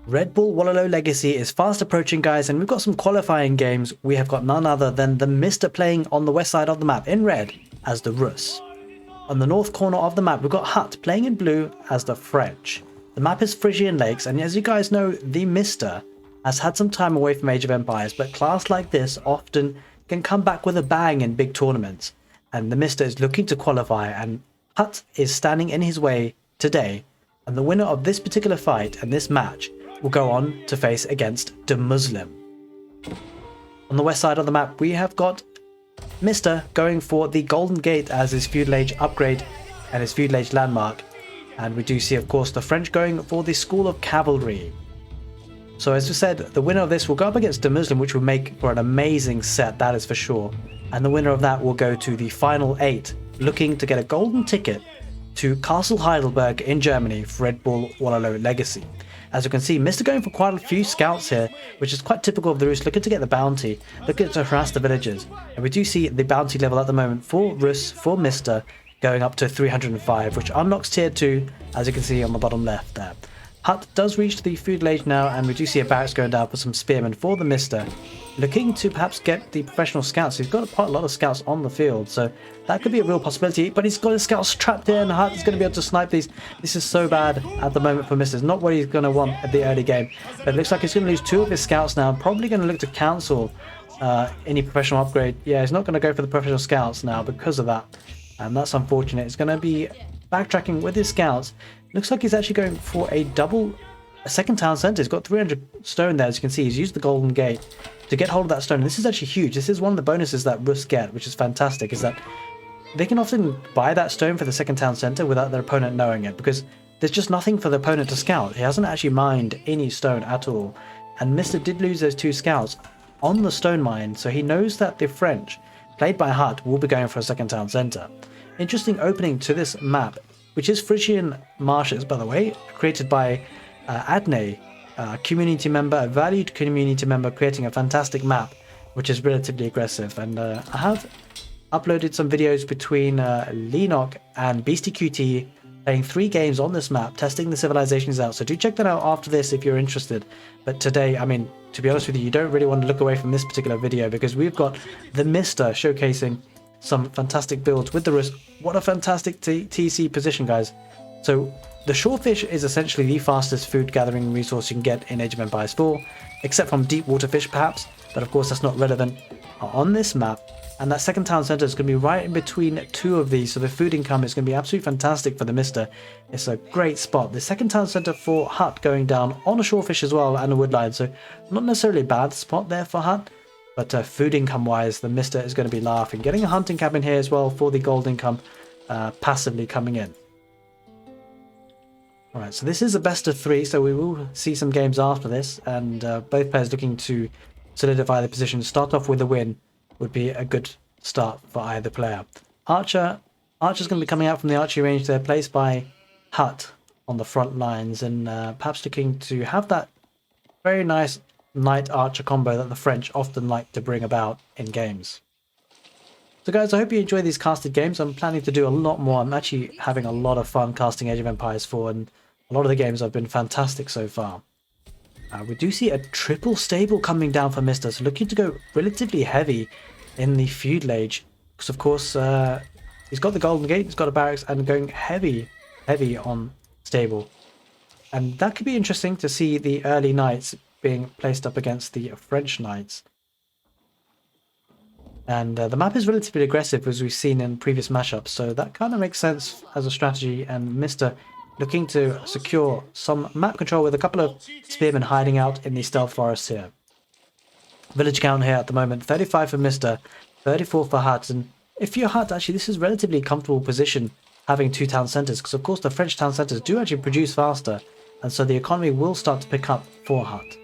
Redbull Wololo Legacy is fast approaching, guys, and we've got some qualifying games. We have got none other than the Mista playing on the west side of the map in red as the Rus. On the north corner of the map, we've got Hut playing in blue as the French. The map is Frisian Lakes, and as you guys know, the Mista has had some time away from Age of Empires, but class like this often can come back with a bang in big tournaments. And the Mista is looking to qualify, and Hut is standing in his way today. And the winner of this particular fight and this match will go on to face against the Muslim. On the west side of the map, we have got Mista going for the Golden Gate as his feudal age upgrade and his feudal age landmark. And we do see, of course, the French going for the School of Cavalry. So as we said, the winner of this will go up against the Muslim, which will make for an amazing set, that is for sure. And the winner of that will go to the final 8, looking to get a golden ticket to Castle Heidelberg in Germany for Redbull Wololo Legacy. As you can see, Mista going for quite a few scouts here, which is quite typical of the Rus, looking to get the bounty, looking to harass the villagers. And we do see the bounty level at the moment for Rus, for Mista, going up to 305, which unlocks tier 2, as you can see on the bottom left there. Hut does reach the feudal age now, and we do see a barracks going down for some spearmen for the Mista, looking to perhaps get the professional scouts. He's got quite a lot of scouts on the field, so that could be a real possibility, but he's got his scouts trapped in. Hut is going to be able to snipe these. This is so bad at the moment for Mista. It's not what he's going to want at the early game, but it looks like he's going to lose 2 of his scouts now, probably going to look to cancel any professional upgrade. Yeah, he's not going to go for the professional scouts now because of that, and that's unfortunate. It's going to be backtracking with his scouts. Looks like he's actually going for a second town center. He's got 300 stone there, as you can see. He's used the Golden Gate to get hold of that stone. This is actually huge. This is one of the bonuses that Rus get, which is fantastic, is that they can often buy that stone for the second town center without their opponent knowing it, because there's just nothing for the opponent to scout. He hasn't actually mined any stone at all. And Mista did lose those 2 scouts on the stone mine, so he knows that the French, played by Hut, will be going for a second town center. Interesting opening to this map, which is Frisian Marshes, by the way, created by Adne, a community member, a valued community member, creating a fantastic map, which is relatively aggressive. And I have uploaded some videos between Lenok and BeastieQT, playing 3 games on this map, testing the civilizations out. So do check that out after this if you're interested. But today, I mean, to be honest with you, you don't really want to look away from this particular video, because we've got the Mista showcasing some fantastic builds with the Rus. What a fantastic TC position, guys. So the shorefish is essentially the fastest food gathering resource you can get in Age of Empires 4, except from deep water fish perhaps, but of course that's not relevant on this map. And that second town center is going to be right in between 2 of these, so the food income is going to be absolutely fantastic for the Mista. It's a great spot. The second town center for Hut going down on a shorefish as well, and a woodline, so not necessarily a bad spot there for Hut. But food income wise, the Mista is going to be laughing. Getting a hunting cabin here as well for the gold income passively coming in. Alright, so this is a best of 3, so we will see some games after this. And both players looking to solidify their position. Start off with a win would be a good start for either player. Archer's going to be coming out from the archery range there, placed by Hut on the front lines. And perhaps looking to have that very nice Knight Archer combo that the French often like to bring about in games. So guys, I hope you enjoy these casted games. I'm planning to do a lot more. I'm actually having a lot of fun casting Age of Empires 4, and a lot of the games have been fantastic so far. We do see a triple stable coming down for Mista, so looking to go relatively heavy in the feudal age, because of course he's got the Golden Gate, he's got a barracks, and going heavy on stable. And that could be interesting to see the early knights being placed up against the French knights. And the map is relatively aggressive, as we've seen in previous mashups, so that kind of makes sense as a strategy. And Mista looking to secure some map control with a couple of spearmen hiding out in the stealth forest here. Village count here at the moment, 35 for Mista, 34 for Hut. And if you're Hut, actually this is relatively comfortable position, having 2 town centers, because of course the French town centers do actually produce faster, and so the economy will start to pick up for Hut.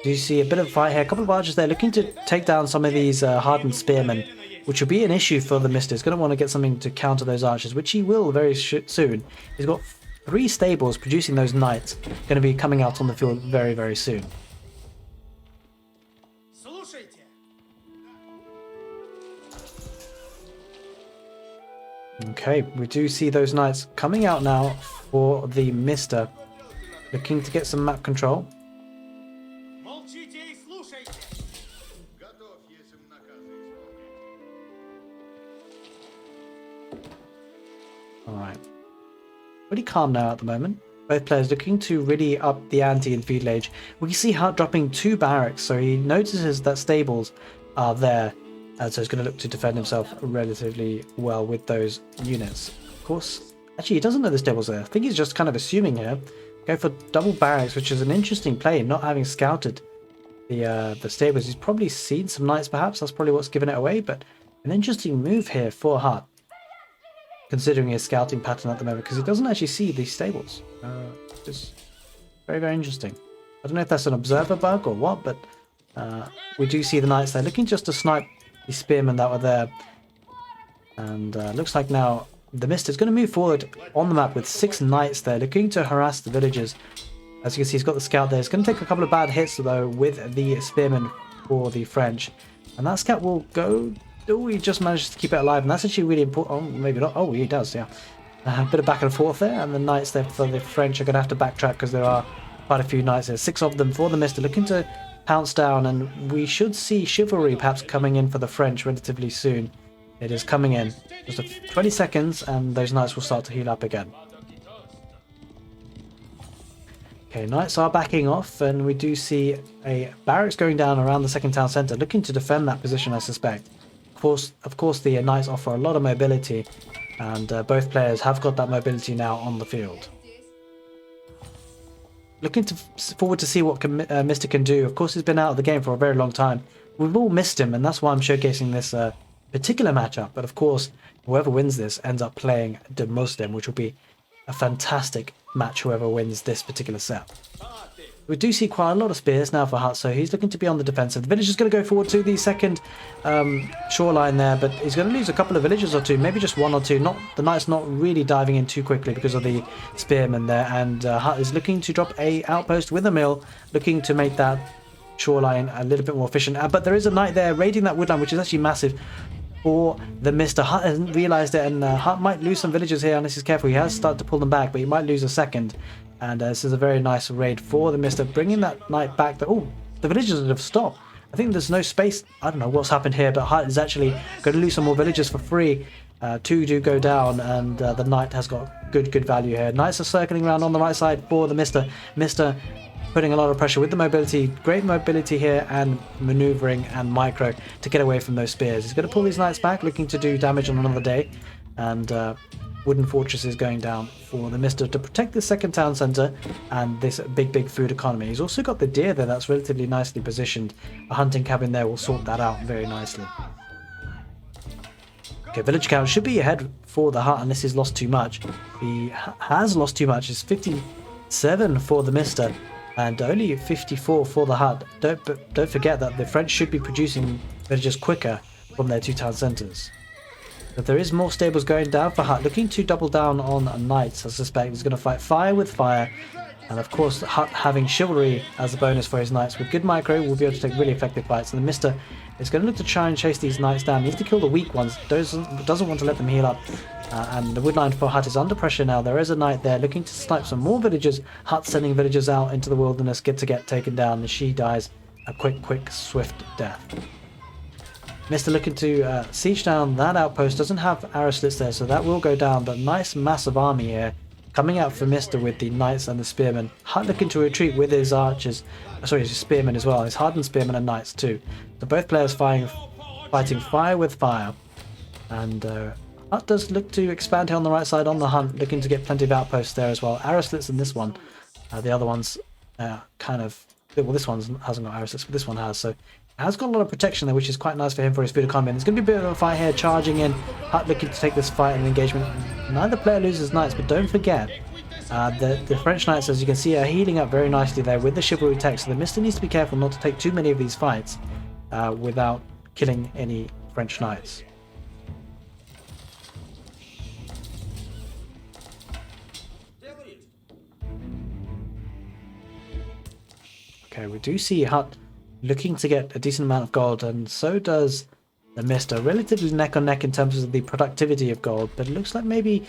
Do you see a bit of a fight here? A couple of archers there looking to take down some of these hardened spearmen, which will be an issue for the Mista. He's going to want to get something to counter those archers, which he will very soon. He's got 3 stables producing those knights, going to be coming out on the field very, very soon. Okay, we do see those knights coming out now for the Mista. looking to get some map control. Alright. Pretty calm now at the moment. Both players looking to really up the ante in feudal age. We can see Hart dropping 2 barracks, so he notices that stables are there, and so he's going to look to defend himself relatively well with those units. Of course, actually he doesn't know the stables there. I think he's just kind of assuming here. Go for double barracks, which is an interesting play, not having scouted the stables. He's probably seen some knights perhaps, that's probably what's given it away, but an interesting move here for Hart, considering his scouting pattern at the moment, because he doesn't actually see these stables. It's very, very interesting. I don't know if that's an observer bug or what, but we do see the knights there looking just to snipe the spearmen that were there. And looks like now the Mist is going to move forward on the map with 6 knights there, looking to harass the villagers. As you can see, he's got the scout there. It's going to take a couple of bad hits, though, with the spearmen for the French. And that scout will go... Oh, he just managed to keep it alive, and that's actually really important. Oh, maybe not. Oh, he does, yeah. A bit of back and forth there, and the knights there for the French are going to have to backtrack because there are quite a few knights there. 6 of them for the Mist, looking to pounce down, and we should see chivalry perhaps coming in for the French relatively soon. It is coming in. Just 20 seconds, and those knights will start to heal up again. Okay, knights are backing off, and we do see a barracks going down around the second town centre, looking to defend that position, I suspect. Of course, the knights offer a lot of mobility, and both players have got that mobility now on the field. Looking forward to see what Mista can do. Of course, he's been out of the game for a very long time. We've all missed him, and that's why I'm showcasing this particular matchup. But of course, whoever wins this ends up playing the Muslim, which will be a fantastic match, whoever wins this particular set. We do see quite a lot of spears now for Hut, so he's looking to be on the defensive. The villager's going to go forward to the second shoreline there, but he's going to lose a couple of villagers or two, maybe just 1 or 2. The knight's not really diving in too quickly because of the spearmen there, and Hut is looking to drop a outpost with a mill, looking to make that shoreline a little bit more efficient. But there is a knight there raiding that woodland, which is actually massive for the Mista. Hut hasn't realised it, and Hut might lose some villagers here unless he's careful. He has started to pull them back, but he might lose a second. And this is a very nice raid for the Mista, bringing that knight back. Oh, the villagers have stopped. I think there's no space. I don't know what's happened here, but Hut is actually going to lose some more villagers for free. 2 do go down, and the knight has got good value here. Knights are circling around on the right side for the Mista. Mista putting a lot of pressure with the mobility. Great mobility here, and maneuvering and micro to get away from those spears. He's going to pull these knights back, looking to do damage on another day. And wooden fortress is going down for the Mista to protect the second town centre and this big food economy. He's also got the deer there that's relatively nicely positioned. A hunting cabin there will sort that out very nicely. Okay, village count should be ahead for the Hut unless he's lost too much. He has lost too much. It's 57 for the Mista and only 54 for the Hut. Don't forget that the French should be producing villagers quicker from their 2 town centres. But there is more stables going down for Hut, looking to double down on knights. I suspect he's going to fight fire with fire, and of course Hut having chivalry as a bonus for his knights with good micro will be able to take really effective fights. And the Mista is going to look to try and chase these knights down. He needs to kill the weak ones, doesn't want to let them heal up. And the woodline for Hut is under pressure now. There is a knight there looking to snipe some more villagers. Hut sending villagers out into the wilderness, get taken down, and she dies a quick, swift death. Mista looking to siege down that outpost. Doesn't have arrow slits there, so that will go down. But nice massive army here coming out for Mista with the knights and the spearmen. Hut looking to retreat with his archers. Sorry, his spearmen as well. His hardened spearmen and knights too. So both players fighting fire with fire. And Hut does look to expand here on the right side on the hunt, looking to get plenty of outposts there as well. Arrow slits in this one. The other one's kind of... Well, this one hasn't got arrow slits, but this one has. So has got a lot of protection there, which is quite nice for him for his food economy. And there's going to be a bit of a fight here, charging in. Hut looking to take this fight and engagement. Neither player loses knights, but don't forget, the French knights, as you can see, are healing up very nicely there with the chivalry tech. So the Mista needs to be careful not to take too many of these fights without killing any French knights. Okay, we do see Hut looking to get a decent amount of gold, and so does the Mista. Relatively neck on neck in terms of the productivity of gold, but it looks like maybe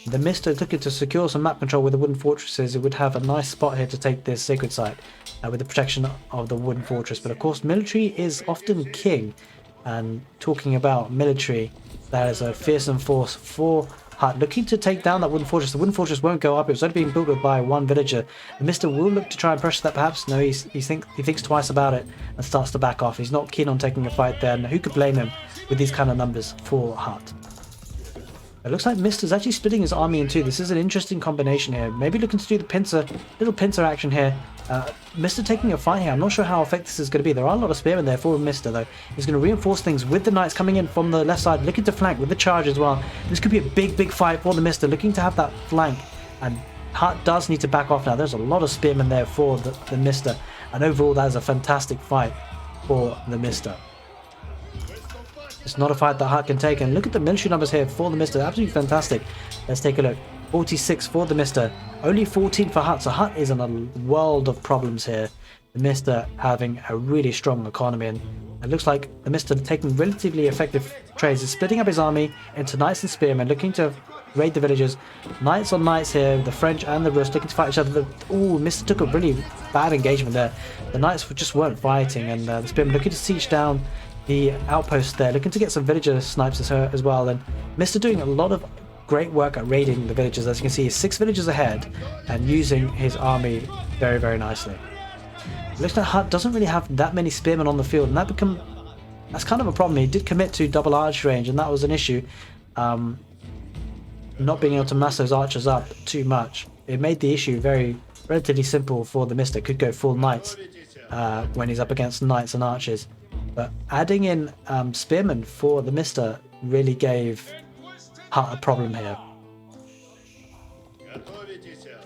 The Mista is looking to secure some map control with the wooden fortresses. It would have a nice spot here to take this sacred site with the protection of the wooden fortress. But of course, military is often king. And talking about military, that is a fearsome force for Hut, looking to take down that wooden fortress. The wooden fortress won't go up. It was only being built by one villager. The Mista will look to try and pressure that perhaps. No, he thinks twice about it and starts to back off. He's not keen on taking a fight there. And who could blame him with these kind of numbers for Hut? It looks like Mista's actually splitting his army in two. This is an interesting combination here. Maybe looking to do the little pincer action here. Mista taking a fight here. I'm not sure how effective this is going to be. There are a lot of spearmen there for Mista though. He's going to reinforce things with the knights coming in from the left side, looking to flank with the charge as well. This could be a big fight for the Mista, looking to have that flank. And Hut does need to back off now. There's a lot of spearmen there for the Mista. And overall, that is a fantastic fight for the Mista. It's not a fight that Hut can take, and look at the military numbers here for the Mista, absolutely fantastic. Let's take a look. 46 for the Mista, only 14 for Hut, so Hut is in a world of problems here. The Mista having a really strong economy, and it looks like the Mista taking relatively effective trades. Is splitting up his army into knights and spearmen, looking to raid the villages. Knights on knights here, the French and the Rus looking to fight each other. Oh, Mista took a really bad engagement there. The knights just weren't fighting, and the spearmen looking to siege down the outpost there, looking to get some villager snipes as well. And Mista doing a lot of great work at raiding the villages. As you can see, he's 6 villages ahead and using his army very nicely. It looks like Hut doesn't really have that many spearmen on the field, and that's kind of a problem. He did commit to double arch range, and that was an issue. Not being able to mass those archers up too much. It made the issue relatively simple for the Mista. Could go full knights when he's up against knights and archers. But adding in spearmen for the Mista really gave Hut a problem here.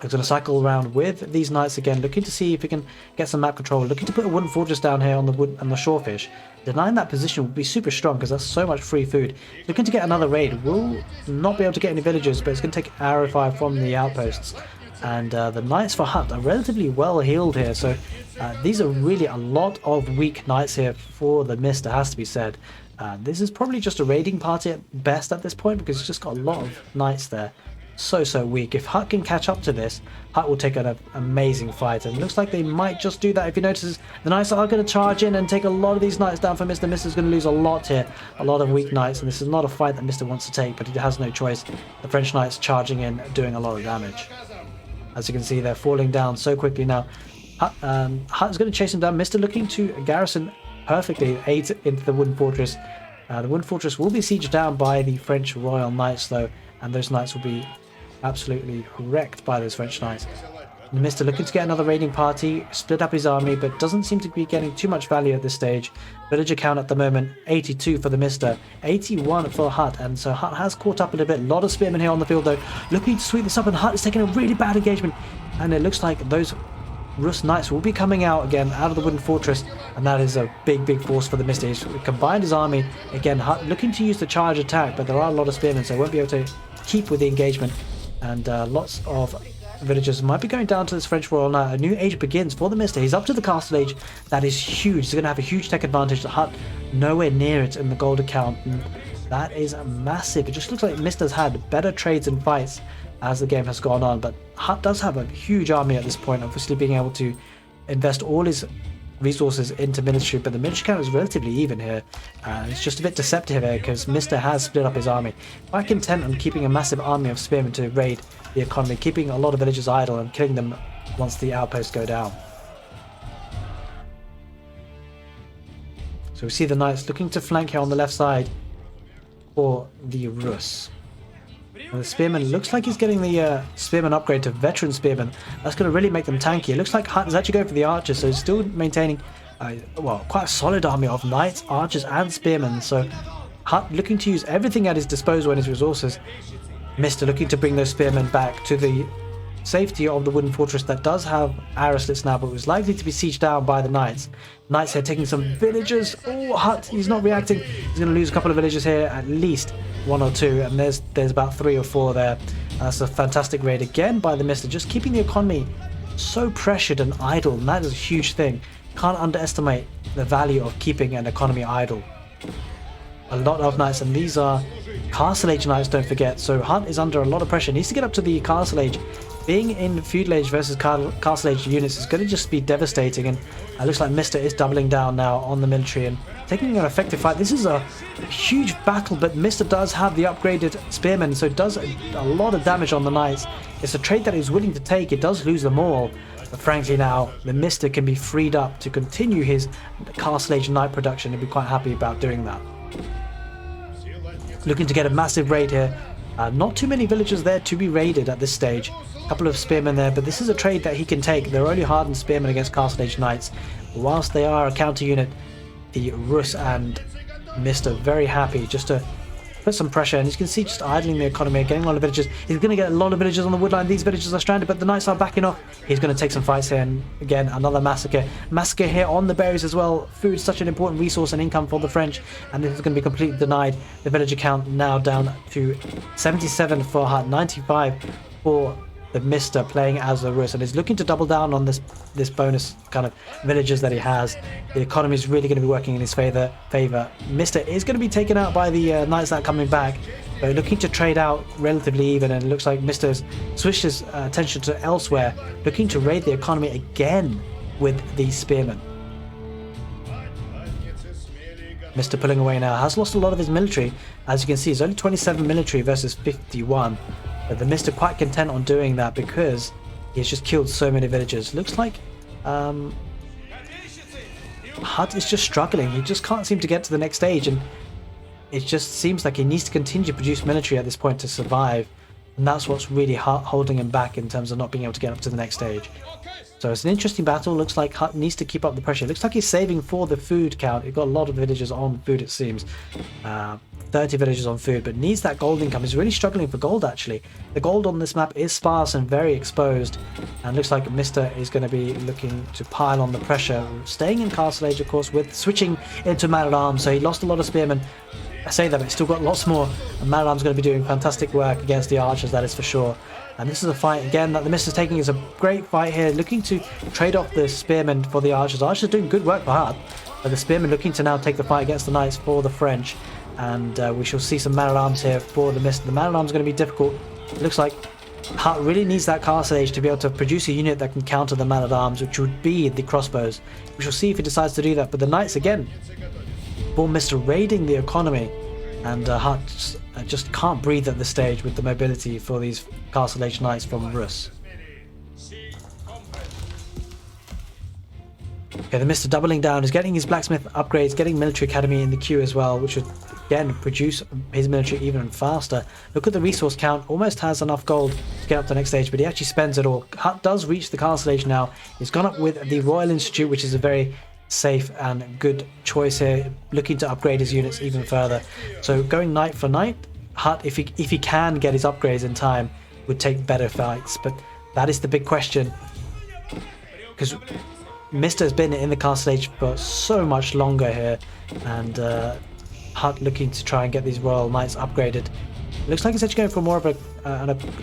He's going to cycle around with these knights again, looking to see if he can get some map control, looking to put a wooden fortress down here on the wood and the shorefish. Denying that position would be super strong because that's so much free food. Looking to get another raid. Will not be able to get any villagers, but it's going to take arrow fire from the outposts. And the knights for Hut are relatively well healed here, so these are really a lot of weak knights here for the Mista, has to be said. This is probably just a raiding party at best at this point, because it's just got a lot of knights there. So weak. If Hut can catch up to this, Hut will take an amazing fight, and it looks like they might just do that. If you notice, the knights are going to charge in and take a lot of these knights down for Mista. Mista's going to lose a lot here, a lot of weak knights, and this is not a fight that Mista wants to take, but he has no choice. The French knights charging in, doing a lot of damage. As you can see, they're falling down so quickly now. Hut is going to chase him down. Mista looking to garrison perfectly 8 into the wooden fortress. The wooden fortress will be sieged down by the French Royal Knights though, and those knights will be absolutely wrecked by those French knights. Mista looking to get another raiding party, split up his army, but doesn't seem to be getting too much value at this stage. Villager count at the moment, 82 for the Mista, 81 for Hut, and so Hut has caught up a little bit. A lot of spearmen here on the field though, looking to sweep this up, and Hut is taking a really bad engagement, and it looks like those Rus knights will be coming out again out of the wooden fortress, and that is a big force for the Mista. He's combined his army again. Hut looking to use the charge attack, but there are a lot of spearmen, so won't be able to keep with the engagement, and lots of villagers might be going down to this French Royal Knight. A new age begins for the Mista. He's up to the castle age. That is huge. He's going to have a huge tech advantage. The Hut nowhere near it in the gold account, and that is massive. It just looks like Mista's had better trades and fights as the game has gone on, but Hut does have a huge army at this point, obviously being able to invest all his resources into military, but the military count is relatively even here. It's just a bit deceptive here because Mista has split up his army. Quite content on keeping a massive army of spearmen to raid the economy, keeping a lot of villagers idle and killing them once the outposts go down. So we see the knights looking to flank here on the left side for the Rus. And the spearman looks like he's getting the spearman upgrade to veteran spearman. That's going to really make them tanky. It looks like Hut is actually going for the archers, so he's still maintaining well, quite a solid army of knights, archers and spearmen. So Hut looking to use everything at his disposal and his resources. Mista looking to bring those spearmen back to the safety of the wooden fortress that does have arrow slits now, but was likely to be sieged down by the knights. Knights here taking some villagers. Oh, Hut, he's not reacting. He's going to lose a couple of villagers here, at least 1 or 2, and there's about 3 or 4 there. That's a fantastic raid again by the Mista, just keeping the economy so pressured and idle, and that is a huge thing. Can't underestimate the value of keeping an economy idle. A lot of knights, and these are Castle Age Knights, don't forget. So Hunt is under a lot of pressure. He needs to get up to the Castle Age. Being in Feudal Age versus Castle Age units is going to just be devastating, and it looks like Mista is doubling down now on the military and taking an effective fight. This is a huge battle, but Mista does have the upgraded spearmen, so it does a lot of damage on the knights. It's a trade that he's willing to take. It does lose them all, but frankly now, the Mista can be freed up to continue his Castle Age Knight production and be quite happy about doing that. Looking to get a massive raid here. Not too many villagers there to be raided at this stage. A couple of spearmen there, but this is a trade that he can take. They're only hardened spearmen against Castle Age Knights. Whilst they are a counter unit, the Rus and Mista very happy just to put some pressure, and you can see just idling the economy, getting a lot of villagers. He's going to get a lot of villagers on the woodline. These villagers are stranded, but the knights are backing off. He's going to take some fights here, and again, another massacre. Massacre here on the berries as well. Food is such an important resource and income for the French, and this is going to be completely denied. The villager count now down to 77 for Hut, 95 for the Mista playing as the Rus, and is looking to double down on this bonus kind of villagers that he has. The economy is really going to be working in his favor. Mista is going to be taken out by the knights that are coming back, but looking to trade out relatively even, and it looks like Mista's switched his attention to elsewhere, looking to raid the economy again with these spearmen. Mista pulling away now, has lost a lot of his military. As you can see, it's only 27 military versus 51. But the Mista quite content on doing that because he's just killed so many villagers. Looks like Hut is just struggling. He just can't seem to get to the next stage, and it just seems like he needs to continue to produce military at this point to survive, and that's what's really holding him back in terms of not being able to get up to the next stage. So it's an interesting battle. Looks like Hut needs to keep up the pressure. Looks like he's saving for the food count. He's got a lot of villagers on food, it seems. 30 villagers on food, but needs that gold income. He's really struggling for gold, actually. The gold on this map is sparse and very exposed, and looks like Mista is going to be looking to pile on the pressure. Staying in Castle Age, of course, with switching into man-at-arms, so he lost a lot of spearmen. I say that, but he's still got lots more, and man-at-arms going to be doing fantastic work against the archers, that is for sure. And this is a fight, again, that the Mista's taking. Is a great fight here, looking to trade off the spearmen for the archers. Archers doing good work for Hart, but the spearmen looking to now take the fight against the knights for the French. And we shall see some man-at-arms here for the Mista. The man-at-arms is going to be difficult. It looks like Hart really needs that Castle Age to be able to produce a unit that can counter the man-at-arms, which would be the crossbows. We shall see if he decides to do that. But the knights, again, for Mista raiding the economy, and Hart just can't breathe at this stage with the mobility for these Castle Age knights from Rus. Okay, the Mista doubling down, is getting his blacksmith upgrades, getting military academy in the queue as well, which would again produce his military even faster. Look at the resource count, almost has enough gold to get up to the next stage, but he actually spends it all. Hut does reach the Castle Age now. He's gone up with the Royal Institute, which is a very safe and good choice here, looking to upgrade his units even further. So going knight for knight, Hut, if he can get his upgrades in time, would take better fights, but that is the big question, because Mista has been in the Castle Age for so much longer here, and Hut looking to try and get these Royal Knights upgraded. Looks like he's actually going for more of a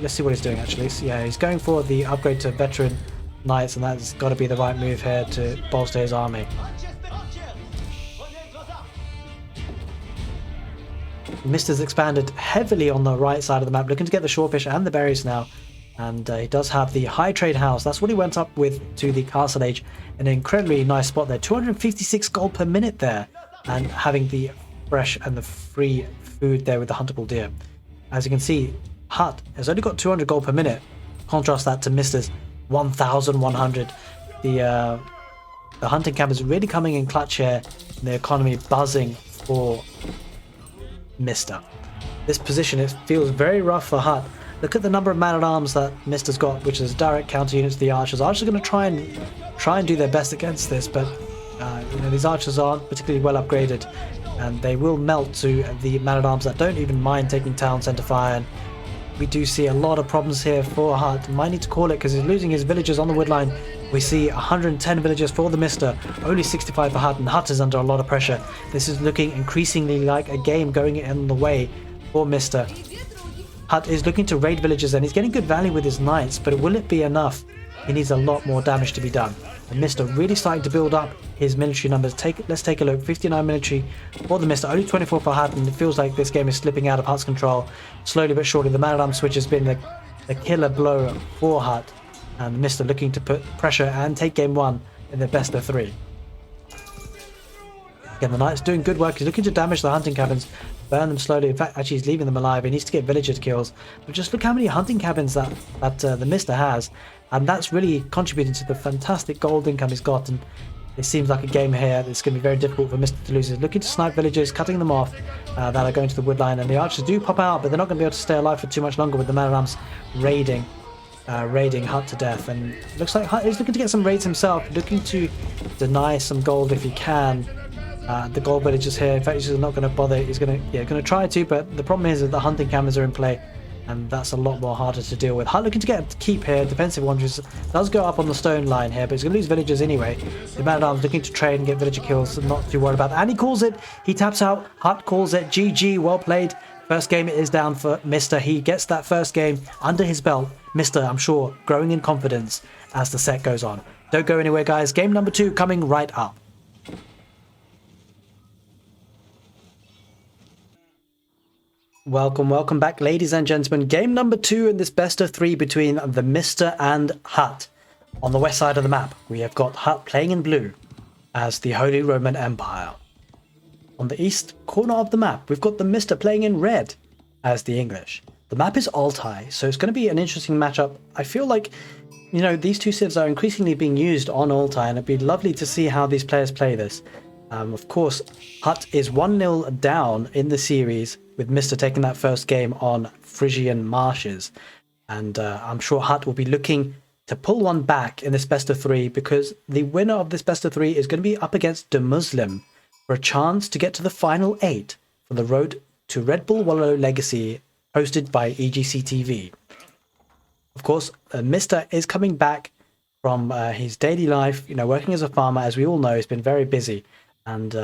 let's see what he's doing actually. So yeah, he's going for the upgrade to Veteran Knights, and that's got to be the right move here to bolster his army. Mista's expanded heavily on the right side of the map, looking to get the Shorefish and the berries now. And he does have the high trade house. That's what he went up with to the Castle Age. An incredibly nice spot there. 256 gold per minute there. And having the fresh and the free food there with the huntable deer. As you can see, Hut has only got 200 gold per minute. Contrast that to Mista's 1,100. The hunting camp is really coming in clutch here. The economy buzzing for Mista. This position, it feels very rough for Hut. Look at the number of man-at-arms that Mista's got, which is direct counter units to the archers. Archers are going to try and do their best against this, but these archers aren't particularly well upgraded, and they will melt to the man-at-arms that don't even mind taking town centre fire. And we do see a lot of problems here for Hut. Might need to call it because he's losing his villagers on the woodline. We see 110 villagers for the Mista, only 65 for Hut, and Hut is under a lot of pressure. This is looking increasingly like a game going in the way for Mista. Hut is looking to raid villages, and he's getting good value with his knights, but will it be enough? he needs a lot more damage to be done. And Mista really starting to build up his military numbers. Let's take a look. 59 military for the Mista, only 24 for Hut, and it feels like this game is slipping out of Hut's control. Slowly but surely, the man-at-arms switch has been the killer blow for Hut. And Mista looking to put pressure and take game 1 in the best of 3. Again, the Knight's doing good work. He's looking to damage the hunting cabins, burn them slowly. In fact, actually, he's leaving them alive. He needs to get villager kills. But just look how many hunting cabins that the Mista has. And that's really contributing to the fantastic gold income he's got. And it seems like a game here that's going to be very difficult for Mista to lose. He's looking to snipe villagers, cutting them off that are going to the wood line. And the archers do pop out, but they're not going to be able to stay alive for too much longer with the man-at-arms raiding Hut to death. And it looks like Hut is looking to get some raids himself, looking to deny some gold if he can. The gold villagers here, in fact, he's not going to bother. He's going to try to, but the problem is that the hunting cameras are in play, and that's a lot more harder to deal with. Hut looking to get a keep here. Defensive Wanderers does go up on the stone line here, but he's going to lose villagers anyway. The man-at-arms looking to trade and get villager kills, not too worried about that. And he calls it. He taps out. Hut calls it. GG. Well played. First game is down for Mista. He gets that first game under his belt. Mista, I'm sure, growing in confidence as the set goes on. Don't go anywhere, guys. Game number 2 coming right up. Welcome back, ladies and gentlemen. Game number 2 in this best of 3 between the Mista and Hut. On the west side of the map, we have got Hut playing in blue as the Holy Roman Empire. On the east corner of the map, we've got the Mista playing in red as the English. The map is Altai, so it's going to be an interesting matchup. I feel like, you know, these two civs are increasingly being used on Altai, and it'd be lovely to see how these players play this. Of course, Hut is 1-0 down in the series, with Mista taking that first game on Frisian marshes. And I'm sure Hut will be looking to pull one back in this best of 3, because the winner of this best of 3 is going to be up against the Muslim for a chance to get to the final 8 for the road to Redbull Wololo Legacy, hosted by ecgtv. Of course, Mista is coming back from his daily life, you know, working as a farmer. As we all know, he's been very busy. And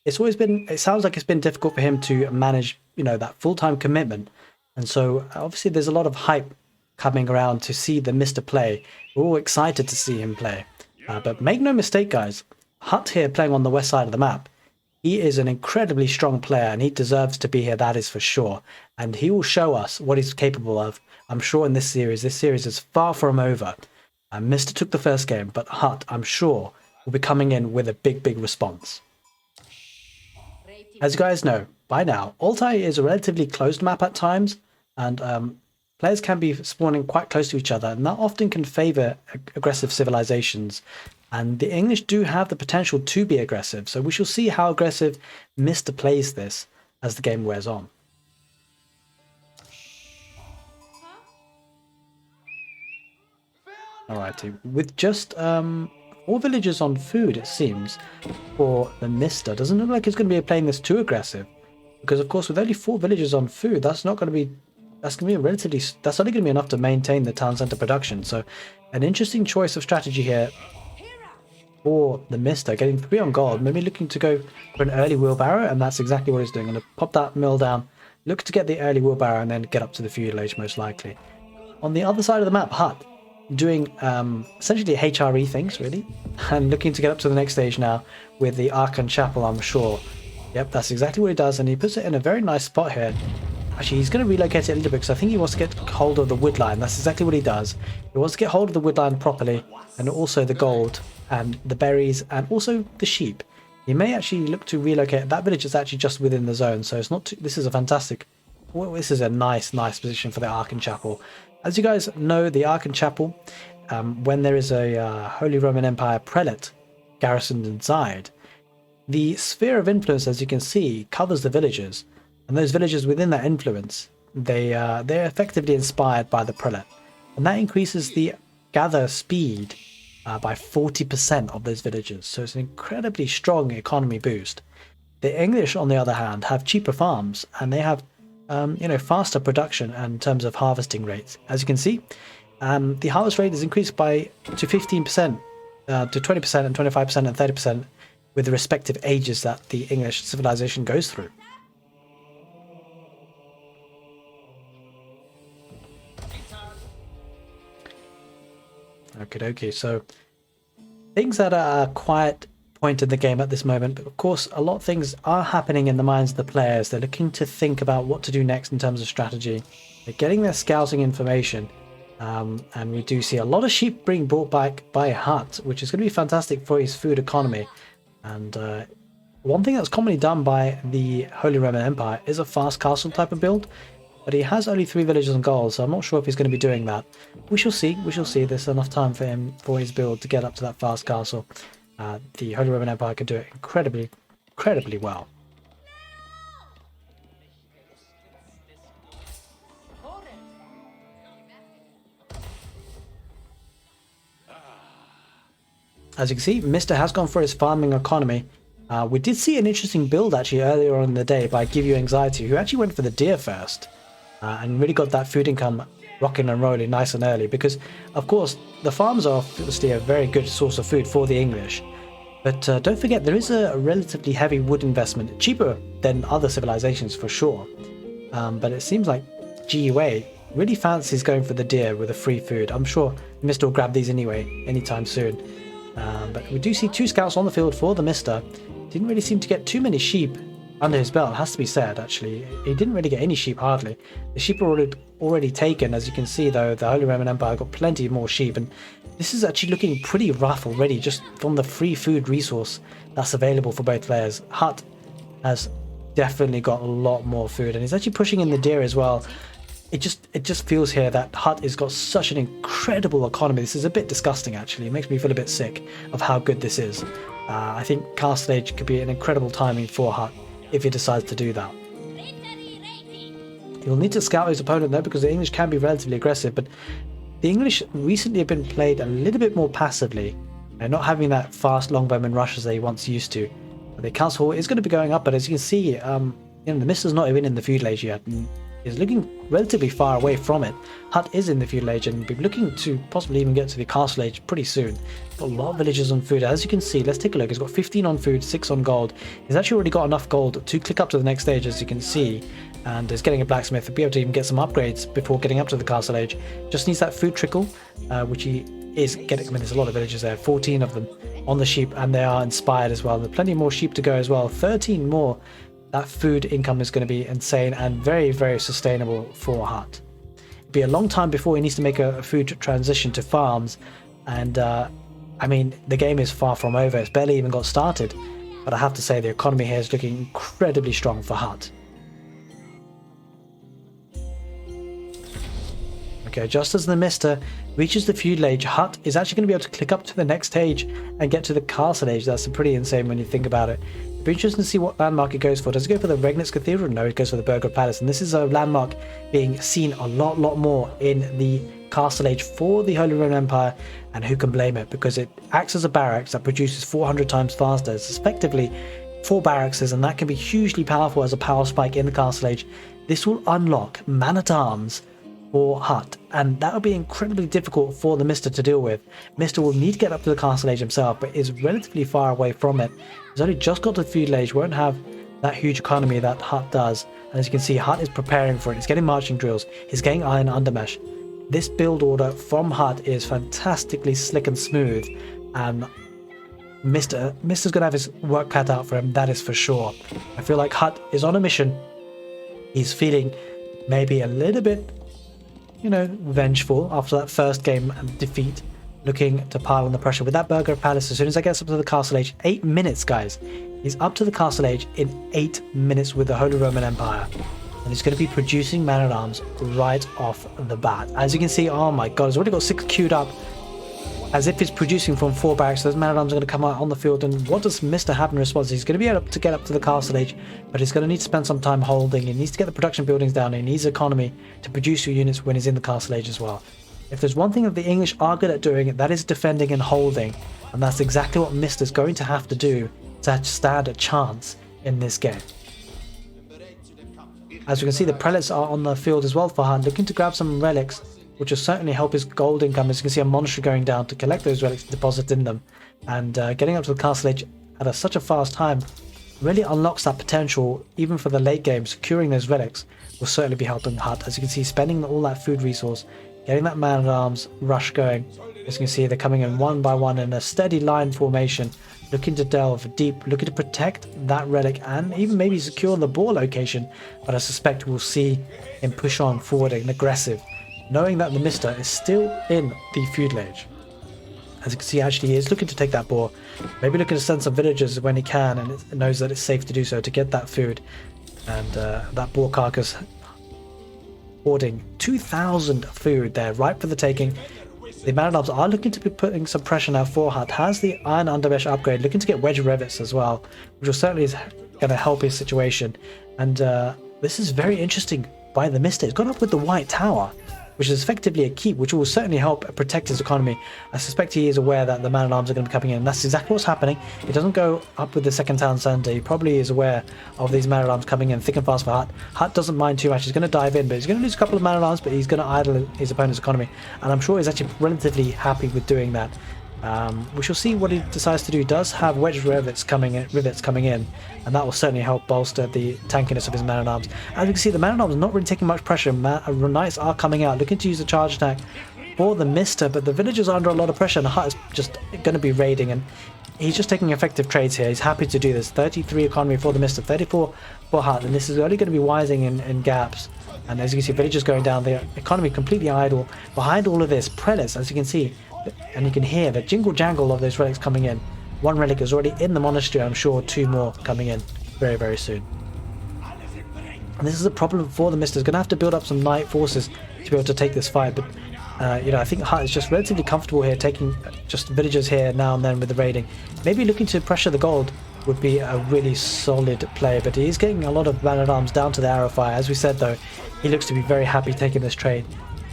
it sounds like it's been difficult for him to manage, you know, that full-time commitment. And so obviously there's a lot of hype coming around to see the Mista play. We're all excited to see him play. But make no mistake, guys, Hut here playing on the west side of the map. He is an incredibly strong player, and he deserves to be here, that is for sure. And he will show us what he's capable of, I'm sure, in this series. This series is far from over. Mista took the first game, but Hut, I'm sure, will be coming in with a big response. As you guys know by now, Altai is a relatively closed map at times, and players can be spawning quite close to each other, and that often can favor aggressive civilizations. And the English do have the potential to be aggressive, so we shall see how aggressive Mista plays this as the game wears on. Alrighty, with just 4 villagers on food, it seems, for the Mista. Doesn't look like it's going to be playing this too aggressive, because of course with only 4 villagers on food, that's only going to be enough to maintain the town center production. So an interesting choice of strategy here for the Mista, getting 3 on gold, maybe looking to go for an early wheelbarrow, and that's exactly what he's doing. Going to pop that mill down, look to get the early wheelbarrow, and then get up to the feudal age most likely. On the other side of the map, Hut doing essentially HRE things, really, and looking to get up to the next stage now with the Archon Chapel, I'm sure. Yep, that's exactly what he does, and he puts it in a very nice spot here. Actually, he's going to relocate it a little bit, because I think he wants to get hold of the wood line. That's exactly what he does. He wants to get hold of the wood line properly, and also the gold, and the berries, and also the sheep. He may actually look to relocate. That village is actually just within the zone, so it's not too, this is a nice position for the Archon Chapel. As you guys know, the Archon Chapel, when there is a Holy Roman Empire prelate garrisoned inside, the sphere of influence, as you can see, covers the villagers, and those villagers within that influence, they're effectively inspired by the prelate, and that increases the gather speed by 40% of those villagers. So it's an incredibly strong economy boost. The English, on the other hand, have cheaper farms, and they have faster production in terms of harvesting rates. As you can see, the harvest rate is increased to 15%, to 20%, and 25%, and 30% with the respective ages that the English civilization goes through. Okay. So things at a quiet point in the game at this moment, but of course a lot of things are happening in the minds of the players. They're looking to think about what to do next in terms of strategy. They're getting their scouting information, and we do see a lot of sheep being brought back by Hut, which is going to be fantastic for his food economy. And one thing that's commonly done by the Holy Roman Empire is a fast castle type of build, but he has only 3 villages on gold, so I'm not sure if he's going to be doing that. We shall see. There's enough time for him, for his build, to get up to that fast castle. The Holy Roman Empire could do it incredibly well. As you can see, Mista has gone for his farming economy. We did see an interesting build actually earlier on in the day by Give You Anxiety, who actually went for the deer first and really got that food income rocking and rolling nice and early, because of course the farms are obviously a very good source of food for the English. But don't forget, there is a relatively heavy wood investment, cheaper than other civilizations for sure. But it seems like GUA really fancies going for the deer with the free food. I'm sure Mista will grab these anyway, anytime soon. But we do see 2 scouts on the field for the Mista. Didn't really seem to get too many sheep under his belt, has to be said, actually. He didn't really get any sheep, hardly. The sheep are already taken. As you can see, though, the Holy Roman Empire got plenty more sheep, and this is actually looking pretty rough already, just from the free food resource that's available for both players. Hut has definitely got a lot more food, and he's actually pushing in the deer as well. It just feels here that Hut has got such an incredible economy. This is a bit disgusting, actually. It makes me feel a bit sick of how good this is. I think Castle Age could be an incredible timing for Hut if he decides to do that. He'll need to scout his opponent though, because the English can be relatively aggressive, but the English recently have been played a little bit more passively, and not having that fast longbowman rush as they once used to. But the Council Hall is going to be going up, but as you can see, the Mista's not even in the feudal age yet, and is looking relatively far away from it. Hut is in the feudal age and will be looking to possibly even get to the castle age pretty soon. Got a lot of villages on food. As you can see, let's take a look. He's got 15 on food, 6 on gold. He's actually already got enough gold to click up to the next stage, as you can see, and is getting a blacksmith to be able to even get some upgrades before getting up to the castle age. Just needs that food trickle, which he is getting. I mean, there's a lot of villages there, 14 of them on the sheep, and they are inspired as well. There's plenty more sheep to go as well, 13 more. That food income is going to be insane and very sustainable for Hut. It'll be a long time before he needs to make a food transition to farms, and I mean, the game is far from over. It's barely even got started, but I have to say the economy here is looking incredibly strong for Hut. Okay, just as the Mista reaches the feudal age, Hut is actually going to be able to click up to the next stage and get to the castle age. That's pretty insane when you think about it. It'll be interesting to see what landmark it goes for. Does it go for the Regnitz Cathedral? No, it goes for the Burgher Palace. And this is a landmark being seen a lot more in the castle age for the Holy Roman Empire. And who can blame it? Because it acts as a barracks that produces 400 times faster. It's effectively 4 barracks, and that can be hugely powerful as a power spike in the castle age. This will unlock man-at-arms for Hut, and that would be incredibly difficult for the Mista to deal with. Mista will need to get up to the castle age himself, but is relatively far away from it. He's only just got to the feudal age, won't have that huge economy that Hut does. And as you can see, Hut is preparing for it. He's getting marching drills. He's getting iron undermesh. This build order from Hut is fantastically slick and smooth, and Mista's going to have his work cut out for him, that is for sure. I feel like Hut is on a mission. He's feeling maybe a little bit, vengeful after that first game defeat, looking to pile on the pressure with that Burgher Palace. As soon as I get up to the castle age, 8 minutes, guys. He's up to the castle age in 8 minutes with the Holy Roman Empire. And he's going to be producing man-at-arms right off the bat. As you can see, oh my god, he's already got 6 queued up. As if he's producing from 4 barracks, those man-at-arms are going to come out on the field. And what does Mista have in response? He's going to be able to get up to the castle age, but he's going to need to spend some time holding. He needs to get the production buildings down. He needs economy to produce your units when he's in the castle age as well. If there's one thing that the English are good at doing, that is defending and holding. And that's exactly what Mista's going to have to do to stand a chance in this game. As you can see, the prelates are on the field as well for Hut, looking to grab some relics, which will certainly help his gold income. As you can see, a monastery going down to collect those relics and deposit in them. And getting up to the castle age at such a fast time really unlocks that potential, even for the late game. Securing those relics will certainly be helping Hut. As you can see, spending all that food resource getting that man-at-arms rush going. As you can see, they're coming in one by one in a steady line formation, looking to delve deep, looking to protect that relic and even maybe secure the boar location. But I suspect we'll see him push on forward and aggressive, knowing that the Mista is still in the fuselage. As you can see, actually he is looking to take that boar, maybe looking to send some villagers when he can, and it knows that it's safe to do so to get that food. And that boar carcass hoarding 2,000 food there, ripe for the taking. The man-at-arms are looking to be putting some pressure now for Hut. Has the iron undermesh upgrade, looking to get wedge rivets as well, which will certainly is going to help his situation. And this is very interesting by the Mista. He's gone up with the white tower, which is effectively a keep, which will certainly help protect his economy. I suspect he is aware that the man-at-arms are going to be coming in, and that's exactly what's happening. He doesn't go up with the second town centre. He probably is aware of these man-at-arms coming in thick and fast for Hut. Hut doesn't mind too much. He's going to dive in, but he's going to lose a couple of man-at-arms, but he's going to idle his opponent's economy. And I'm sure he's actually relatively happy with doing that. We shall see what he decides to do. He does have wedge rivets coming in, and that will certainly help bolster the tankiness of his man-at-arms. As you can see, the man-at-arms are not really taking much pressure. Knights are coming out, looking to use a charge attack for the Mista, but the villagers are under a lot of pressure, and Hut is just going to be raiding, and he's just taking effective trades here. He's happy to do this. 33 economy for the Mista, 34 for Hut, and this is only going to be wising in gaps. And as you can see, villagers going down, the economy completely idle. Behind all of this, prelates, as you can see, and you can hear the jingle jangle of those relics coming in. One relic is already in the monastery. I'm sure 2 more coming in very, very soon. And this is a problem for the Mista. He's going to have to build up some knight forces to be able to take this fight. But I think Hut is just relatively comfortable here, taking just villagers here now and then with the raiding. Maybe looking to pressure the gold would be a really solid play, but he's getting a lot of man-at-arms down to the arrow fire. As we said though, he looks to be very happy taking this trade.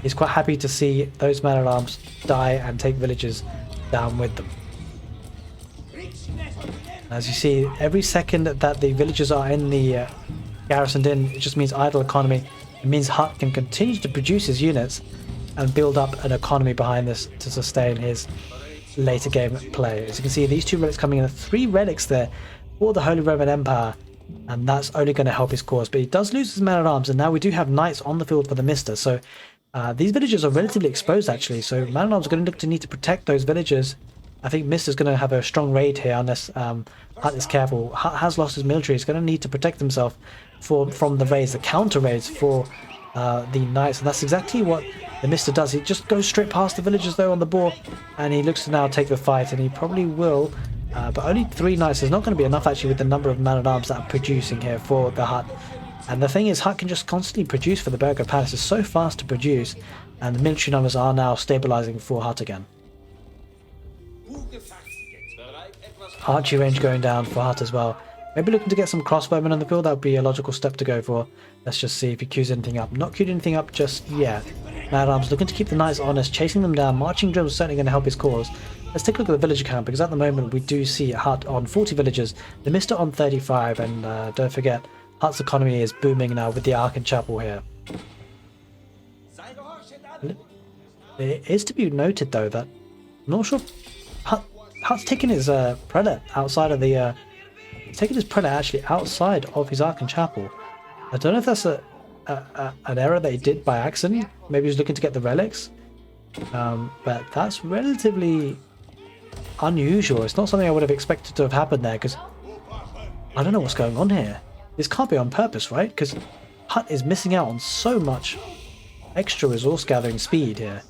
He's quite happy to see those man-at-arms die and take villagers down with them. As you see, every second that the villagers are in the garrisoned in, it just means idle economy. It means Hut can continue to produce his units and build up an economy behind this to sustain his later game play. As you can see, these 2 relics coming in, 3 relics there for the Holy Roman Empire, and that's only going to help his cause. But he does lose his man-at-arms, and now we do have knights on the field for the Mista. So these villagers are relatively exposed actually, so man-at-arms are going to look to need to protect those villagers. I think Mista's going to have a strong raid here unless Hut is careful. Hut has lost his military. He's going to need to protect himself from the raids, the counter raids for the knights, and that's exactly what the Mista does. He just goes straight past the villagers though on the boar, and he looks to now take the fight, and he probably will. But only 3 knights is not going to be enough actually with the number of man-at-arms that are producing here for the Hut. And the thing is, Hut can just constantly produce for the Burger Palace. It's so fast to produce, and the military numbers are now stabilizing for Hut again. Archery range going down for Hut as well. Maybe looking to get some crossbowmen on the field. That would be a logical step to go for. Let's just see if he queues anything up. Not queued anything up just yet. Man-at-arms looking to keep the knights honest, chasing them down. Marching drills is certainly going to help his cause. Let's take a look at the villager count, because at the moment we do see Hut on 40 villagers, the Mista on 35, and don't forget, Hut's economy is booming now with the Ark and Chapel here. It is to be noted though that I'm not sure Hut's taking his prelate outside of the he's taking his prelate actually outside of his Ark and Chapel. I don't know if that's an error that he did by accident. Maybe he was looking to get the relics, but that's relatively unusual. It's not something I would have expected to have happened there, because I don't know what's going on here. This can't be on purpose, right? Because Hut is missing out on so much extra resource gathering speed here,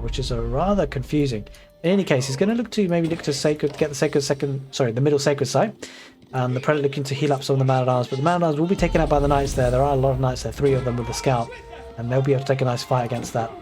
which is rather confusing. In any case, he's going to look to get the middle sacred site. The prelate looking to heal up some of the man-at-arms, but the man-at-arms will be taken out by the knights there. There are a lot of knights there, 3 of them with the scout, and they'll be able to take a nice fight against that.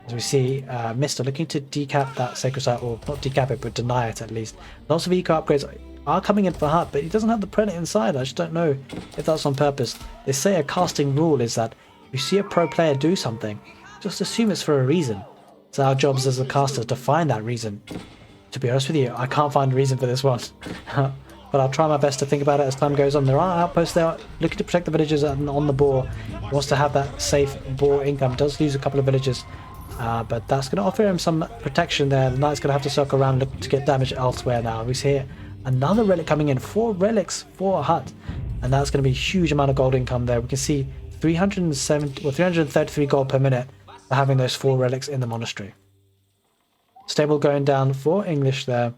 As we see, Mista looking to decap that sacred site, or not decap it, but deny it at least. Lots of eco upgrades are coming in for Hut, but he doesn't have the prelate inside. I just don't know if that's on purpose. They say a casting rule is that if you see a pro player do something, just assume it's for a reason. It's our jobs as a caster to find that reason. To be honest with you, I can't find a reason for this one. But I'll try my best to think about it as time goes on. There are outposts there looking to protect the villagers on the boar. He wants to have that safe boar income. Does lose a couple of villagers, but that's going to offer him some protection there. The knight's going to have to circle around looking to get damage elsewhere now. We see here another relic coming in. 4 relics for Hut, and that's going to be a huge amount of gold income there. We can see 333 gold per minute for having those 4 relics in the monastery. Stable going down for English there.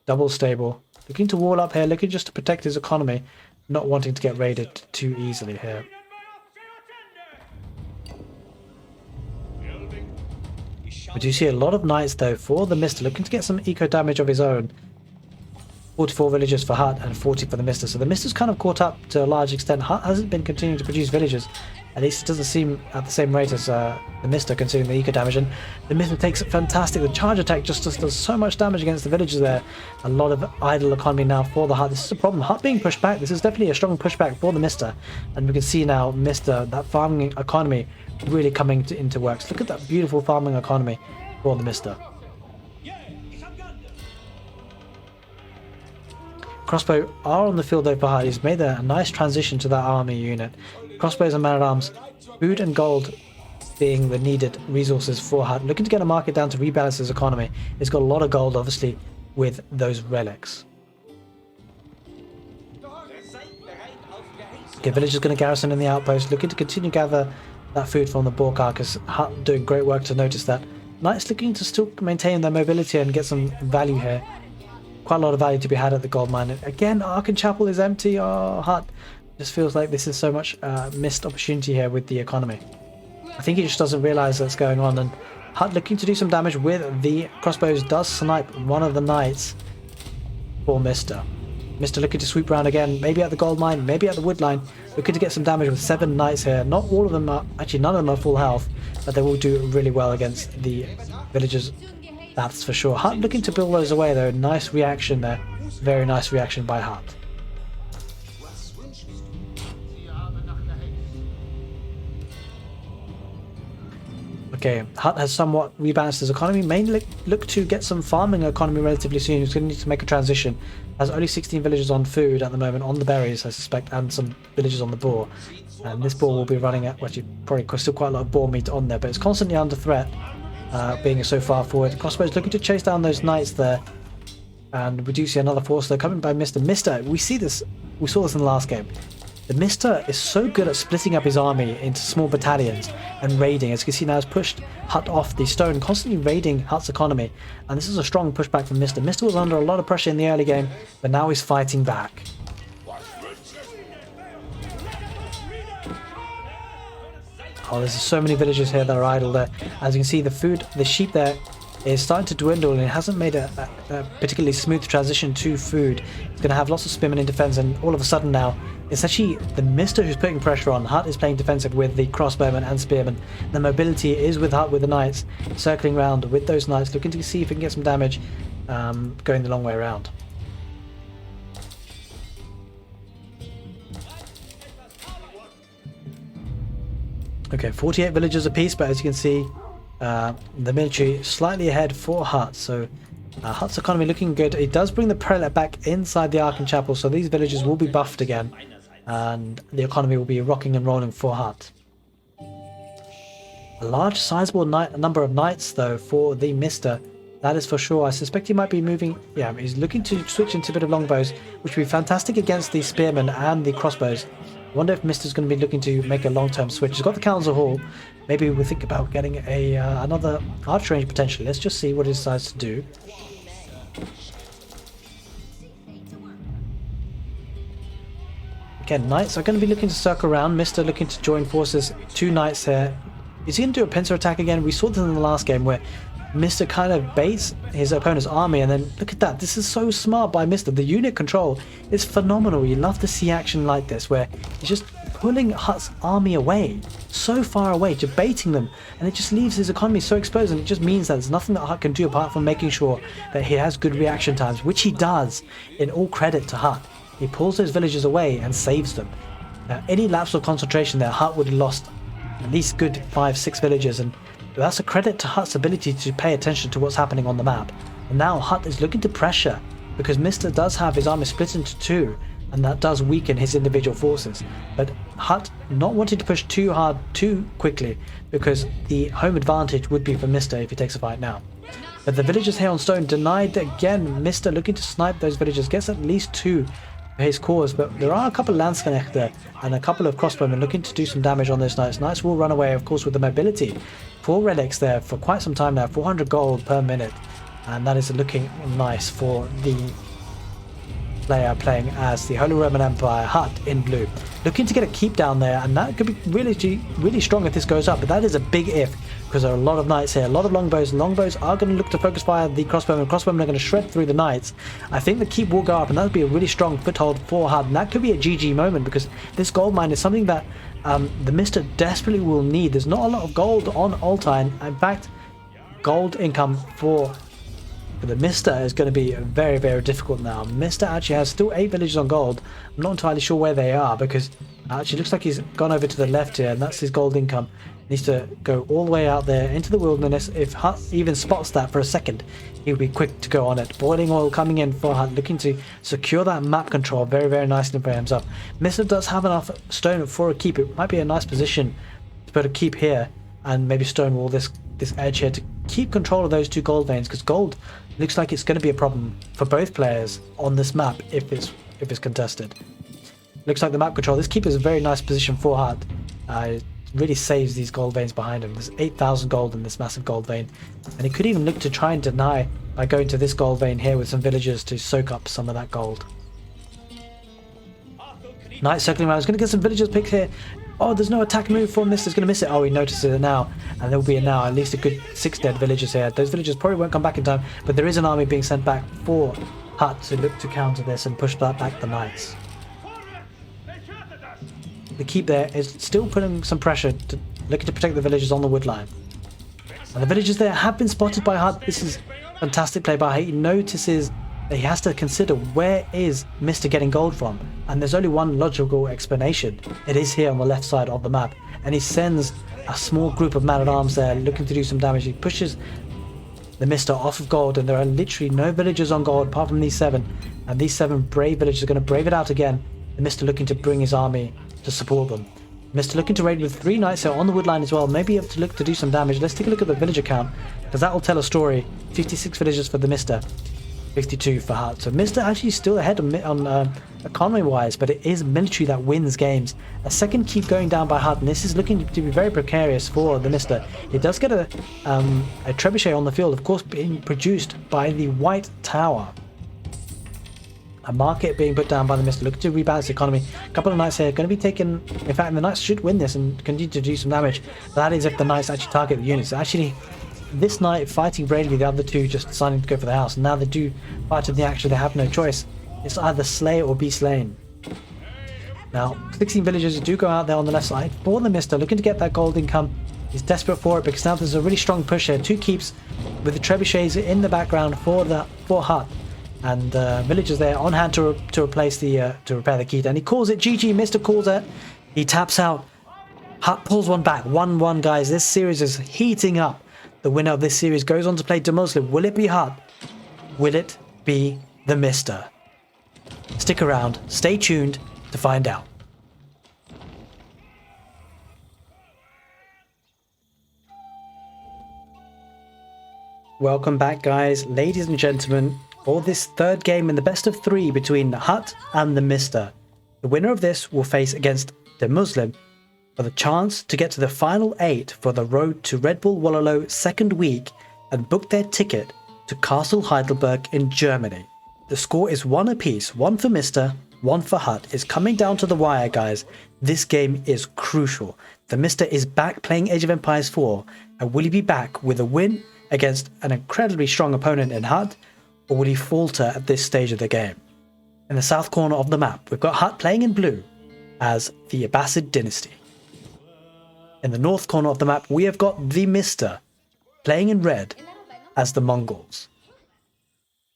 Double stable. Looking to wall up here, looking just to protect his economy, not wanting to get raided too easily here. We do see a lot of knights though for the Mista, looking to get some eco damage of his own. 44 villagers for Hut and 40 for the Mista. So the Mista's kind of caught up to a large extent. Hut hasn't been continuing to produce villagers. At least it doesn't seem at the same rate as the Mista, considering the eco damage. And the Mista takes it fantastic. The charge attack just does so much damage against the villagers there. A lot of idle economy now for the Hut. This is a problem. Hut being pushed back. This is definitely a strong pushback for the Mista. And we can see now Mista, that farming economy, really coming into works. Look at that beautiful farming economy for the Mista. Crossbow are on the field though for Hut. He's made a nice transition to that army unit. Crossbows and man-at-arms, food and gold being the needed resources for Hut. Looking to get a market down to rebalance his economy. He's got a lot of gold obviously with those relics. Okay, villagers going to garrison in the outpost, looking to continue to gather that food from the boar carcass. Hut doing great work to notice that. Knights looking to still maintain their mobility and get some value here. Quite a lot of value to be had at the gold mine. Again, Ark Chapel is empty. Oh, Hut just feels like this is so much missed opportunity here with the economy. I think he just doesn't realize that's going on. And Hut looking to do some damage with the crossbows does snipe one of the knights for Mista. Mista looking to sweep around again, maybe at the gold mine, maybe at the wood line. Looking to get some damage with 7 knights here. Not all of them are, actually none of them are full health, but they will do really well against the villagers. That's for sure. Hut looking to build those away though. Nice reaction there. Very nice reaction by Hut. Okay, Hut has somewhat rebalanced his economy. Mainly look to get some farming economy relatively soon. He's going to need to make a transition. Has only 16 villagers on food at the moment, on the berries I suspect, and some villagers on the boar. And this boar will be running at, well, actually probably still quite a lot of boar meat on there, but it's constantly under threat. Being so far forward. Crossbows looking to chase down those knights there. And we do see another force there coming by Mista. Mista, we saw this in the last game. The Mista is so good at splitting up his army into small battalions and raiding. As you can see now, has pushed Hut off the stone, constantly raiding Hut's economy. And this is a strong pushback from Mista. Mista was under a lot of pressure in the early game, but now he's fighting back. Oh, there's so many villagers here that are idle there. As you can see, the sheep there is starting to dwindle, and it hasn't made a particularly smooth transition to food. It's going to have lots of spearmen in defense, and all of a sudden now, it's actually the Mista who's putting pressure on. Hut is playing defensive with the crossbowmen and spearmen. The mobility is with Hut with the knights, circling around with those knights, looking to see if he can get some damage going the long way around. Okay, 48 villagers apiece, but as you can see, the military slightly ahead for Hut. So Hut's economy looking good. It does bring the prelate back inside the Ark Chapel, so these villagers will be buffed again, and the economy will be rocking and rolling for Hut. A large, sizable number of knights, though, for the Mista. That is for sure. I suspect he might be moving. Yeah, he's looking to switch into a bit of longbows, which would be fantastic against the spearmen and the crossbows. I wonder if Mista's going to be looking to make a long-term switch. He's got the council hall. Maybe we'll think about getting another archer range potentially. Let's just see what he decides to do. Again, knights are going to be looking to circle around. Mista looking to join forces. 2 knights here. Is he going to do a pincer attack again? We saw this in the last game where Mista kind of baits his opponent's army, and then look at that. This is so smart by Mista. The unit control is phenomenal. You love to see action like this where he's just pulling Hut's army away, so far away, debating them, and it just leaves his economy so exposed, and it just means that there's nothing that Hut can do apart from making sure that he has good reaction times, which he does. In all credit to Hut, he pulls those villagers away and saves them. Now, any lapse of concentration there, Hut would have lost at least good 5-6 villagers, and that's a credit to Hut's ability to pay attention to what's happening on the map. And now Hut is looking to pressure, because Mista does have his army split into 2, and that does weaken his individual forces. But Hut not wanting to push too hard too quickly, because the home advantage would be for Mista if he takes a fight now. But the villagers here on stone denied again. Mista looking to snipe those villagers, gets at least 2 his cause, but there are a couple of Landsknechte and a couple of crossbowmen looking to do some damage on those knights. Knights will run away, of course, with the mobility. 4 relics there for quite some time now, 400 gold per minute, and that is looking nice for the player playing as the Holy Roman Empire Hut in blue. Looking to get a keep down there, and that could be really strong if this goes up, but that is a big if, because there are a lot of knights here, a lot of longbows. Longbows are going to look to focus fire the crossbowmen. Crossbowmen are going to shred through the knights. I think the keep will go up, and that would be a really strong foothold for Hut, and that could be a GG moment, because this gold mine is something that the Mista desperately will need. There's not a lot of gold on Altine. In fact, gold income for the Mista is going to be very, very difficult now. Mista actually has still 8 villages on gold. I'm not entirely sure where they are, because actually looks like he's gone over to the left here, and that's his gold income. Needs to go all the way out there into the wilderness. If Hut even spots that for a second, he'll be quick to go on it. Boiling oil coming in for Hut, looking to secure that map control very, very nicely for himself. Mista does have enough stone for a keep. It might be a nice position to put a keep here and maybe stonewall this edge here to keep control of those 2 gold veins, because gold looks like it's going to be a problem for both players on this map if it's contested. Looks like the map control. This keep is a very nice position for Hut. It really saves these gold veins behind him. There's 8,000 gold in this massive gold vein, and he could even look to try and deny by going to this gold vein here with some villagers to soak up some of that gold. Knight circling around. He's going to get some villagers picked here. Oh, there's no attack move from this. He's going to miss it. Oh, he notices it now. And there will be a now. At least a good 6 dead villagers here. Those villagers probably won't come back in time. But there is an army being sent back for Hut to look to counter this and push back the knights. The keep there is still putting some pressure, looking to protect the villagers on the wood line. And the villagers there have been spotted by Hut. This is fantastic play by Hut. He notices that he has to consider where is Mista getting gold from, and there's only one logical explanation. It is here on the left side of the map, and he sends a small group of man-at-arms there looking to do some damage. He pushes the Mista off of gold, and there are literally no villagers on gold apart from these 7, and these 7 brave villagers are going to brave it out again. The Mista looking to bring his army to support them. Mista looking to raid with 3 knights here on the wood line as well, maybe able to look to do some damage. Let's take a look at the villager count, because that will tell a story. 56 villagers for the Mista, 52 for Hut. So Mista actually still ahead on economy wise, but it is military that wins games. A second keep going down by Hut, and this is looking to be very precarious for the Mista. He does get a trebuchet on the field, of course being produced by the White Tower. A market being put down by the Mista, looking to rebalance the economy. A couple of knights here going to be taken. In fact, the knights should win this and continue to do some damage. That is if the knights actually target the units. Actually, this knight fighting bravely, the other 2 just deciding to go for the house. Now they do fight in the action, they have no choice. It's either slay or be slain. Now, 16 villagers do go out there on the left side for the Mista, looking to get that gold income. He's desperate for it because now there's a really strong push here. 2 keeps with the trebuchets in the background for Hut. And villagers there on hand to replace to repair the keep. And he calls it GG. Mista calls it. He taps out. Hut pulls one back. 1-1, guys. This series is heating up. The winner of this series goes on to play the Muslim. Will it be Hut? Will it be the Mista? Stick around. Stay tuned to find out. Welcome back, guys, ladies and gentlemen, for this 3rd game in the best of 3 between Hut and the Mista. The winner of this will face against the Muslim for the chance to get to the final 8 for the road to Redbull Wololo 2nd week and book their ticket to Castle Heidelberg in Germany. The score is 1 apiece, 1 for Mista, 1 for Hut. It's coming down to the wire, guys. This game is crucial. The Mista is back playing Age of Empires 4, and will he be back with a win against an incredibly strong opponent in Hut, or will he falter at this stage of the game? In the south corner of the map, we've got Hut playing in blue as the Abbasid dynasty. In the north corner of the map, we have got the Mista playing in red as the Mongols.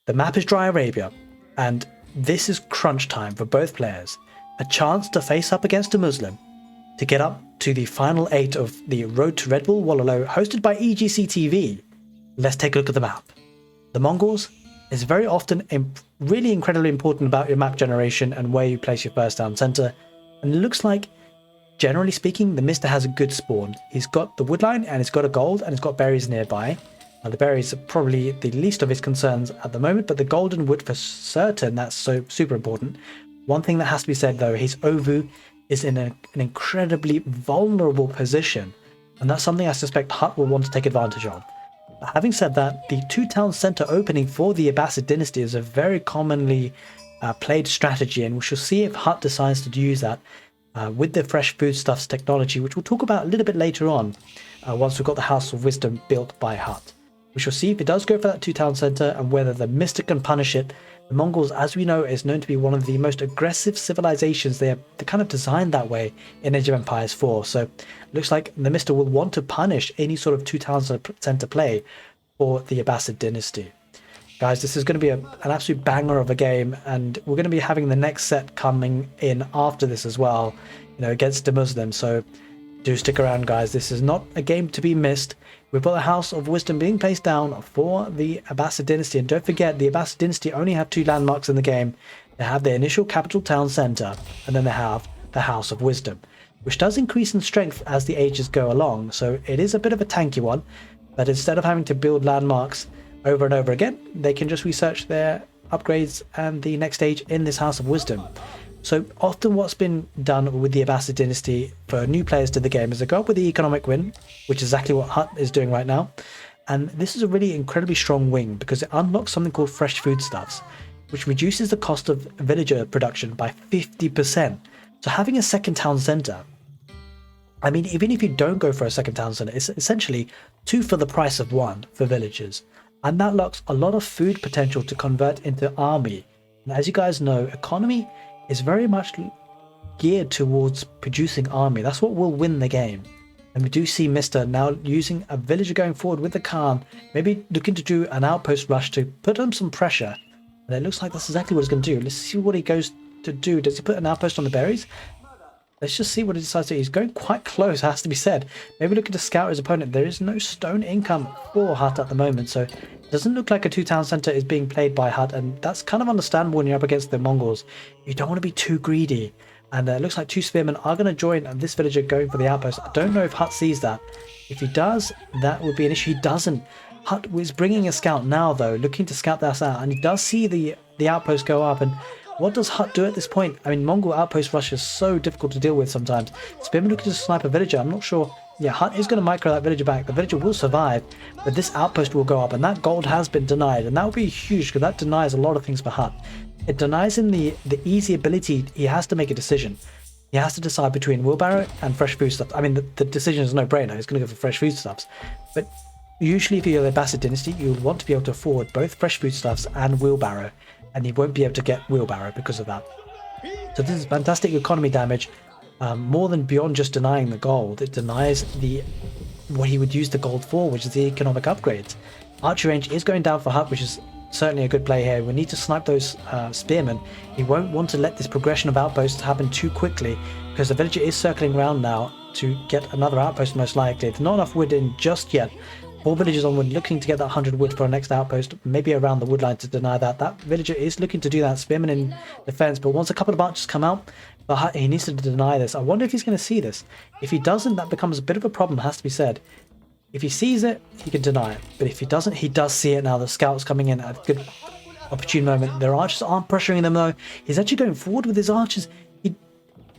The map is Dry Arabia, and this is crunch time for both players. A chance to face up against a Muslim to get up to the final 8 of the Road to Redbull Wololo hosted by ecgtv. Let's take a look at the map. The Mongols is very often really incredibly important about your map generation and where you place your first down center, and it looks like, generally speaking, the Mista has a good spawn. He's got the woodline and he's got a gold and he's got berries nearby. Now the berries are probably the least of his concerns at the moment, but the golden wood for certain, that's so super important. One thing that has to be said though, his Ovu is in an incredibly vulnerable position, and that's something I suspect Hut will want to take advantage of. But having said that, the 2-town center opening for the Abbasid dynasty is a very commonly played strategy, and we shall see if Hut decides to use that with the fresh foodstuffs technology, which we'll talk about a little bit later on once we've got the House of Wisdom built by Hut. We shall see if it does go for that 2-town center and whether the Mista can punish it. The Mongols, as we know, is known to be one of the most aggressive civilizations. They're kind of designed that way in Age of Empires 4. So it looks like the Mista will want to punish any sort of 2-town center play for the Abbasid dynasty. Guys, this is going to be an absolute banger of a game, and we're going to be having the next set coming in after this as well, against the Muslims. So do stick around, guys. This is not a game to be missed. We've got the House of Wisdom being placed down for the Abbasid dynasty, and don't forget, the Abbasid dynasty only have 2 landmarks in the game. They have their initial capital town center, and then they have the House of Wisdom, which does increase in strength as the ages go along. So it is a bit of a tanky one, but instead of having to build landmarks over and over again, they can just research their upgrades and the next stage in this House of Wisdom. So often what's been done with the Abbasid dynasty for new players to the game is they go up with the economic win, which is exactly what Hut is doing right now. And this is a really incredibly strong wing because it unlocks something called fresh foodstuffs, which reduces the cost of villager production by 50%. So having a second town center, I mean, even if you don't go for a second town center, it's essentially 2 for the price of 1 for villagers. And that unlocks a lot of food potential to convert into army. And as you guys know, economy is very much geared towards producing army. That's what will win the game. And we do see Mista now using a villager going forward with the Khan, maybe looking to do an outpost rush to put on some pressure. And it looks like that's exactly what he's going to do. Let's see what he goes to do. Does he put an outpost on the berries? Let's just see what he decides to do. He's going quite close, has to be said. Maybe looking to scout his opponent. There is no stone income for Hut at the moment, so it doesn't look like a 2-town center is being played by Hut, and that's kind of understandable when you're up against the Mongols. You don't want to be too greedy, and it looks like 2 spearmen are going to join this villager going for the outpost. I don't know if Hut sees that. If he does, that would be an issue. He doesn't. Hut is bringing a scout now, though, looking to scout that out, and he does see the outpost go up. And what does Hut do at this point? I mean, Mongol outpost rush is so difficult to deal with sometimes. Spearman looking to snipe a villager. I'm not sure. Yeah, Hut is going to micro that villager back. The villager will survive, but this outpost will go up, and that gold has been denied, and that will be huge because that denies a lot of things for Hut. It denies him the easy ability. He has to make a decision. He has to decide between wheelbarrow and fresh foodstuffs. I mean, the decision is no brainer. He's going to go for fresh foodstuffs, but usually if you're the Abbasid dynasty, you would want to be able to afford both fresh foodstuffs and wheelbarrow, and he won't be able to get wheelbarrow because of that. So this is fantastic economy damage, more than beyond just denying the gold. It denies what he would use the gold for, which is the economic upgrades. Archery range is going down for Hut, which is certainly a good play here. We need to snipe those spearmen. He won't want to let this progression of outposts happen too quickly, because the villager is circling around now to get another outpost most likely. There's not enough wood in just yet. 4 villagers on wood, looking to get that 100 wood for our next outpost, maybe around the wood line to deny that. That villager is looking to do that, spearman in defense, but once a couple of archers come out, he needs to deny this. I wonder if he's going to see this. If he doesn't, that becomes a bit of a problem, has to be said. If he sees it, he can deny it, but if he doesn't, he does see it now. The scout's coming in at a good opportune moment. Their archers aren't pressuring them though. He's actually going forward with his archers.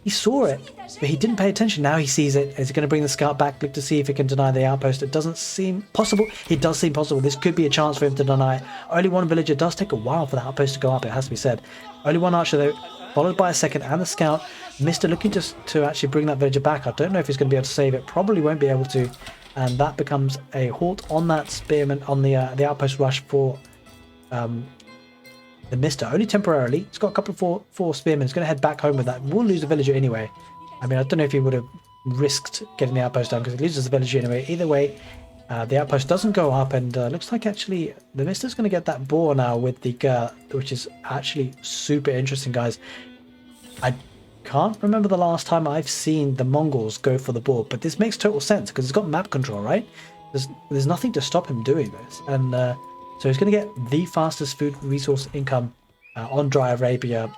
He saw it, but he didn't pay attention. Now he sees it. Is he going to bring the scout back? Look to see if he can deny the outpost. It doesn't seem possible. It does seem possible. This could be a chance for him to deny it. Only 1 villager. It does take a while for the outpost to go up, it has to be said. Only 1 archer though, followed by a second, and the scout. Mista looking to actually bring that villager back. I don't know if he's going to be able to save it. Probably won't be able to. And that becomes a halt on that spearman, on the outpost rush for the Mista, only temporarily. He's got a couple of four spearmen. He's going to head back home with that. We'll lose a villager anyway. I mean, I don't know if he would have risked getting the outpost down because he loses the villager anyway. Either way, the outpost doesn't go up, and looks like actually the Mista's going to get that boar now with the girl, which is actually super interesting, guys. I can't remember the last time I've seen the Mongols go for the boar, but this makes total sense because it's got map control, right? There's nothing to stop him doing this, and so he's going to get the fastest food resource income on Dry Arabia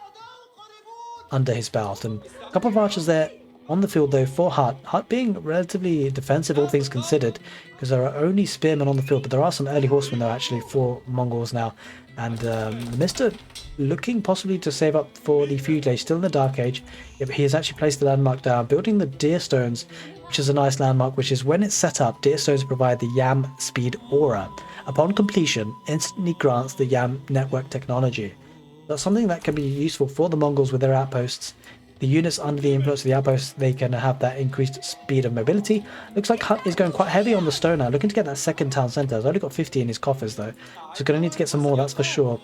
under his belt. And a couple of archers there On the field though for Hut. Hut being relatively defensive, all things considered, because there are only spearmen on the field, but there are some early horsemen though actually for Mongols now. And Mr. looking possibly to save up for the Feud Age, still in the Dark Age. Yep, he has actually placed the landmark down, building the Deer Stones, which is a nice landmark, which is when it's set up, Deer Stones provide the Yam Speed Aura. Upon completion, instantly grants the Yam network technology. That's something that can be useful for the Mongols with their outposts. The units under the influence of the outposts, they can have that increased speed of mobility. Looks like Hut is going quite heavy on the stone now, looking to get that second town centre. He's only got 50 in his coffers though, so going to need to get some more, that's for sure.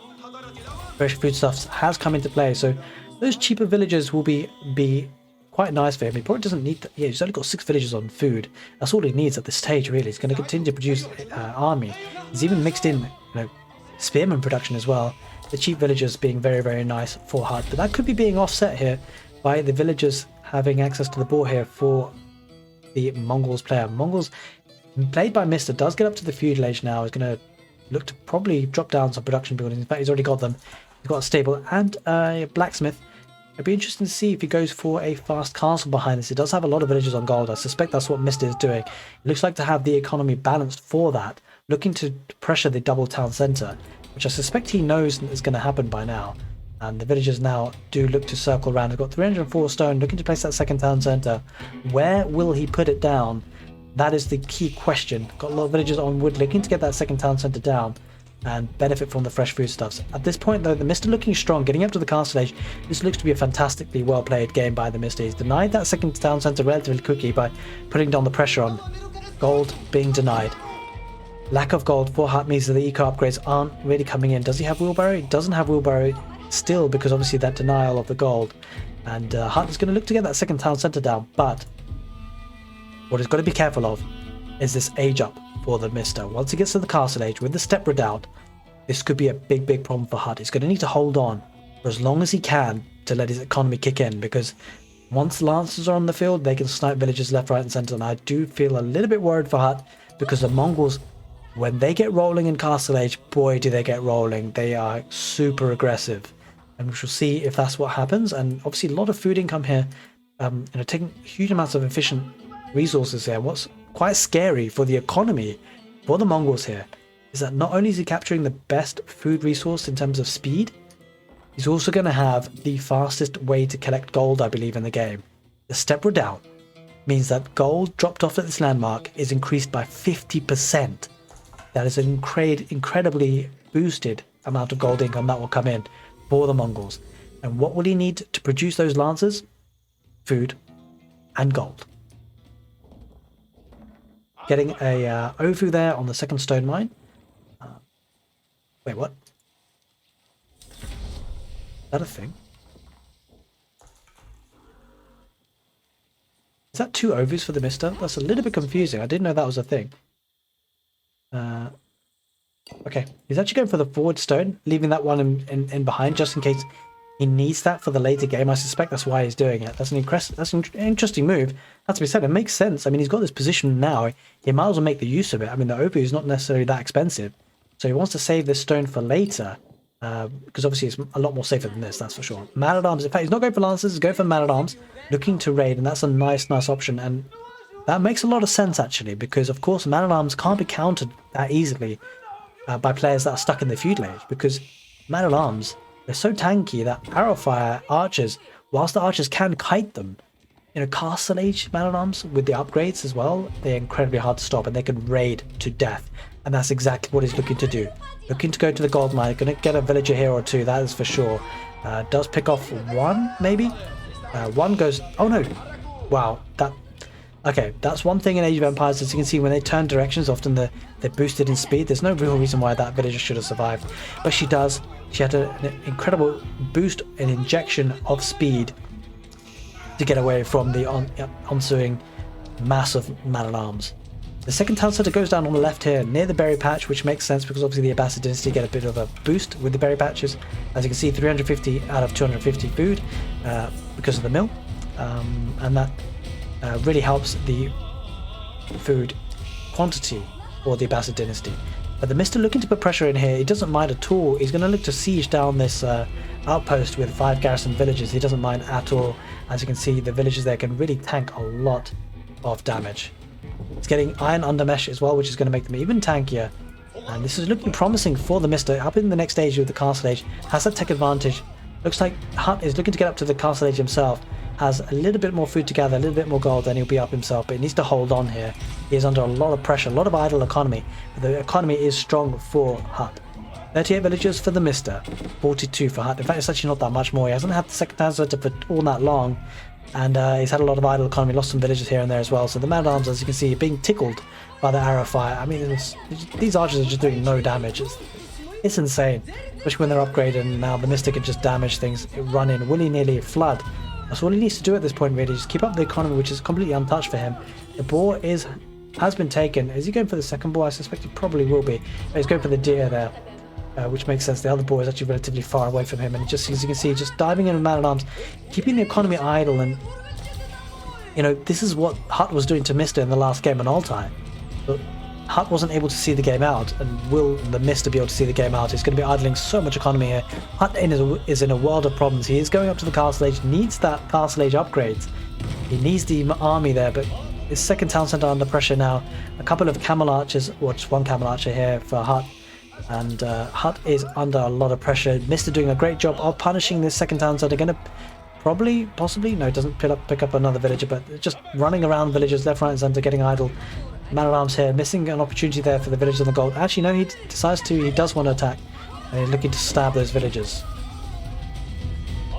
Fresh foodstuffs has come into play, so those cheaper villagers will be quite nice for him. He probably doesn't need that. Yeah, he's only got 6 villagers on food. That's all he needs at this stage, really. He's going to continue to produce army. He's even mixed in, spearman production as well. The cheap villagers being very, very nice for Hut, but that could be being offset here by the villagers having access to the boar here for the Mongols player. Mongols, played by Mista, does get up to the feudal age now. He's going to look to probably drop down some production buildings. In fact, he's already got them. He's got a stable and a blacksmith. It'd be interesting to see if he goes for a fast castle behind this. It does have a lot of villagers on gold. I suspect that's what Mista is doing. It looks like to have the economy balanced for that, looking to pressure the double town centre, which I suspect he knows is going to happen by now. And the villagers now do look to circle around. They've got 304 stone, looking to place that second town centre. Where will he put it down? That is the key question. Got a lot of villagers on wood, looking to get that second town centre down and benefit from the fresh foodstuffs. At this point though, the Mista looking strong, getting up to the castle age. This looks to be a fantastically well played game by the Mista. He's denied that second town centre relatively quickly by putting down the pressure on. Gold being denied. Lack of gold for Hut means that the eco upgrades aren't really coming in. Does he have wheelbarrow? He doesn't have wheelbarrow still, because obviously that denial of the gold. And Hut is going to look to get that second town centre down, but what he's got to be careful of is this age up for the Mista. Once he gets to the castle age with the step redoubt, this could be a big problem for Hut. He's going to need to hold on for as long as he can to let his economy kick in, because once lancers are on the field, they can snipe villagers left, right and centre. And I do feel a little bit worried for Hut, because the Mongols, when they get rolling in castle age, boy do they get rolling. They are super aggressive, and we shall see if that's what happens. And obviously a lot of food income here, taking huge amounts of efficient resources here. What's quite scary for the economy for the Mongols here is that not only is he capturing the best food resource in terms of speed, he's also going to have the fastest way to collect gold, I believe, in the game. The step redoubt means that gold dropped off at this landmark is increased by 50%. That is an incredibly boosted amount of gold income that will come in for the Mongols. And what will he need to produce those lancers? Food and gold. Getting a Ofu there on the second stone mine. Wait, what? Is that a thing? Is that 2 Ovus for the Mista? That's a little bit confusing. I didn't know that was a thing. Okay, he's actually going for the forward stone, leaving that one in behind just in case he needs that for the later game. I suspect that's why he's doing it. That's an interesting move. Has to be said, it makes sense. I mean, he's got this position now. He might as well make the use of it. I mean, the Opu is not necessarily that expensive, so he wants to save this stone for later, because obviously it's a lot more safer than this, that's for sure. Man-at-arms, in fact, he's not going for lancers, he's going for man-at-arms, looking to raid, and that's a nice option. And that makes a lot of sense, actually, because, of course, man-at-arms can't be countered that easily by players that are stuck in the feudal age, because man-at-arms, they're so tanky that arrow-fire archers, whilst the archers can kite them, castle age man-at-arms with the upgrades as well, they're incredibly hard to stop, and they can raid to death. And that's exactly what he's looking to do. Looking to go to the gold mine, going to get a villager here or two, that is for sure. Does pick off one, maybe? One goes... Oh no! Wow, okay, that's one thing in Age of Empires. As you can see, when they turn directions, often they're boosted in speed. There's no real reason why that villager should have survived, but she does. She had an incredible boost, an injection of speed to get away from the ensuing mass of man-at-arms. The second town centre goes down on the left here, near the berry patch, which makes sense because obviously the Abbasid dynasty get a bit of a boost with the berry patches. As you can see, 350 out of 250 food because of the mill, and that really helps the food quantity for the Abbasid dynasty. But the Mista looking to put pressure in here, he doesn't mind at all. He's going to look to siege down this outpost with 5 garrison villages. He doesn't mind at all. As you can see, the villages there can really tank a lot of damage. It's getting iron undermesh as well, which is going to make them even tankier. And this is looking promising for the Mista. Up in the next stage with the castle age, has that tech advantage. Looks like Hutt is looking to get up to the castle age himself. Has a little bit more food to gather, a little bit more gold, then he'll be up himself. But he needs to hold on here. He is under a lot of pressure, a lot of idle economy. But the economy is strong for Hutt. 38 villagers for the Mista, 42 for Hutt. In fact, it's actually not that much more. He hasn't had the second town center for all that long. And he's had a lot of idle economy, lost some villagers here and there as well. So the man-at-arms, as you can see, are being tickled by the arrow fire. I mean, these archers are just doing no damage. It's insane, especially when they're upgraded. And now the Mista can just damage things, run in willy-nilly, flood. That's all he needs to do at this point, really. Just keep up the economy, which is completely untouched for him. The boar has been taken. Is he going for the second boar? I suspect he probably will be. But he's going for the deer there. Which makes sense. The other boar is actually relatively far away from him, and just, as you can see, just diving in with man-at-arms, keeping the economy idle. And you know, this is what Hutt was doing to Mista in the last game on Altai. But Hutt wasn't able to see the game out, and will the Mista be able to see the game out? He's going to be idling so much economy here. Hutt is in a world of problems. He is going up to the castle age, needs that castle age upgrades. He needs the army there, but his second town centre under pressure now. A couple of camel archers, or just one camel archer here for Hutt. And Hutt is under a lot of pressure. Mista doing a great job of punishing this second town centre. Going to possibly, no, doesn't pick up another villager, but just running around villagers left, right and centre, getting idle. Man-at-arms here, missing an opportunity there for the villagers on the gold. Actually, no, he does want to attack. And he's looking to stab those villagers.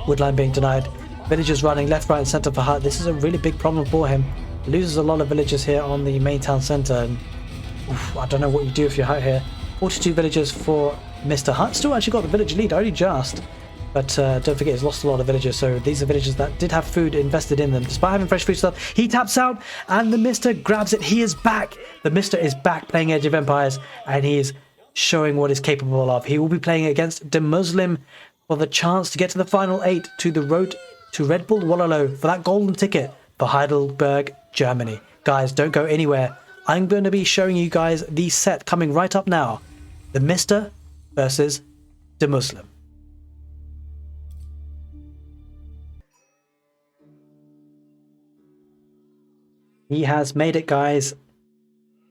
Woodline being denied. Villagers running left, right and centre for Hutt. This is a really big problem for him. Loses a lot of villagers here on the main town centre. And I don't know what you do if you're Hutt here. 42 villagers for Mista. Hutt still actually got the village lead, only just. But don't forget, he's lost a lot of villagers. So these are villagers that did have food invested in them. Despite having fresh food stuff, he taps out and the Mista grabs it. He is back. The Mista is back playing Age of Empires, and he is showing what he's capable of. He will be playing against the Muslim for the chance to get to the final 8 to the road to Redbull Wololo for that golden ticket for Heidelberg, Germany. Guys, don't go anywhere. I'm going to be showing you guys the set coming right up now. The Mista versus the Muslim. He has made it, guys.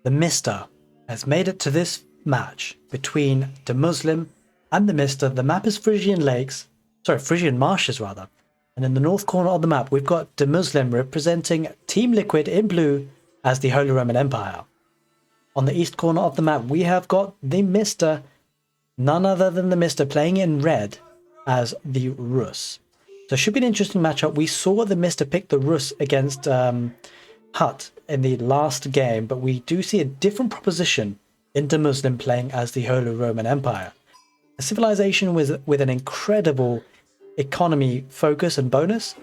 The Mista has made it to this match between the Muslim and the Mista. The map is Frisian Marshes rather. And in the north corner of the map, we've got the Muslim representing Team Liquid in blue as the Holy Roman Empire. On the east corner of the map, we have got the Mista, none other than the Mista, playing in red as the Rus. So it should be an interesting matchup. We saw the Mista pick the Rus against Hutt in the last game, but we do see a different proposition in the Muslim playing as the Holy Roman Empire. A civilization with an incredible economy focus and bonus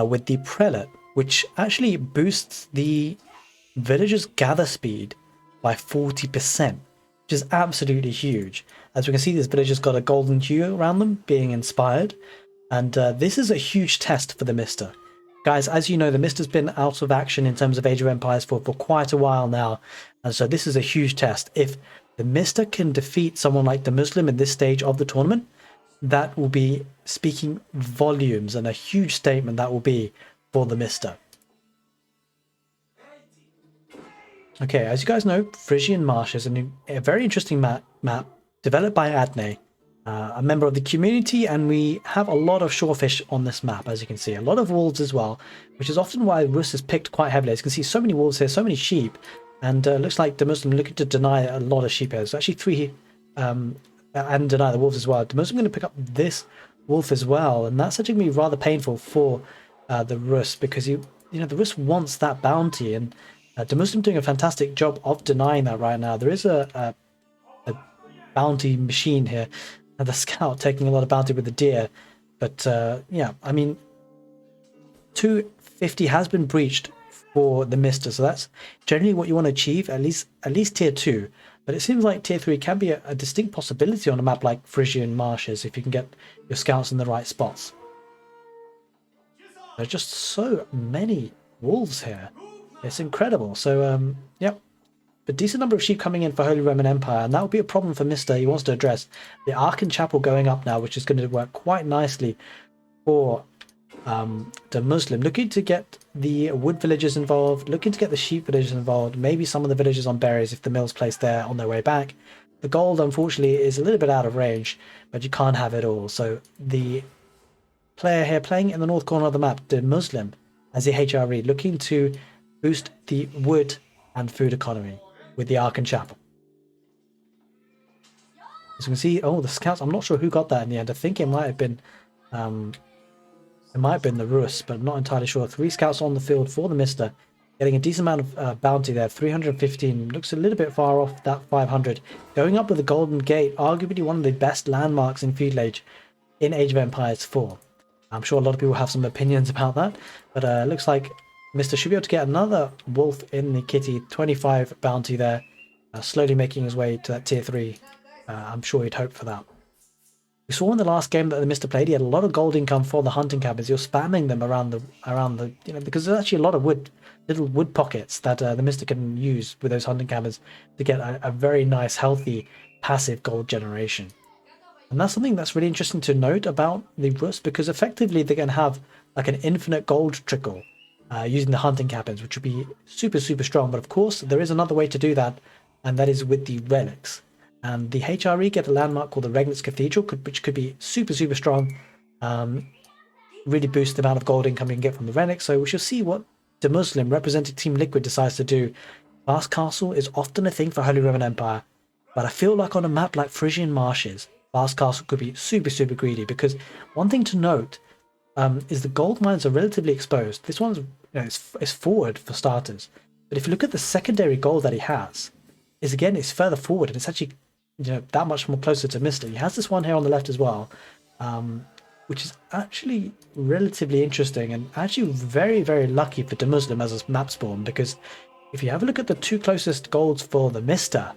with the Prelate, which actually boosts the villagers' gather speed by 40%, which is absolutely huge. As we can see, this villagers got a golden hue around them, being inspired, and this is a huge test for the Mista. Guys, as you know, the Mista's been out of action in terms of Age of Empires for quite a while now, and so this is a huge test. If the Mista can defeat someone like the Muslim in this stage of the tournament, that will be speaking volumes, and a huge statement that will be for the Mista. Okay, as you guys know, Frisian Marshes is a very interesting map developed by Adne, a member of the community, and we have a lot of shorefish on this map, as you can see. A lot of wolves as well, which is often why Rus is picked quite heavily. As you can see, so many wolves here, so many sheep, and looks like the Muslim looking to deny a lot of sheep here. There's actually 3, and deny the wolves as well. The Muslim going to pick up this wolf as well, and that's actually going to be rather painful for the Rus, because the Rus wants that bounty, and the Muslim doing a fantastic job of denying that right now. There is a bounty machine here, and the scout taking a lot of bounty with the deer, but yeah, I mean, 250 has been breached for the Mista, so that's generally what you want to achieve, at least tier 2. But it seems like tier 3 can be a distinct possibility on a map like Frisian Marshes if you can get your scouts in the right spots. There's just so many wolves here. It's incredible. So, yep. a decent number of sheep coming in for Holy Roman Empire, and that would be a problem for Mista. He wants to address the Arkan Chapel going up now, which is going to work quite nicely for the Muslim. Looking to get the wood villagers involved, looking to get the sheep villagers involved, maybe some of the villagers on berries if the mill's placed there on their way back. The gold, unfortunately, is a little bit out of range, but you can't have it all. So the player here playing in the north corner of the map, the Muslim, as the HRE, looking to boost the wood and food economy with the Arkan Chapel. As you can see, oh, the scouts, I'm not sure who got that in the end. I think it might have been the Rus, but I'm not entirely sure. 3 scouts on the field for the Mista, getting a decent amount of bounty there. 315, looks a little bit far off that 500. Going up with the Golden Gate, arguably one of the best landmarks in Feudal Age in Age of Empires 4. I'm sure a lot of people have some opinions about that, but looks like Mista should be able to get another wolf in the kitty. 25 bounty there, slowly making his way to that tier 3. I'm sure he'd hope for that. We saw in the last game that the Mista played, he had a lot of gold income for the hunting cabins. He was spamming them around the because there's actually a lot of little wood pockets that the Mista can use with those hunting cabins to get a very nice, healthy, passive gold generation. And that's something that's really interesting to note about the Rus, because effectively they're going to have like an infinite gold trickle using the hunting cabins, which would be super, super strong. But of course, there is another way to do that, and that is with the relics. And the HRE get a landmark called the Regnitz Cathedral, which could be super, super strong. Really boost the amount of gold income you can get from the relics. So we shall see what the Muslim representing Team Liquid decides to do. Fast Castle is often a thing for Holy Roman Empire, but I feel like on a map like Frisian Marshes, Fast Castle could be super, super greedy, because one thing to note is the gold mines are relatively exposed. This one's it's forward for starters, but if you look at the secondary gold that he has, it's further forward, and it's actually that much more closer to Mista. He has this one here on the left as well, which is actually relatively interesting and actually very, very lucky for the Muslim as a map spawn, because if you have a look at the 2 closest golds for the Mista,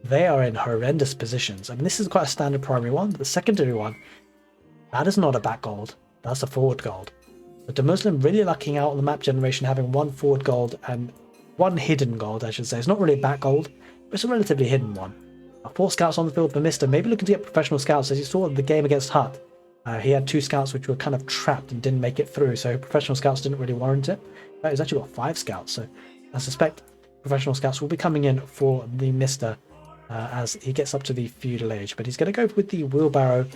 they are in horrendous positions. I mean, this is quite a standard primary one, but the secondary one, that is not a back gold, that's a forward gold. But the Muslim really lucking out on the map generation, having 1 forward gold and 1 hidden gold, I should say. It's not really a back gold, but it's a relatively hidden one. 4 scouts on the field for Mista, maybe looking to get professional scouts. As you saw in the game against Hut, he had 2 scouts which were kind of trapped and didn't make it through, so professional scouts didn't really warrant it. But he's actually got 5 scouts, so I suspect professional scouts will be coming in for the Mista as he gets up to the feudal age. But he's going to go with the wheelbarrow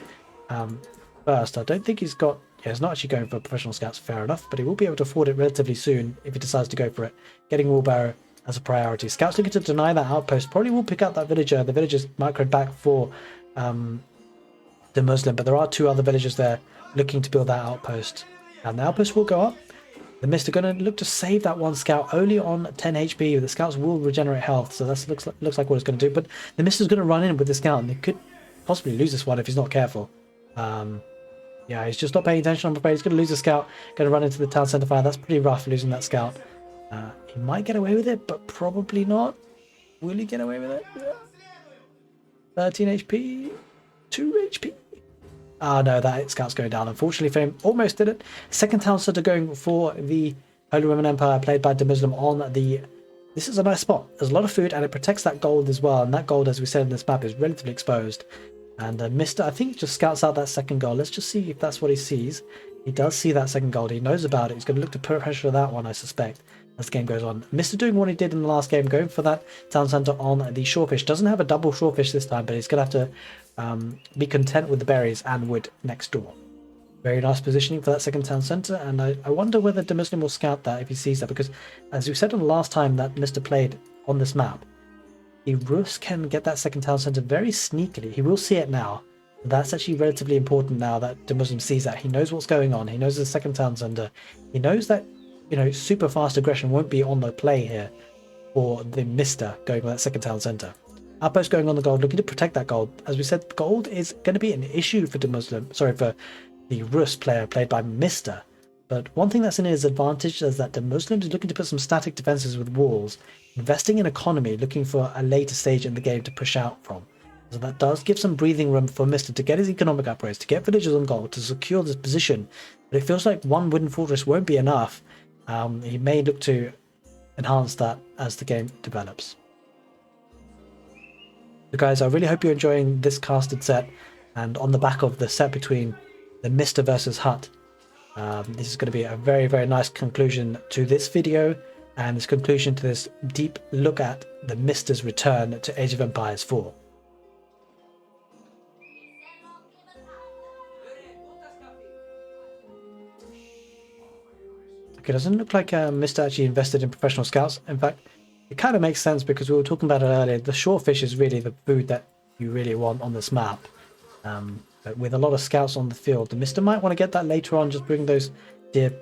first. I don't think he's got... Yeah, he's not actually going for professional scouts, fair enough, but he will be able to afford it relatively soon if he decides to go for it. Getting wheelbarrow as a priority. Scouts looking to deny that outpost probably will pick up that villager. The villager's microed back for the Muslim, but there are 2 other villagers there looking to build that outpost. And the outpost will go up. The Mist are going to look to save that 1 scout only on 10 HP. The scouts will regenerate health, so that looks like what it's going to do. But the Mist is going to run in with the scout, and they could possibly lose this one if he's not careful. Yeah, he's just not paying attention, I'm afraid. He's going to lose the scout, going to run into the town centre fire. That's pretty rough, losing that scout. He might get away with it, but probably not. Will he get away with it? 13 HP, 2 HP. Ah, no, that scout's going down. Unfortunately for him, almost did it. Second town centre going for the Holy Roman Empire, played by the Muslim on the... This is a nice spot. There's a lot of food, and it protects that gold as well. And that gold, as we said in this map, is relatively exposed. And Mista, I think, just scouts out that second gold. Let's just see if that's what he sees. He does see that second gold. He knows about it. He's going to look to put pressure on that one, I suspect, as the game goes on. Mista doing what he did in the last game, going for that town centre on the shorefish. Doesn't have a double shorefish this time, but he's going to have to be content with the berries and wood next door. Very nice positioning for that second town centre, and I wonder whether the Muslim will scout that if he sees that, because as we said on the last time that Mista played on this map, the Rus can get that second town centre very sneakily. He will see it now. That's actually relatively important now that the Muslim sees that. He knows what's going on. He knows the second town centre. He knows that, super fast aggression won't be on the play here for the Mista going for that second town centre. Outpost going on the gold, looking to protect that gold. As we said, gold is going to be an issue for for the Rus player played by Mista. But one thing that's in his advantage is that the Muslim is looking to put some static defences with walls, investing in economy, looking for a later stage in the game to push out from. So that does give some breathing room for Mista to get his economic upgrades, to get villagers on gold, to secure this position. But it feels like 1 wooden fortress won't be enough. He may look to enhance that as the game develops. So guys, I really hope you're enjoying this casted set, and on the back of the set between the Mista versus Hut, this is going to be a very, very nice conclusion to this video, and this conclusion to this deep look at the Mista's return to Age of Empires 4. Okay, doesn't look like Mista actually invested in professional scouts. In fact, it kind of makes sense because we were talking about it earlier. The shorefish is really the food that you really want on this map. But with a lot of scouts on the field, the Mista might want to get that later on, just bring those deer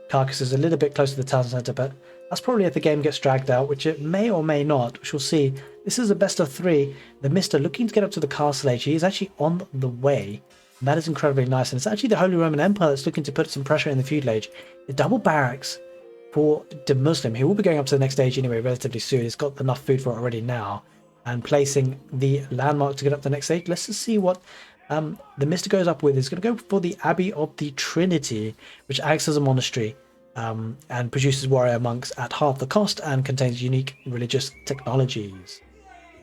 carcasses a little bit closer to the town centre, but that's probably if the game gets dragged out, which it may or may not, which we'll see. This is a best of 3. The Mista looking to get up to the castle age. He is actually on the way. And that is incredibly nice, and it's actually the Holy Roman Empire that's looking to put some pressure in the feudal age. The double barracks for the Muslim, he will be going up to the next stage anyway relatively soon. He's got enough food for it already now, and placing the landmark to get up to the next stage. Let's just see what the Mista goes up with. Is going to go for the Abbey of the Trinity, which acts as a monastery and produces warrior monks at half the cost and contains unique religious technologies.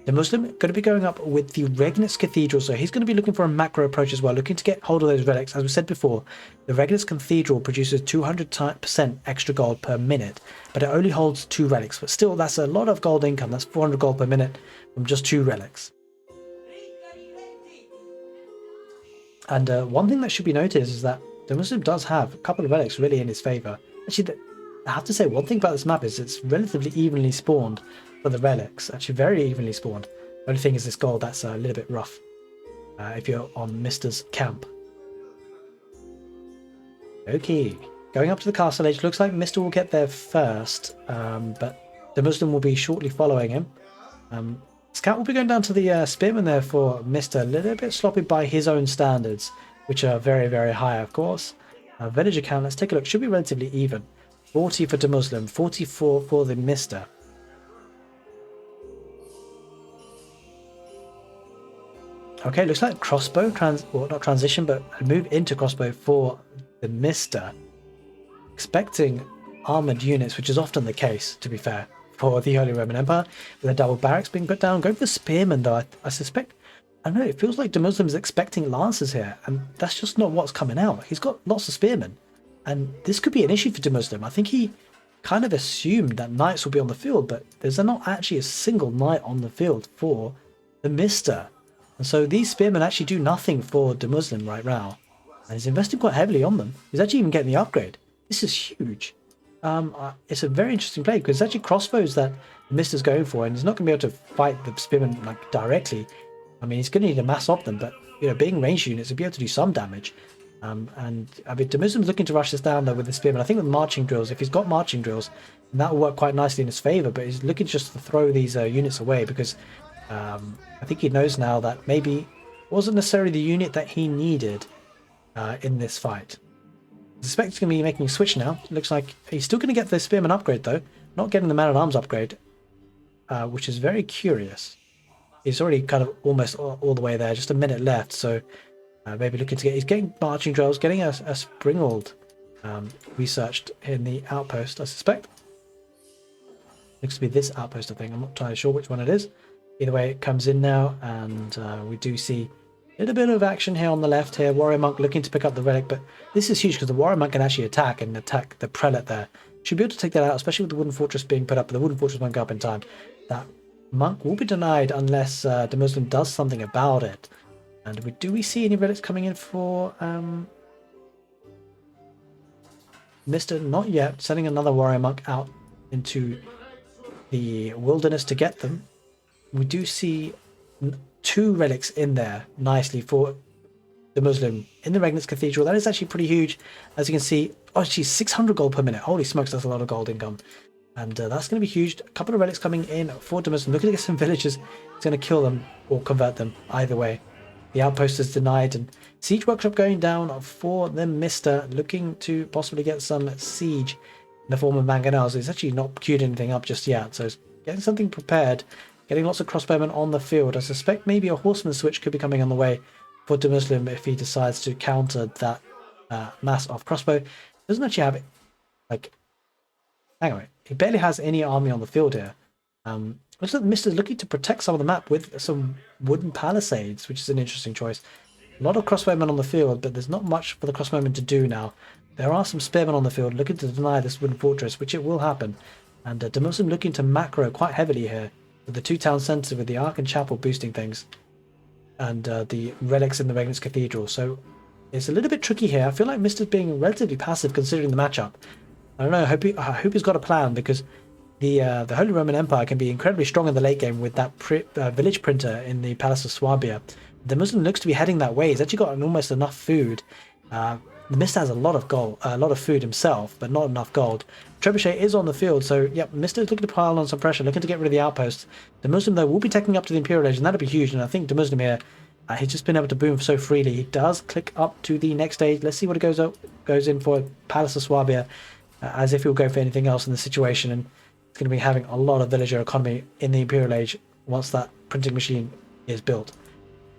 The Muslim going to be going up with the Regnitz Cathedral, so he's going to be looking for a macro approach as well, looking to get hold of those relics. As we said before, the Regnitz Cathedral produces 200% extra gold per minute, but it only holds 2 relics. But still, that's a lot of gold income. That's 400 gold per minute from just 2 relics. And one thing that should be noted is that the Muslim does have a couple of relics really in his favour. Actually, I have to say, one thing about this map is it's relatively evenly spawned for the relics. Actually, very evenly spawned. The only thing is this gold, that's a little bit rough if you're on Mista's camp. Okay, going up to the castle age. Looks like Mista will get there first, but the Muslim will be shortly following him. Scout will be going down to the Spearman there for Mista. A little bit sloppy by his own standards, which are very, very high, of course. Villager count, let's take a look. Should be relatively even. 40 for the Muslim, 44 for the Mista. Okay, looks like crossbow, not transition, but move into crossbow for the Mista. Expecting armoured units, which is often the case, to be fair, for the Holy Roman Empire, with a double barracks being put down. Going for Spearman, though, I suspect, I don't know, it feels like the Muslim is expecting Lancers here, and that's just not what's coming out. He's got lots of Spearmen, and this could be an issue for the Muslim. I think he kind of assumed that Knights will be on the field, but there's not actually a single Knight on the field for the Mista. And so these Spearmen actually do nothing for the Muslim right now. And he's investing quite heavily on them. He's actually even getting the upgrade. This is huge. It's a very interesting play because it's actually crossbows that the Mista's going for, and he's not going to be able to fight the Spearmen like directly. I mean, he's going to need a mass of them, but you know, being ranged units, he'll be able to do some damage. And I mean, the Muslim's looking to rush this down though with the Spearmen. I think with marching drills, if he's got marching drills, that will work quite nicely in his favour. But he's looking just to throw these units away because I think he knows now that maybe it wasn't necessarily the unit that he needed in this fight. I suspect he's going to be making a switch now. It looks like he's still going to get the Spearman upgrade though, not getting the Man-at-Arms upgrade, which is very curious. He's already kind of almost all the way there, just a minute left, so maybe looking to get... He's getting marching drills, getting a Springald researched in the outpost, I suspect. Looks to be this outpost, I think. I'm not entirely sure which one it is. Either way, it comes in now, and we do see a little bit of action here on the left here. Warrior Monk looking to pick up the relic, but this is huge because the Warrior Monk can actually attack the Prelate there. Should be able to take that out, especially with the Wooden Fortress being put up. But the Wooden Fortress won't go up in time. That Monk will be denied unless the Muslim does something about it. And do we see any relics coming in for Mista? Not yet. Sending another Warrior Monk out into the wilderness to get them. We do see 2 relics in there nicely for the Muslim in the Regnitz Cathedral. That is actually pretty huge. As you can see, oh, geez, 600 gold per minute. Holy smokes, that's a lot of gold income. And that's going to be huge. A couple of relics coming in for the Muslim. Looking to get some villagers. It's going to kill them or convert them either way. The outpost is denied, and Siege Workshop going down for the Mista, looking to possibly get some siege in the form of mangonels. It's actually not queued anything up just yet, so it's getting something prepared. Getting lots of crossbowmen on the field. I suspect maybe a horseman switch could be coming on the way for the Muslim if he decides to counter that mass of crossbow. Doesn't actually have it. Like, hang on, he barely has any army on the field here. Looks like the Mister's looking to protect some of the map with some wooden palisades, which is an interesting choice. A lot of crossbowmen on the field, but there's not much for the crossbowmen to do now. There are some spearmen on the field looking to deny this wooden fortress, which it will happen. And Demuslim looking to macro quite heavily here, with the 2 town centres with the Ark and Chapel boosting things, and the relics in the Regnant's Cathedral. So it's a little bit tricky here. I feel like Mister's being relatively passive considering the matchup. I don't know, I hope he's got a plan, because the Holy Roman Empire can be incredibly strong in the late game with that village printer in the Palace of Swabia. The Muslim looks to be heading that way. He's actually got almost enough food. The Mista has a lot of gold, a lot of food himself, but not enough gold. Trebuchet is on the field, so yeah, Mista is looking to pile on some pressure, looking to get rid of the outposts. The Muslim, though, will be taking up to the Imperial Age, and that'll be huge. And I think the Muslim here, he's just been able to boom so freely. He does click up to the next stage. Let's see what it goes in for. Palace of Swabia, as if he'll go for anything else in the situation, and it's going to be having a lot of villager economy in the Imperial Age once that printing machine is built.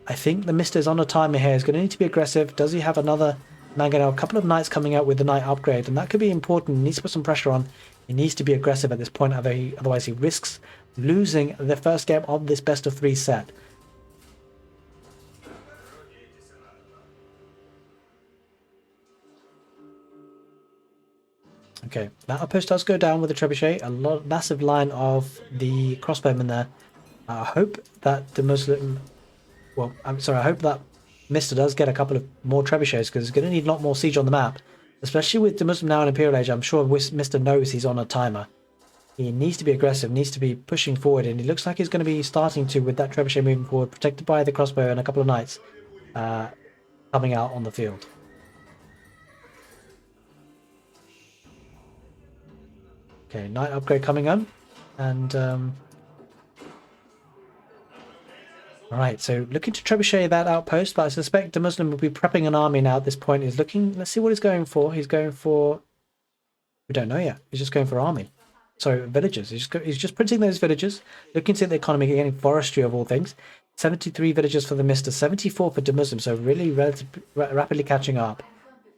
I think the Mista is on a timer here. He's going to need to be aggressive. Does he have another Mangonel? A couple of knights coming out with the knight upgrade, and that could be important. He needs to put some pressure on. He needs to be aggressive at this point, otherwise he risks losing the first game of this best of 3 set. Okay, that outpost does go down with the trebuchet. Massive line of the crossbowmen there. I hope that the Muslim... Well, I'm sorry, I hope that Mista does get a couple of more trebuchets, because he's going to need a lot more siege on the map. Especially with the Muslim now in Imperial Age, I'm sure Mista knows he's on a timer. He needs to be aggressive, needs to be pushing forward, and he looks like he's going to be starting to with that trebuchet moving forward, protected by the crossbow and a couple of knights coming out on the field. Okay, knight upgrade coming on, and alright, so looking to trebuchet that outpost, but I suspect the Muslim will be prepping an army now at this point. He's looking, let's see what he's going for. He's going for, we don't know yet. He's just going for army. So villagers. He's just printing those villagers, looking to the economy, getting forestry of all things. 73 villagers for the Mista, 74 for the Muslim, so really rapidly catching up.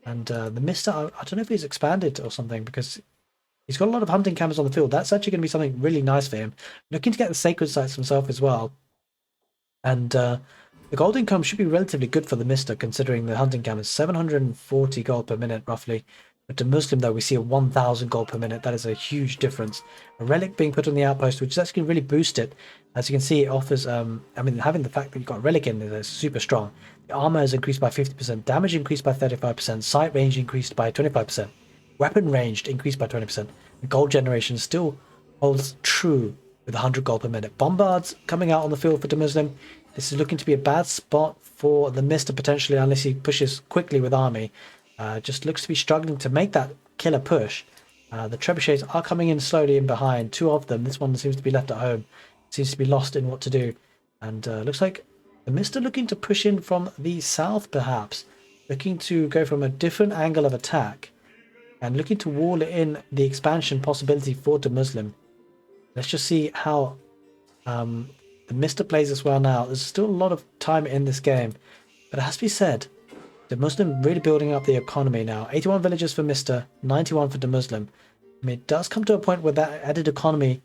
And the Mista, I don't know if he's expanded or something, because he's got a lot of hunting cameras on the field. That's actually going to be something really nice for him. Looking to get the sacred sites himself as well. And the gold income should be relatively good for the Mista, considering the hunting cam is 740 gold per minute, roughly. But to Muslim, though, we see a 1,000 gold per minute. That is a huge difference. A relic being put on the outpost, which is actually really boost it. As you can see, it offers, I mean, having the fact that you've got a relic in there is super strong. The armor is increased by 50%, damage increased by 35%, sight range increased by 25%, weapon range increased by 20%. The gold generation still holds true with 100 gold per minute. Bombards coming out on the field for the Muslim. This is looking to be a bad spot for the Mista potentially, unless he pushes quickly with army. Just looks to be struggling to make that killer push. The trebuchets are coming in slowly in behind. 2 of them. This one seems to be left at home. Seems to be lost in what to do. And looks like the Mista looking to push in from the south, perhaps. Looking to go from a different angle of attack. And looking to wall in the expansion possibility for the Muslim. Let's just see how the Mista plays this well now. There's still a lot of time in this game. But it has to be said, the Muslim really building up the economy now. 81 villagers for Mista, 91 for the Muslim. I mean, it does come to a point where that added economy,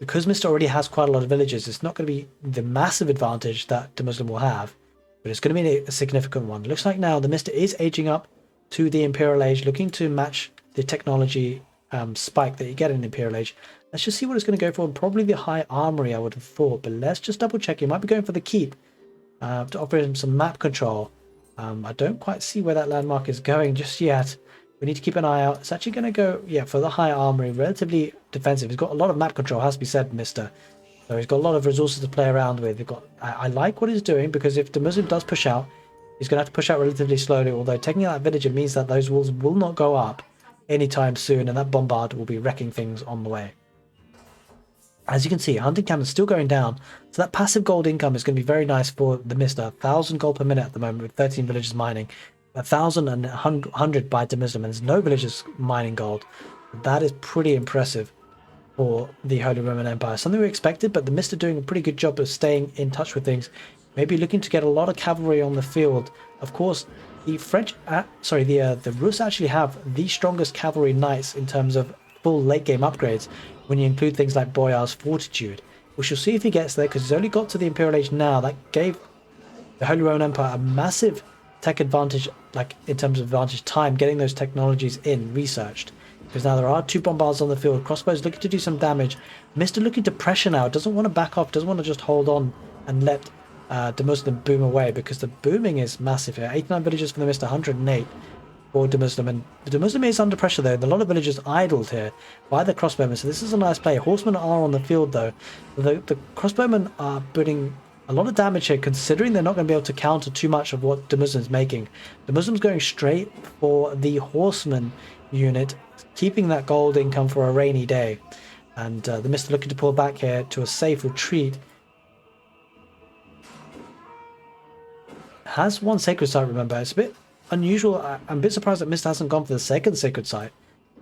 because Mista already has quite a lot of villagers, it's not going to be the massive advantage that the Muslim will have, but it's going to be a significant one. It looks like now the Mista is aging up to the Imperial Age, looking to match the technology spike that you get in the Imperial Age. Let's just see what it's going to go for. Probably the high armory, I would have thought, but let's just double check. He might be going for the keep to offer him some map control. I don't quite see where that landmark is going just yet. We need to keep an eye out. It's actually going to go, yeah, for the high armory, relatively defensive. He's got a lot of map control, has to be said, Mista. So he's got a lot of resources to play around with. I like what he's doing, because if the Muslim does push out, he's going to have to push out relatively slowly, although taking out that villager means that those walls will not go up anytime soon, and that bombard will be wrecking things on the way. As you can see, hunting cam is still going down, so that passive gold income is going to be very nice for the Mista. 1,000 gold per minute at the moment with 13 villagers mining. 1,000 and 100 by the Muslim, and there's no villagers mining gold. That is pretty impressive for the Holy Roman Empire. Something we expected, but the Mista doing a pretty good job of staying in touch with things. Maybe looking to get a lot of cavalry on the field. Of course, the Rus actually have the strongest cavalry knights in terms of full late game upgrades when you include things like Boyar's Fortitude. We shall see if he gets there, because he's only got to the Imperial Age now. That gave the Holy Roman Empire a massive tech advantage, like in terms of advantage time, getting those technologies in, researched. Because now there are 2 bombards on the field. Crossbows looking to do some damage. Mista looking to pressure now. Doesn't want to back off. Doesn't want to just hold on and let the Muslim boom away, because the booming is massive here. 89 villagers for the Mista, 108 for the Muslim. And the Muslim is under pressure though. A lot of villagers idled here by the crossbowmen. So this is a nice play. Horsemen are on the field though. The crossbowmen are putting a lot of damage here, considering they're not going to be able to counter too much of what the Muslim's making. The Muslim's going straight for the horseman unit, keeping that gold income for a rainy day. And the Mista looking to pull back here to a safe retreat. Has 1 sacred site, remember. It's a bit unusual. I'm a bit surprised that Mista hasn't gone for the 2nd sacred site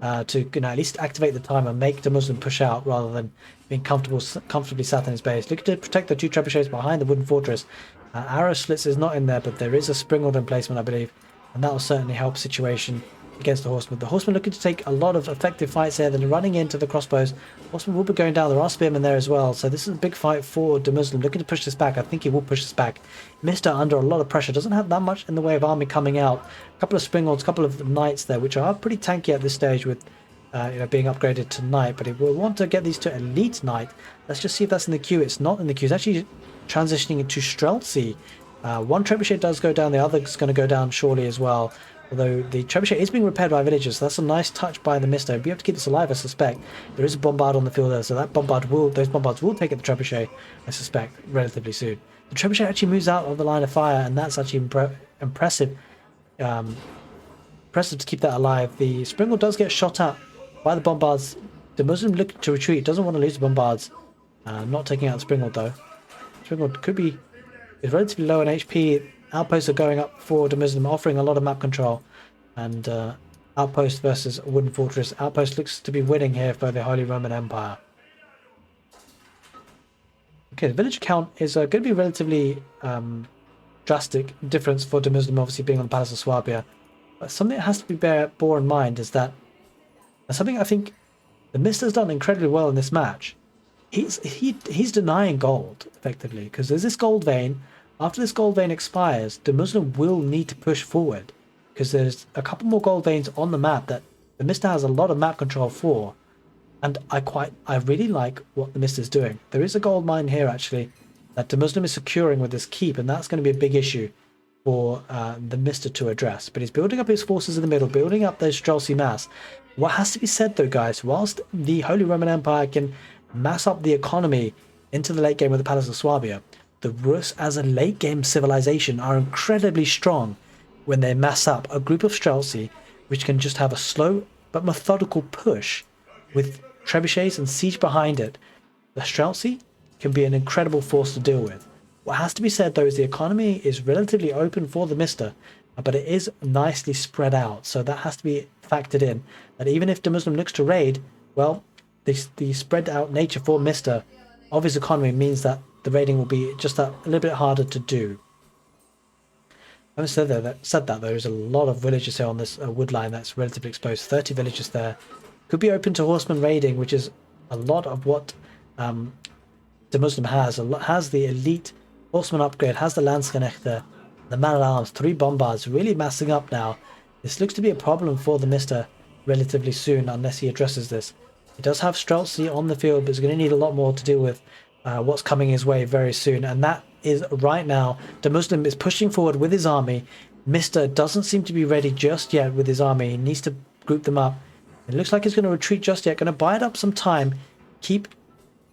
to at least activate the timer, make the Muslim push out rather than being comfortably sat in his base. Looking to protect the 2 trebuchets behind the wooden fortress. Arrow slits is not in there, but there is a springald emplacement, I believe, and that will certainly help situation against the horsemen. The horsemen looking to take a lot of effective fights here. They're running into the crossbows. Horsemen will be going down. There are spearmen there as well. So this is a big fight for the Muslim. Looking to push this back. I think he will push this back. Mista under a lot of pressure. Doesn't have that much in the way of army coming out. A couple of springalds, a couple of knights there, which are pretty tanky at this stage with being upgraded to knight. But he will want to get these to elite knight. Let's just see if that's in the queue. It's not in the queue. It's actually transitioning into Streltsy. 1 trebuchet does go down. The other's going to go down surely as well. Although the trebuchet is being repaired by villagers, so that's a nice touch by the Mista. Be able to keep this alive, I suspect. There is a bombard on the field there, so those bombards will take at the trebuchet, I suspect, relatively soon. The trebuchet actually moves out of the line of fire, and that's actually impressive. Impressive to keep that alive. The springal does get shot at by the bombards. The Muslim looking to retreat, doesn't want to lose the bombards. Not taking out the springal though. Springal could be is relatively low in HP. Outposts are going up for the Muslim, offering a lot of map control. And Outpost versus Wooden Fortress. Outpost looks to be winning here for the Holy Roman Empire. Okay, the village count is going to be relatively drastic difference for the Muslim, obviously being on the Palace of Swabia. But something that has to be bore in mind is that something I think the Mista's done incredibly well in this match. He's denying gold, effectively, because there's this gold vein. After this gold vein expires, the Muslim will need to push forward, because there's a couple more gold veins on the map that the Mista has a lot of map control for, and I really like what the Mista is doing. There is a gold mine here actually that the Muslim is securing with this keep, and that's going to be a big issue for the Mista to address. But he's building up his forces in the middle, building up those Streltsy mass. What has to be said though, guys, whilst the Holy Roman Empire can mass up the economy into the late game with the Palace of Swabia, the Rus as a late game civilization are incredibly strong when they mass up a group of Streltsy, which can just have a slow but methodical push with trebuchets and siege behind it. The Streltsy can be an incredible force to deal with. What has to be said though is the economy is relatively open for the Mista, but it is nicely spread out, so that has to be factored in. That even if the Muslim looks to raid, well, the spread out nature for Mista of his economy means that the raiding will be just a little bit harder to do. Having said that, there's a lot of villagers here on this wood line that's relatively exposed. 30 villagers there. Could be open to horseman raiding, which is a lot of what the Muslim has. Has the elite horseman upgrade, has the Landsknechte, the man-at-arms, 3 bombards, really massing up now. This looks to be a problem for the Mista relatively soon, unless he addresses this. He does have Streltsy on the field, but he's going to need a lot more to deal with what's coming his way very soon, and that is right now. The Muslim is pushing forward with his army. Mista doesn't seem to be ready just yet with his army. He needs to group them up. It looks like he's going to retreat just yet, going to buy it up some time, keep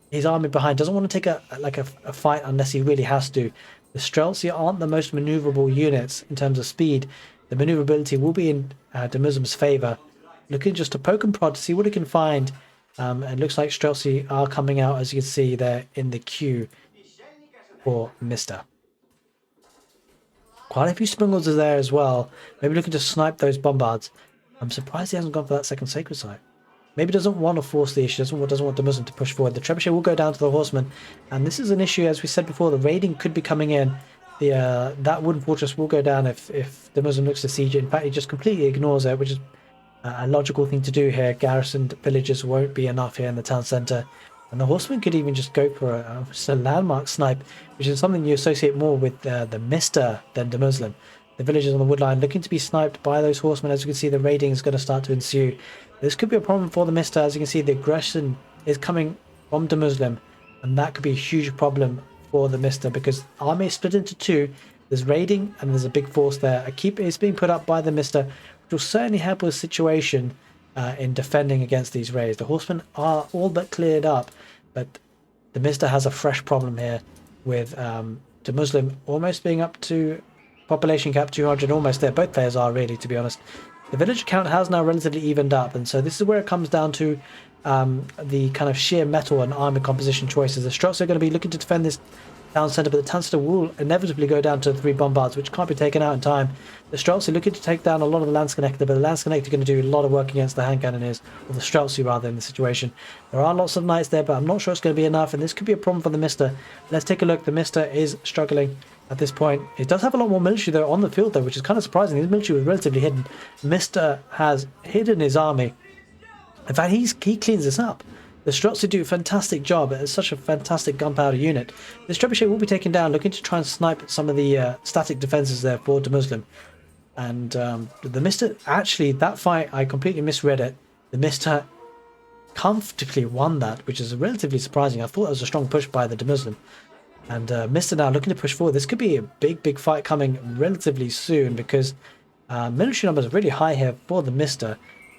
his army behind. Doesn't want to take a fight unless he really has to. The Streltsy aren't the most maneuverable units in terms of speed. The maneuverability will be in the Muslim's favour. Looking just to poke and prod to see what he can find. It looks like Streltsy are coming out, as you can see there in the queue for Mista. Quite a few springalds are there as well. Maybe looking to snipe those bombards. I'm surprised he hasn't gone for that second sacred site. Maybe doesn't want to force the issue, doesn't want the Muslim to push forward. The trebuchet will go down to the horsemen, and this is an issue, as we said before. The raiding could be coming in. That wooden fortress will go down if the Muslim looks to siege it. In fact, he just completely ignores it, which is A logical thing to do here. Garrisoned villagers won't be enough here in the town centre. And the horseman could even just go for just a landmark snipe, which is something you associate more with the Mista than the Muslim. The villagers on the woodline looking to be sniped by those horsemen. As you can see, the raiding is going to start to ensue. This could be a problem for the Mista. As you can see, the aggression is coming from the Muslim, and that could be a huge problem for the Mista because army is split into two. There's raiding and there's a big force there. A keep is being put up by the Mista, which will certainly help with the situation in defending against these raids. The horsemen are all but cleared up, but the Mista has a fresh problem here with the Muslim almost being up to population cap 200, almost there. Both players are really, to be honest. The village count has now relatively evened up, and so this is where it comes down to the kind of sheer metal and army composition choices. The Strelts are going to be looking to defend this town centre, but the town centre will inevitably go down to 3 bombards, which can't be taken out in time. The Streltsy looking to take down a lot of the Lance Connector, but the Lance Connector are going to do a lot of work against the hand cannoneers, or the Streltsy rather, in the situation. There are lots of knights there, but I'm not sure it's going to be enough, and this could be a problem for the Mista. Let's take a look. The Mista is struggling at this point. It does have a lot more military though on the field though, which is kind of surprising. His military was relatively hidden. Mista has hidden his army. In fact, he cleans this up. The Streltsy do a fantastic job. It's such a fantastic gunpowder unit. This trebuchet will be taken down, looking to try and snipe some of the static defenses there for the Muslim. And the Mista, actually, that fight, I completely misread it. The Mista comfortably won that, which is relatively surprising. I thought that was a strong push by the Muslim. And Mista now looking to push forward. This could be a big fight coming relatively soon because military numbers are really high here for the Mista.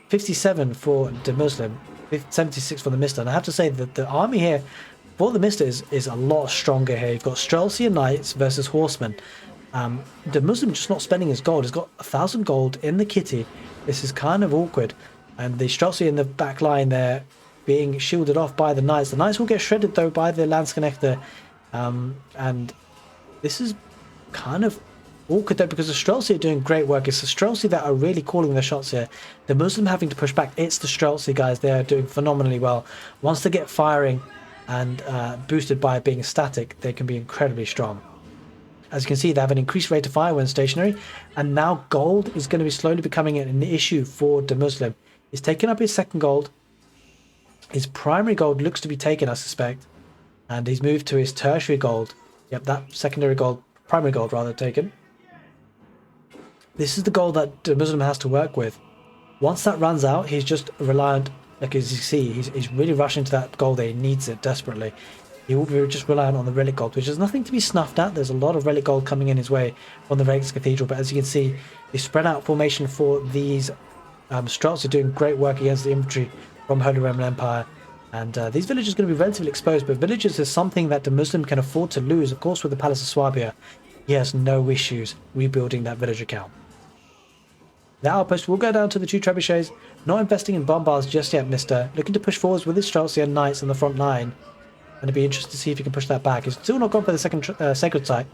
57 for the Muslim, 76 for the Mista. And I have to say that the army here for the Mista is a lot stronger here. You've got Streltsy and Knights versus Horsemen. The Muslim just not spending his gold. He's got 1,000 gold in the kitty. This is kind of awkward. And the Streltsy in the back line there being shielded off by the Knights. The Knights will get shredded though by the Lance Connector. And this is kind of awkward though because the Streltsy are doing great work. It's the Streltsy that are really calling the shots here. The Muslim having to push back. It's the Streltsy guys. They are doing phenomenally well. Once they get firing and boosted by being static, they can be incredibly strong. As you can see, they have an increased rate of fire when stationary, and now gold is going to be slowly becoming an issue for the Muslim. He's taken up his second gold. His primary gold looks to be taken, I suspect, and he's moved to his tertiary gold. Yep, that secondary gold, primary gold rather, taken. This is the gold that the Muslim has to work with. Once that runs out, he's just reliant, like as you see, he's really rushing to that gold there. He needs it desperately. He will be just reliant on the relic gold, which is nothing to be snuffed at. There's a lot of relic gold coming in his way from the Rex Cathedral, but as you can see, the spread out formation for these Strelts are doing great work against the infantry from Holy Roman Empire. And these villages are going to be relatively exposed, but villages is something that the Muslim can afford to lose. Of course, with the Palace of Swabia, he has no issues rebuilding that village account. The outpost will go down to the 2 trebuchets, not investing in bombards just yet, Mista. Looking to push forwards with his Streltsy and Knights on the front line. And it'd be interesting to see if he can push that back. He's still not gone for the second sacred site,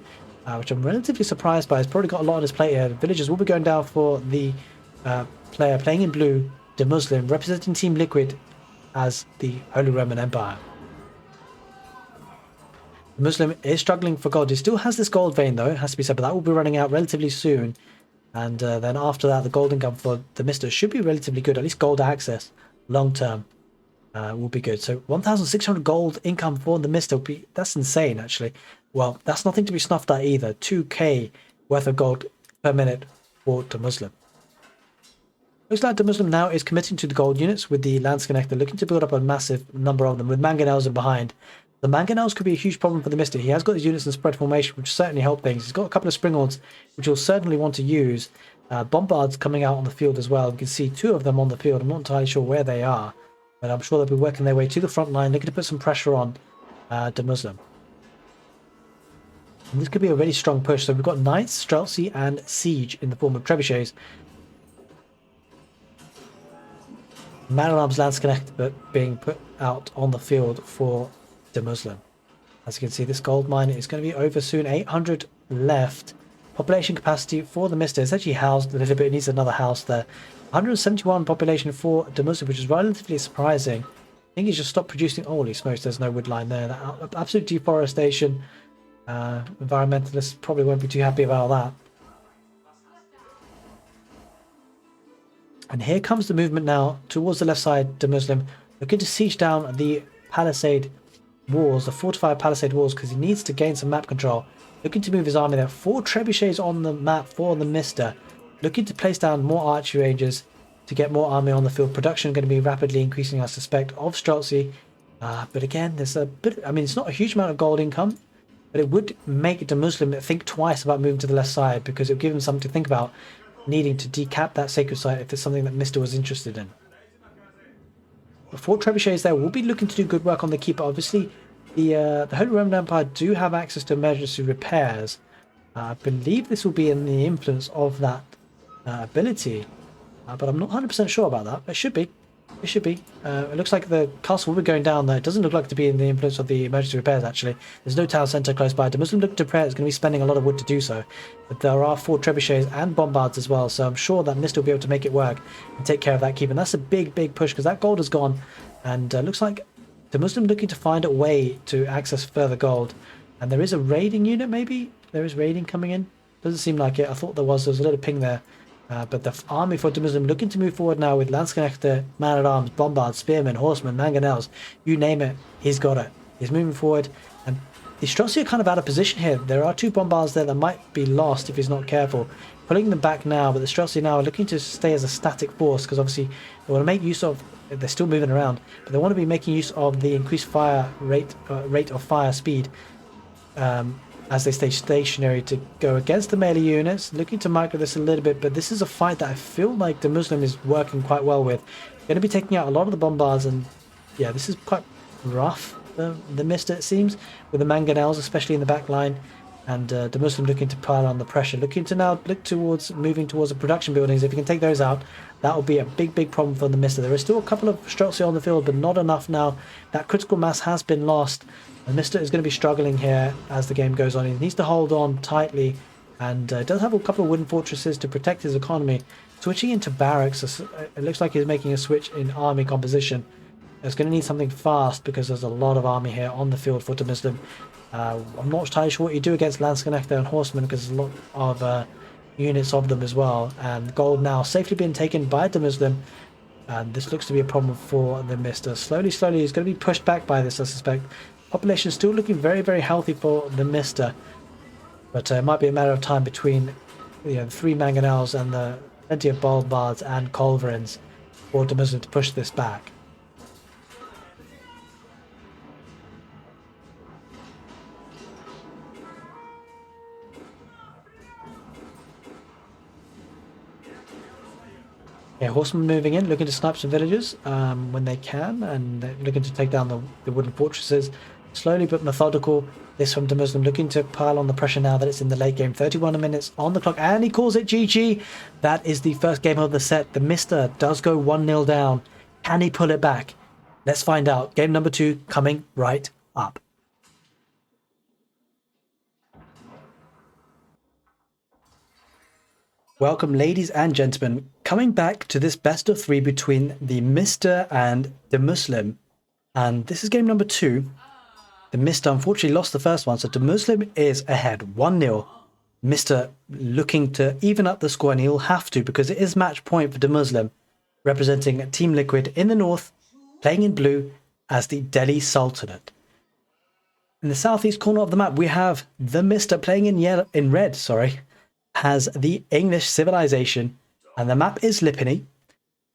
which I'm relatively surprised by. He's probably got a lot on his plate here. The villagers will be going down for the player playing in blue, the Muslim, representing Team Liquid as the Holy Roman Empire. The Muslim is struggling for gold. He still has this gold vein though, it has to be said, but that will be running out relatively soon. And then after that, the gold income for the Mista should be relatively good. At least gold access, long term, will be good. So 1,600 gold income for the Mista will be, that's insane actually. Well, that's nothing to be snuffed at either. 2k worth of gold per minute for the Muslim. Looks like the Muslim now is committing to the gold units with the Lance Connector, looking to build up a massive number of them with mangonels in behind. The mangonels could be a huge problem for the Mista. He has got his units in spread formation, which certainly help things. He's got a couple of springhorns, which he'll certainly want to use. Bombards coming out on the field as well. You can see 2 of them on the field. I'm not entirely sure where they are, but I'm sure they'll be working their way to the front line, looking to put some pressure on the Muslim. And this could be a really strong push. So we've got Knights, Streltsy, and Siege in the form of trebuchets. Man-at-Arms Lance Connector being put out on the field for the Muslim. As you can see, this gold mine is going to be over soon. 800 left. Population capacity for the Mista is actually housed a little bit. It needs another house there. 171 population for the Muslim, which is relatively surprising. I think he's just stopped producing. Holy smokes, there's no wood line there. That absolute deforestation. Environmentalists probably won't be too happy about that. And here comes the movement now towards the left side, the Muslim, looking to siege down the palisade walls, the fortified palisade walls, because he needs to gain some map control. Looking to move his army there. 4 trebuchets on the map for the Mista. Looking to place down more archery ranges to get more army on the field. Production going to be rapidly increasing, I suspect, of Streltsy. But again, there's a bit, I mean, it's not a huge amount of gold income, but it would make the Muslim think twice about moving to the left side, because it would give him something to think about, needing to decap that sacred site if it's something that Mista was interested in. The 4 trebuchets there will be looking to do good work on the keeper. Obviously, the Holy Roman Empire do have access to emergency repairs. I believe this will be in the influence of that ability, but I'm not 100% sure about that. It should be. It should be. It looks like the castle will be going down there. It doesn't look like to be in the influence of the emergency repairs, actually. There's no town centre close by. The Muslim look to prayer is going to be spending a lot of wood to do so. But there are 4 trebuchets and bombards as well, so I'm sure that Mist will be able to make it work and take care of that keep. And that's a big, big push, because that gold is gone. And looks like the Muslim looking to find a way to access further gold. And there is a raiding unit, maybe? There is raiding coming in. Doesn't seem like it. I thought there was. There was a little ping there. But the army for the Muslim looking to move forward now with Landsknechte, man-at-arms, bombards, spearmen, horsemen, mangonels, you name it, he's got it. He's moving forward, and the Streltsy are kind of out of position here. There are 2 bombards there that might be lost if he's not careful. Pulling them back now, but the Streltsy now are looking to stay as a static force, because obviously they want to make use of, they're still moving around, but they want to be making use of the increased fire rate of fire speed as they stay stationary to go against the melee units. Looking to micro this a little bit, but this is a fight that I feel like the Muslim is working quite well with. Going to be taking out a lot of the bombards, and yeah, this is quite rough, the Mista, it seems, with the mangonels, especially in the back line, and the Muslim looking to pile on the pressure, looking to now look towards moving towards the production buildings. If you can take those out, that will be a big, big problem for the Mista. There is still a couple of Streltsy on the field, but not enough now. That critical mass has been lost. And Mista is going to be struggling here as the game goes on. He needs to hold on tightly, and does have a couple of wooden fortresses to protect his economy. Switching into barracks, it looks like he's making a switch in army composition. It's going to need something fast, because there's a lot of army here on the field for the Muslim. I'm not entirely sure what you do against Landsknechte and horsemen, because there's a lot of units of them as well. And gold now safely being taken by the Muslim, and this looks to be a problem for the Mista. Slowly, slowly, he's going to be pushed back by this, I suspect. Population still looking very, very healthy for the Mista, but it might be a matter of time between the 3 mangonels and the plenty of bombards and culverins for the Muslim to push this back. Yeah, horsemen moving in, looking to snipe some villagers when they can, and they're looking to take down the wooden fortresses. Slowly but methodical, this from the Muslim, looking to pile on the pressure now that it's in the late game. 31 minutes on the clock, and he calls it GG. That is the first game of the set. The Mista does go 1-0 down. Can he pull it back? Let's find out. Game number 2 coming right up. Welcome, ladies and gentlemen. Coming back to this best of 3 between the Mista and the Muslim. And this is game number 2. The Mista unfortunately lost the first one, so the Muslim is ahead 1-0. Mista looking to even up the score, and he'll have to, because it is match point for the Muslim, representing Team Liquid in the north, playing in blue as the Delhi Sultanate. In the southeast corner of the map, we have the Mista playing in red, has the English civilization, and the map is Lipini.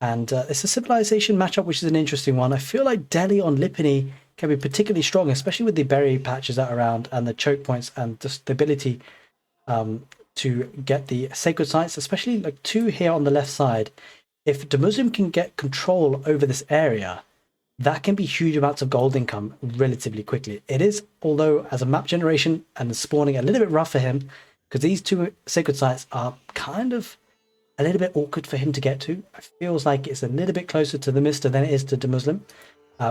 And it's a civilization matchup, which is an interesting one. I feel like Delhi on Lipini can be particularly strong, especially with the berry patches that are around and the choke points and just the ability to get the sacred sites, especially like 2 here on the left side. If the Muslim can get control over this area, that can be huge amounts of gold income relatively quickly. It is, although as a map generation and spawning, a little bit rough for him, because these 2 sacred sites are kind of a little bit awkward for him to get to. It feels like it's a little bit closer to the Mista than it is to the Muslim.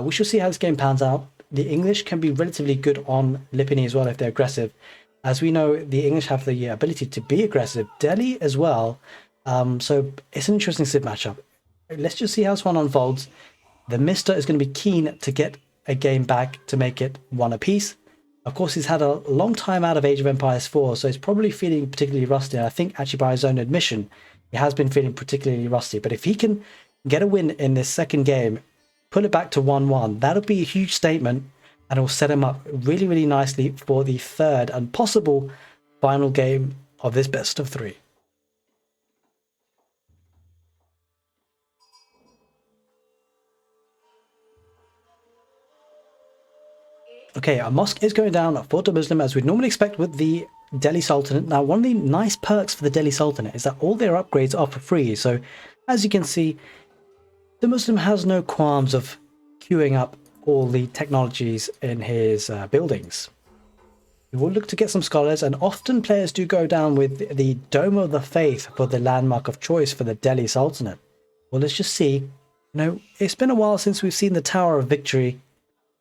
We shall see how this game pans out. The English can be relatively good on Lipini as well if they're aggressive. As we know, the English have the ability to be aggressive. Delhi as well. So it's an interesting civ matchup. Let's just see how this one unfolds. The Mista is going to be keen to get a game back to make it 1 apiece. Of course, he's had a long time out of Age of Empires 4, so he's probably feeling particularly rusty. I think actually by his own admission, he has been feeling particularly rusty. But if he can get a win in this second game, pull it back to 1-1, that'll be a huge statement, and it'll set him up really, really nicely for the third and possible final game of this best of 3. Okay, a mosque is going down for the Muslim as we'd normally expect with the Delhi Sultanate. Now, one of the nice perks for the Delhi Sultanate is that all their upgrades are for free. So, as you can see, the Muslim has no qualms of queuing up all the technologies in his buildings. We will look to get some scholars, and often players do go down with the Dome of the Faith for the landmark of choice for the Delhi Sultanate. Well, let's just see. You know, it's been a while since we've seen the Tower of Victory.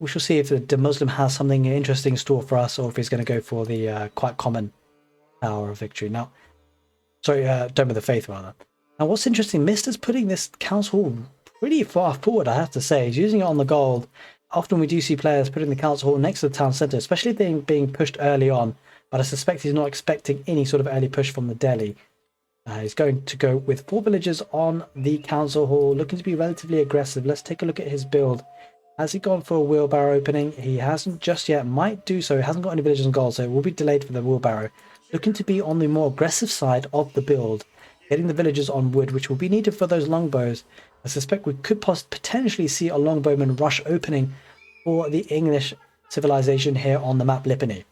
We shall see if the Muslim has something interesting in store for us, or if he's going to go for the quite common Tower of Victory. Now, sorry, Dome of the Faith, rather. Now, what's interesting, Mista's putting this council hall pretty far forward, I have to say. He's using it on the gold. Often we do see players putting the council hall next to the town centre, especially if they're being pushed early on. But I suspect he's not expecting any sort of early push from the Delhi. He's going to go with 4 villagers on the council hall, looking to be relatively aggressive. Let's take a look at his build. Has he gone for a wheelbarrow opening? He hasn't just yet. Might do so. He hasn't got any villagers on gold, so it will be delayed for the wheelbarrow. Looking to be on the more aggressive side of the build. Getting the villagers on wood, which will be needed for those longbows. I suspect we could potentially see a longbowman rush opening for the English civilization here on the map Lipany.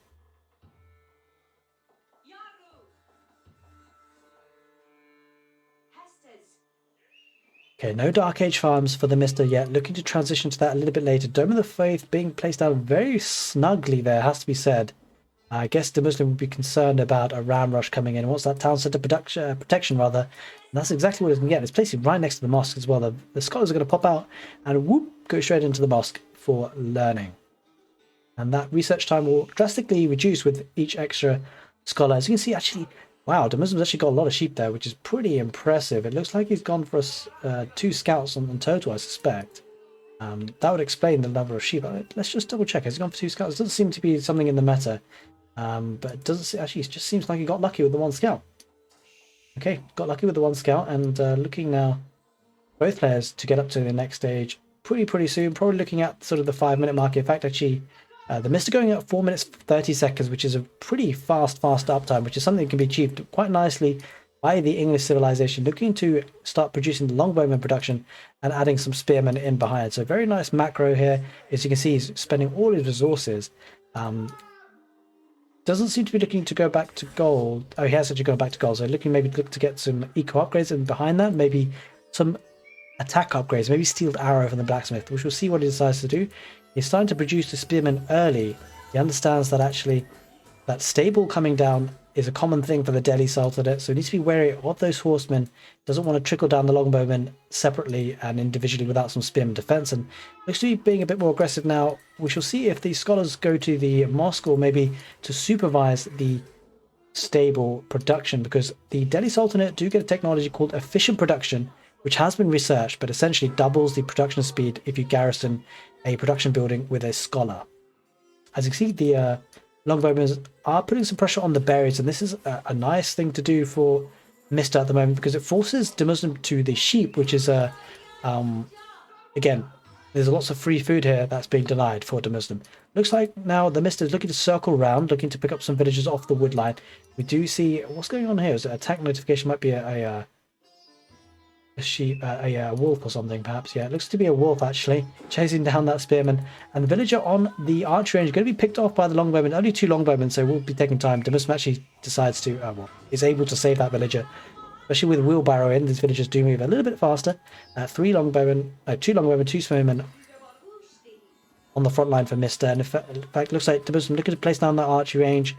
Okay, no Dark Age farms for the Mista yet. Looking to transition to that a little bit later. Dome of the Faith being placed down very snugly there, has to be said. I guess the Muslim would be concerned about a ram rush coming in. What's that town centre protection, rather? And that's exactly what it's going to get. It's placed right next to the mosque as well. The scholars are going to pop out and whoop, go straight into the mosque for learning. And that research time will drastically reduce with each extra scholar. As you can see, actually, wow, the Muslims actually got a lot of sheep there, which is pretty impressive. It looks like he's gone for 2 scouts on total, I suspect. That would explain the number of sheep. Let's just double check. Has he gone for 2 scouts? It doesn't seem to be something in the meta. But it doesn't actually, it just seems like he got lucky with the 1 scout. Okay, got lucky with the 1 scout, and looking now, both players to get up to the next stage pretty soon. Probably looking at sort of the 5-minute mark. In fact, actually, the Mista going at 4 minutes 30 seconds, which is a pretty fast uptime, which is something that can be achieved quite nicely by the English civilization, looking to start producing the longbowman production and adding some spearmen in behind. So very nice macro here. As you can see, he's spending all his resources. Doesn't seem to be looking to go back to gold. Oh, he has actually gone back to gold. So look to get some eco upgrades, and behind that, maybe some attack upgrades, maybe steeled arrow from the blacksmith. We shall see what he decides to do. He's starting to produce the spearmen early. He understands that actually that stable coming down is a common thing for the Delhi Sultanate, so he needs to be wary of those horsemen. Doesn't want to trickle down the longbowmen separately and individually without some spearman defense, and looks to be being a bit more aggressive now. We shall see if the scholars go to the mosque or maybe to supervise the stable production, because the Delhi Sultanate do get a technology called efficient production, which has been researched, but essentially doubles the production speed if you garrison a production building with a scholar. As you can see, the longbowmen are putting some pressure on the berries, and this is a nice thing to do for Mista at the moment, because it forces the Muslim to the sheep, which is again, there's lots of free food here that's being denied for the Muslim. Looks like now the Mista is looking to circle around, looking to pick up some villagers off the wood line. We do see what's going on here. Is it attack notification? Might be a sheep, a wolf or something, perhaps. Yeah, it looks to be a wolf actually chasing down that spearman, and the villager on the archery range is going to be picked off by the longbowmen. Only 2 longbowmen, so we'll be taking time. The Muslim actually decides to is able to save that villager, especially with wheelbarrow in. These villagers do move a little bit faster. 2 longbowmen, 2 spearmen on the front line for Mista, and in fact looks like the Muslim looking to place down that archery range.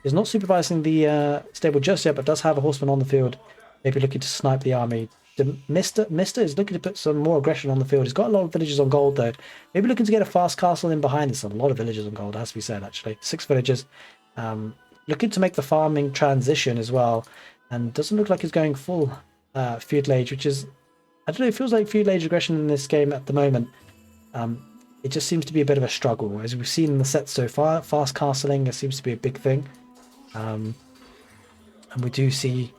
Is not supervising the stable just yet, but does have a horseman on the field, maybe looking to snipe the army. The Mista is looking to put some more aggression on the field. He's got a lot of villagers on gold though. Maybe looking to get a fast castle in behind. There's a lot of villagers on gold, has to be said actually. 6 villagers. Looking to make the farming transition as well. And doesn't look like he's going full feudal age, which is, I don't know, it feels like feudal age aggression in this game at the moment. It just seems to be a bit of a struggle. As we've seen in the set so far, fast castling seems to be a big thing. And we do see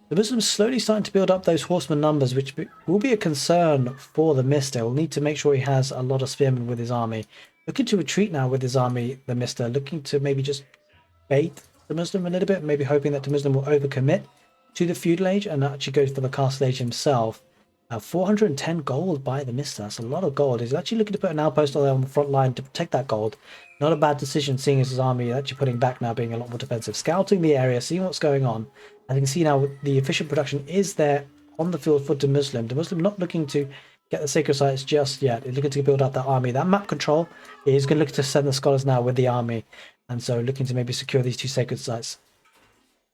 The Muslims slowly starting to build up those horseman numbers, which will be a concern for the Mista. We'll need to make sure he has a lot of spearmen with his army. Looking to retreat now with his army, the Mista, looking to maybe just bait the Muslim a little bit, maybe hoping that the Muslim will overcommit to the feudal age and actually goes for the castle age himself. 410 gold by the Mista. That's a lot of gold. He's actually looking to put an outpost on the front line to protect that gold. Not a bad decision, seeing as his army actually putting back now, being a lot more defensive. Scouting the area, seeing what's going on. As you can see now, the efficient production is there on the field for the Muslim. The Muslim not looking to get the sacred sites just yet. He's looking to build up that army. That map control is going to look to send the scholars now with the army. And so looking to maybe secure these 2 sacred sites.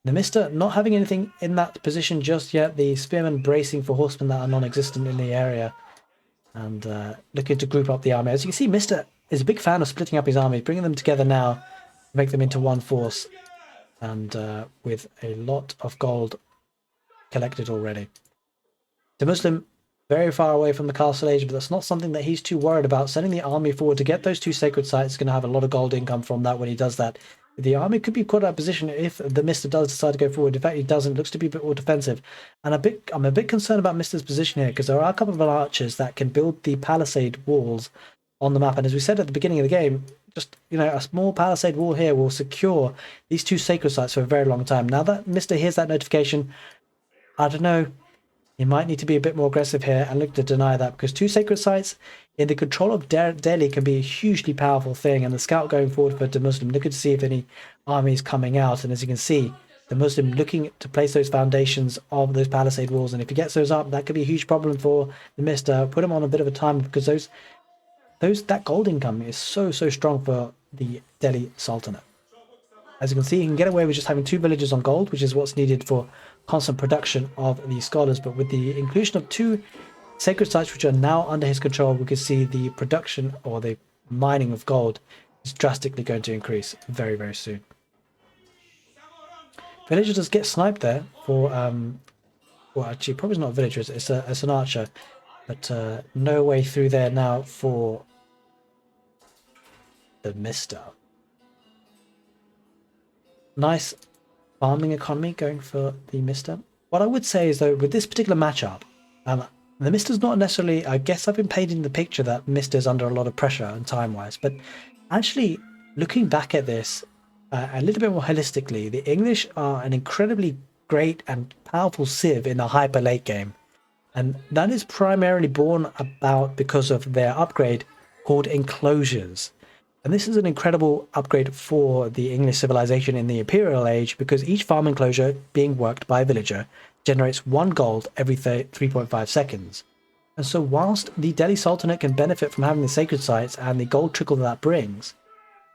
The Mista not having anything in that position just yet. The spearmen bracing for horsemen that are non-existent in the area. And looking to group up the army. As you can see, Mista is a big fan of splitting up his army, bringing them together now to make them into one force. And with a lot of gold collected already. The Muslim very far away from the castle age, but that's not something that he's too worried about. Sending the army forward to get those 2 sacred sites is going to have a lot of gold income from that when he does that. The army could be quite out of position if the Mista does decide to go forward. In fact, he doesn't. Looks to be a bit more defensive. And I'm a bit concerned about Mista's position here, because there are a couple of archers that can build the palisade walls on the map. And as we said at the beginning of the game, just, you know, a small palisade wall here will secure these 2 sacred sites for a very long time. Now that Mista hears that notification, I don't know, he might need to be a bit more aggressive here and look to deny that, because 2 sacred sites in the control of Delhi can be a hugely powerful thing. And the scout going forward for the Muslim, looking to see if any army is coming out. And as you can see, the Muslim looking to place those foundations of those palisade walls. And if he gets those up, that could be a huge problem for the Mista. Put him on a bit of a time, because that gold income is so strong for the Delhi Sultanate. As you can see, he can get away with just having 2 villages on gold, which is what's needed for constant production of these scholars. But with the inclusion of 2 sacred sites which are now under his control, we can see the production or the mining of gold is drastically going to increase very soon. Villager does get sniped there for well, actually probably not a villager, it's an archer, but no way through there now for the Mista. Nice farming economy going for the Mista. What I would say is, though, with this particular matchup, the Mista's not necessarily, I guess I've been painting the picture that Mista's under a lot of pressure and time-wise, but actually looking back at this a little bit more holistically, the English are an incredibly great and powerful civ in the hyper late game. And that is primarily born about because of their upgrade called enclosures. And this is an incredible upgrade for the English civilization in the Imperial Age, because each farm enclosure being worked by a villager generates 1 gold every 3.5 seconds. And so whilst the Delhi Sultanate can benefit from having the sacred sites and the gold trickle that brings,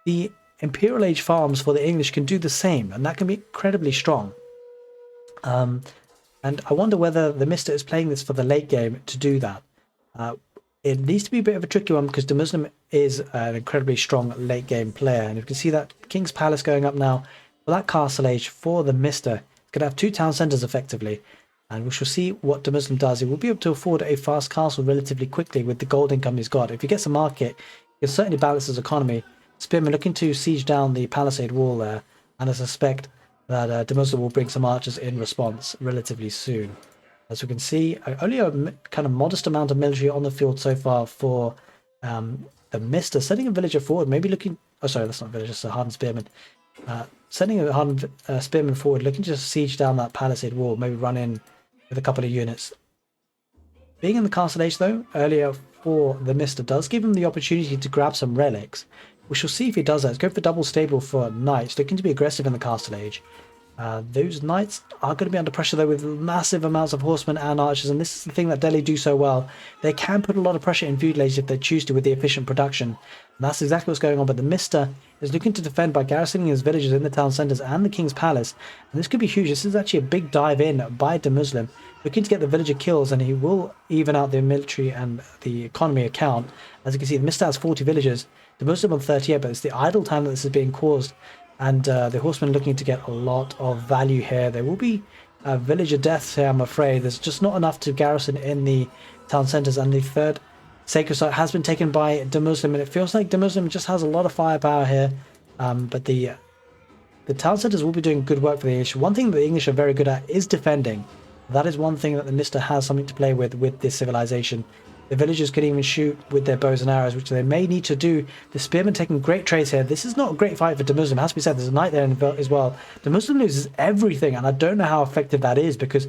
the Imperial Age farms for the English can do the same, and that can be incredibly strong. And I wonder whether the Mista is playing this for the late game to do that. It needs to be a bit of a tricky one, because the Muslim is an incredibly strong late game player. And you can see that King's Palace going up now for that castle age for the Mista. It's going to have 2 town centres effectively. And we shall see what the Muslim does. He will be able to afford a fast castle relatively quickly with the gold income he's got. If he gets a market, he can certainly balance his economy. Spearman looking to siege down the palisade wall there. And I suspect that the Muslim will bring some archers in response relatively soon. As we can see, only a kind of modest amount of military on the field so far for the Mista. Sending a villager forward, maybe looking... Oh, sorry, that's not a villager, it's a hardened spearman. Sending a hardened spearman forward, looking to just siege down that palisade wall, maybe run in with a couple of units. Being in the castle age, though, earlier for the Mista does give him the opportunity to grab some relics. We shall see if he does that. Let's go for double stable for knights, looking to be aggressive in the castle age. Those knights are going to be under pressure, though, with massive amounts of horsemen and archers, and this is the thing that Delhi do so well. They can put a lot of pressure in feudal age if they choose to with the efficient production. And that's exactly what's going on, but the Mista is looking to defend by garrisoning his villages in the town centres and the King's Palace, and this could be huge. This is actually a big dive in by the Muslim, looking to get the villager kills, and he will even out the military and the economy account. As you can see, the Mista has 40 villagers, the Muslim on 38, but it's the idle time that this is being caused. And the horsemen looking to get a lot of value here. There will be villager deaths here, I'm afraid. There's just not enough to garrison in the town centres. And the 3rd sacred site has been taken by the Muslim. And it feels like the Muslim just has a lot of firepower here. But the the town centers will be doing good work for the English. One thing that the English are very good at is defending. That is one thing that the Mista has something to play with this civilization. The villagers can even shoot with their bows and arrows, which they may need to do. The spearmen taking great trades here. This is not a great fight for the Muslim. It has to be said, there's a knight there as well. The Muslim loses everything, and I don't know how effective that is because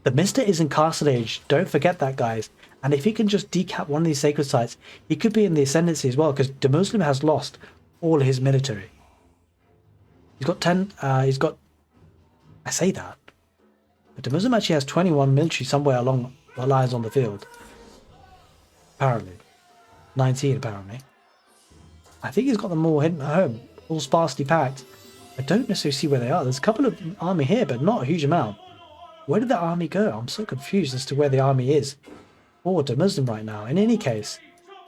the Mista is in Castle Age. Don't forget that, guys. And if he can just decap one of these sacred sites, he could be in the ascendancy as well, because the Muslim has lost all his military. He's got 10, I say that, but the Muslim actually has 21 military somewhere along the lines on the field. Apparently. 19 apparently. I think he's got them all hidden at home, all sparsely packed. I don't necessarily see where they are. There's a couple of army here, but not a huge amount. Where did the army go? I'm so confused as to where the army is for the Muslim right now. In any case,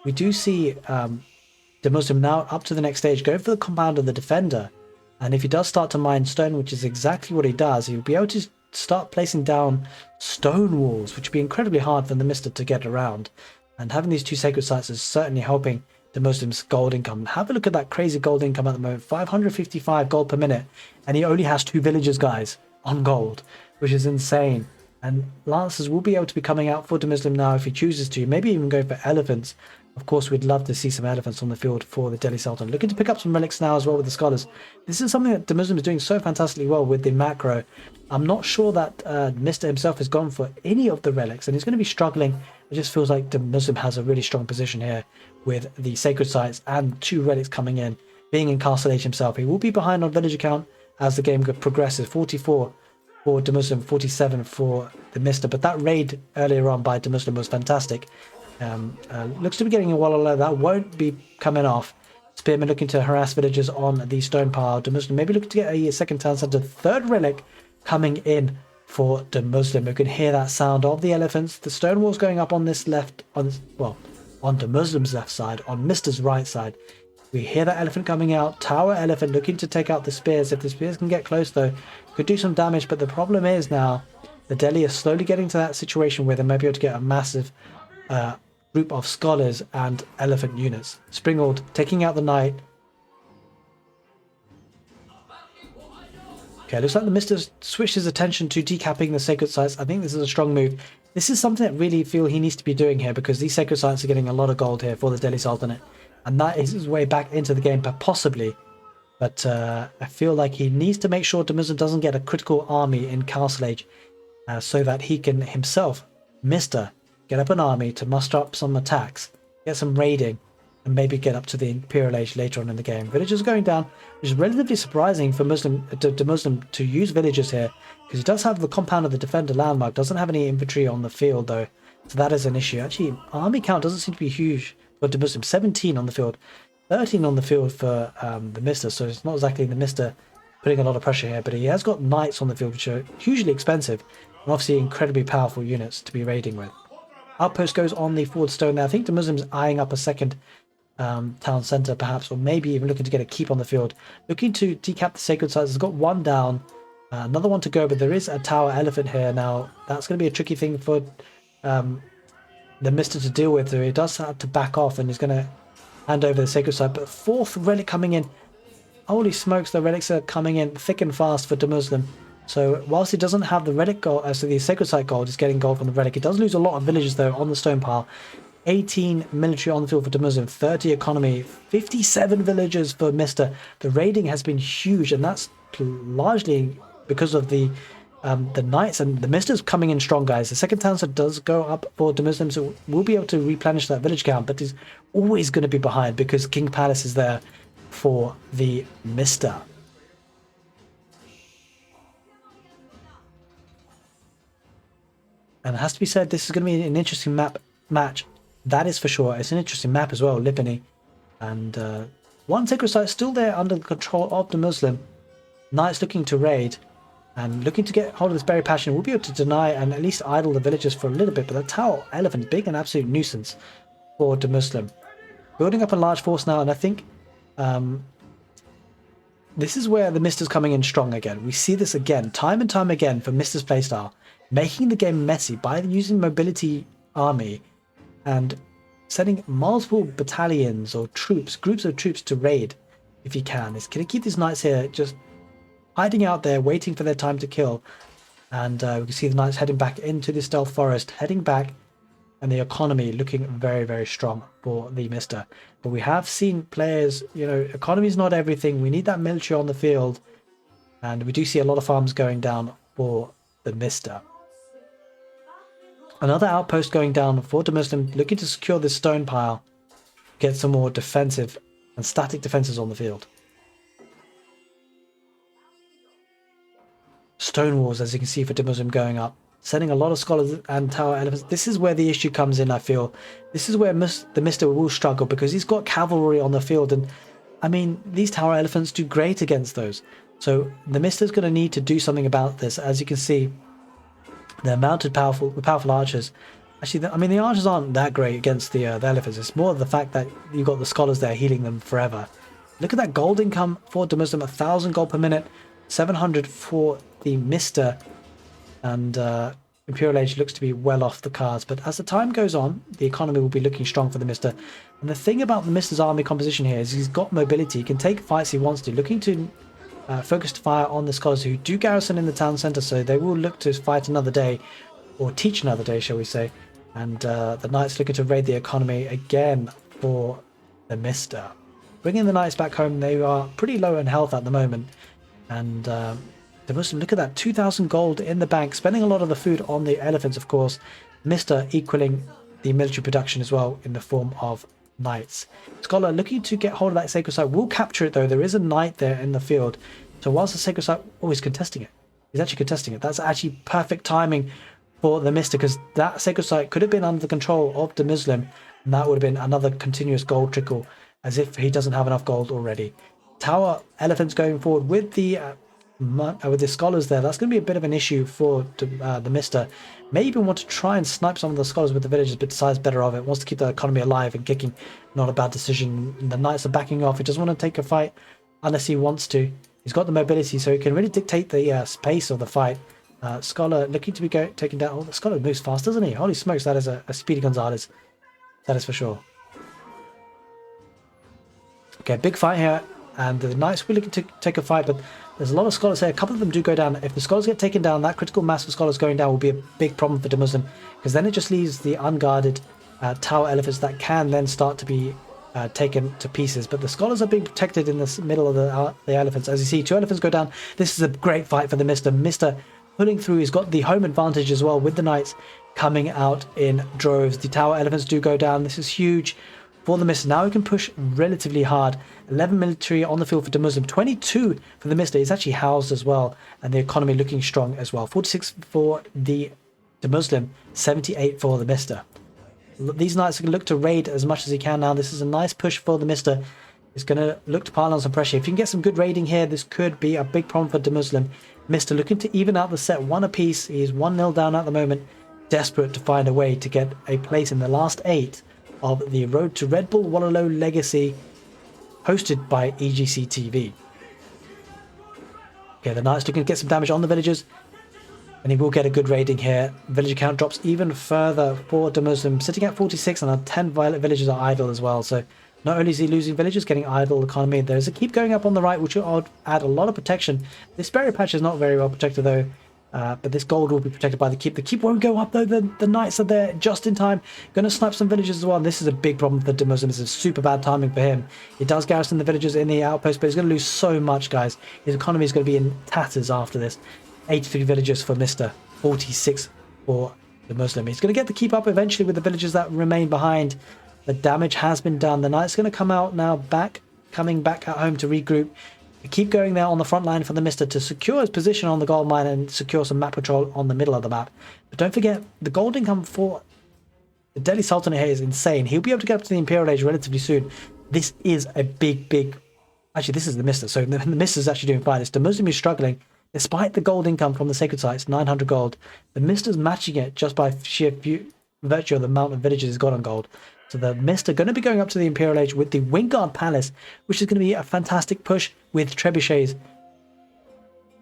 we do see the Muslim now up to the next stage, going for the compound of the defender. And if he does start to mine stone, which is exactly what he does, he'll be able to start placing down stone walls, which would be incredibly hard for the Mista to get around. And having these two sacred sites is certainly helping the Muslims' gold income. Have a look at that crazy gold income at the moment, 555 gold per minute. And he only has 2 villagers, guys, on gold, which is insane. And Lancers will be able to be coming out for the Muslim now if he chooses to, maybe even go for elephants. Of course, we'd love to see some elephants on the field for the Delhi Sultan. Looking to pick up some relics now as well with the scholars. This is something that the Muslim is doing so fantastically well with the macro. I'm not sure that Mista himself has gone for any of the relics, and he's going to be struggling. It just feels like the Muslim has a really strong position here with the sacred sites and 2 relics coming in, being in Castle Age himself. He will be behind on villager count as the game progresses. 44 for the Muslim, 47 for the Mista. But that raid earlier on by the Muslim was fantastic. Looks to be getting a Wololo. That won't be coming off. Spearman looking to harass villagers on the stone pile. The Muslim maybe looking to get a second town center. 3rd relic coming in for the Muslim. You can hear that sound of the elephants. The stone walls going up on this left, on the Muslim's left side, on Mista's right side. We hear that elephant coming out. Tower elephant looking to take out the spears. If the spears can get close though, could do some damage. But the problem is now the Delhi is slowly getting to that situation where they may be able to get a massive group of scholars and elephant units. Springald taking out the knight. Okay, looks like the Mista switched his attention to decapping the sacred sites. I think this is a strong move. This is something that really feel he needs to be doing here, because these sacred sites are getting a lot of gold here for the Delhi Sultanate. And that is his way back into the game, possibly. But I feel like he needs to make sure the Muslim doesn't get a critical army in Castle Age, so that he can himself, Mista, get up an army to muster up some attacks, get some raiding, and maybe get up to the Imperial Age later on in the game. Villagers going down, which is relatively surprising for Muslim to use villagers here, because he does have the compound of the defender landmark, doesn't have any infantry on the field though, so that is an issue. Actually, army count doesn't seem to be huge for the Muslim. 17 on the field, 13 on the field for the Mista, so it's not exactly the Mista putting a lot of pressure here, but he has got knights on the field, which are hugely expensive, and obviously incredibly powerful units to be raiding with. Outpost goes on the forward stone there. I think the Muslims eyeing up a second town centre perhaps, or maybe even looking to get a keep on the field. Looking to decap the sacred sites. It's got 1 down, another one to go, but there is a tower elephant here now. That's going to be a tricky thing for the Mista to deal with. So he does have to back off, and he's going to hand over the sacred site. But 4th relic coming in. Holy smokes, the relics are coming in thick and fast for the Muslim. So whilst he doesn't have the relic gold, so the sacred site gold is getting gold from the relic, he does lose a lot of villagers though on the stone pile. 18 military on the field for the Muslim, 30 economy, 57 villagers for Mista. The raiding has been huge, and that's largely because of the knights, and the Mista's coming in strong, guys. The second town set does go up for the Muslims, so we'll be able to replenish that village count, but he's always going to be behind because King Palace is there for the Mista. And it has to be said, this is going to be an interesting match. That is for sure. It's an interesting map as well, Lipany. And 1 sacred site still there under the control of the Muslim. Knights looking to raid and looking to get hold of this berry passion. We'll be able to deny and at least idle the villagers for a little bit. But the Tower Elephant, big and absolute nuisance for the Muslim. Building up a large force now, and I think this is where the Mista's coming in strong again. We see this again, time and time again for Mista's playstyle. Making the game messy by using mobility army and sending multiple battalions or troops, groups of troops to raid if he can. It's going to keep these knights here just hiding out there, waiting for their time to kill. And we can see the knights heading back into the stealth forest, heading back, and the economy looking very, very strong for the Mista. But we have seen players, you know, economy is not everything. We need that military on the field. And we do see a lot of farms going down for the Mista. Another outpost going down for the Muslim, looking to secure this stone pile, get some more defensive and static defenses on the field. Stone walls, as you can see, for the Muslim going up, sending a lot of scholars and tower elephants. This is where the issue comes in, I feel. This is where the Mista will struggle, because he's got cavalry on the field, and I mean, these tower elephants do great against those. So the Mista's going to need to do something about this. As you can see, they're mounted powerful archers. Actually, I mean, the archers aren't that great against the elephants. It's more the fact that you've got the scholars there healing them forever. Look at that gold income for the Muslim, 1,000 gold per minute, 700 for the Mista, and Imperial Age looks to be well off the cards. But as the time goes on, the economy will be looking strong for the Mista. And the thing about the Mista's army composition here is he's got mobility. He can take fights he wants to, looking to focused fire on the scholars who do garrison in the town centre, so they will look to fight another day, or teach another day, shall we say. And the knights looking to raid the economy again for the Mista. Bringing the knights back home, they are pretty low in health at the moment. And the Muslim, look at that, 2,000 gold in the bank, spending a lot of the food on the elephants, of course. Mista equaling the military production as well in the form of knights. Scholar looking to get hold of that sacred site, will capture it though. There is a knight there in the field, so whilst the sacred site, oh, he's contesting it. He's actually contesting it. That's actually perfect timing for the Mista, because that sacred site could have been under the control of the Muslim, and that would have been another continuous gold trickle, as if he doesn't have enough gold already. Tower elephants going forward with the scholars there. That's going to be a bit of an issue for the Mista. May even want to try and snipe some of the scholars with the villagers, but decides better of it. Wants to keep the economy alive and kicking. Not a bad decision. The knights are backing off. He doesn't want to take a fight unless he wants to. He's got the mobility, so he can really dictate the pace of the fight. Scholar looking to be taken down. Oh, the Scholar moves fast, doesn't he? Holy smokes, that is a speedy Gonzalez. That is for sure. Okay, big fight here. And the knights will be looking to take a fight, but there's a lot of scholars here. A couple of them do go down. If the scholars get taken down, that critical mass of scholars going down will be a big problem for the Muslim, because then it just leaves the unguarded tower elephants that can then start to be taken to pieces. But the scholars are being protected in the middle of the elephants. As you see, 2 elephants go down. This is a great fight for the Mista. Mista pulling through. He's got the home advantage as well, with the knights coming out in droves. The tower elephants do go down. This is huge for the Mista. Now he can push relatively hard. 11 military on the field for the Muslim, 22 for the Mista. He's actually housed as well, and the economy looking strong as well. 46 for the Muslim, 78 for the Mista. These knights can look to raid as much as he can now. This is a nice push for the Mista. He's going to look to pile on some pressure. If you can get some good raiding here, this could be a big problem for the Muslim. Mista looking to even out the set, 1 apiece. He's 1-0 down at the moment, desperate to find a way to get a place in the last 8 of the Road to Redbull Wololo Legacy, hosted by ecgtv. Okay, the knights looking to get some damage on the villagers, and he will get a good raiding here. Villager count drops even further for the Muslim, sitting at 46, and 10 villagers are idle as well. So not only is he losing villagers, getting idle economy. There's a keep going up on the right, which will add a lot of protection. This berry patch is not very well protected though. But this gold will be protected by the keep. The keep won't go up though. The knights are there just in time. Going to snipe some villagers as well. And this is a big problem for the Muslim. This is super bad timing for him. He does garrison the villagers in the outpost, but he's going to lose so much, guys. His economy is going to be in tatters after this. 83 villagers for Mista, 46 for the Muslim. He's going to get the keep up eventually with the villagers that remain behind. The damage has been done. The knight's going to come out now, coming back at home to regroup. Keep going there on the front line for the Mista to secure his position on the gold mine and secure some map control on the middle of the map. But don't forget, the gold income for the Delhi Sultanate here is insane. He'll be able to get up to the Imperial Age relatively soon. This is a big... Actually, this is the Mista. So the Mista is actually doing fine. It's the Muslim who's struggling. Despite the gold income from the sacred sites, 900 gold, the Mista's matching it just by sheer virtue of the amount of villages he's got on gold. So the Mista going to be going up to the Imperial Age with the Wingard Palace, which is going to be a fantastic push with trebuchets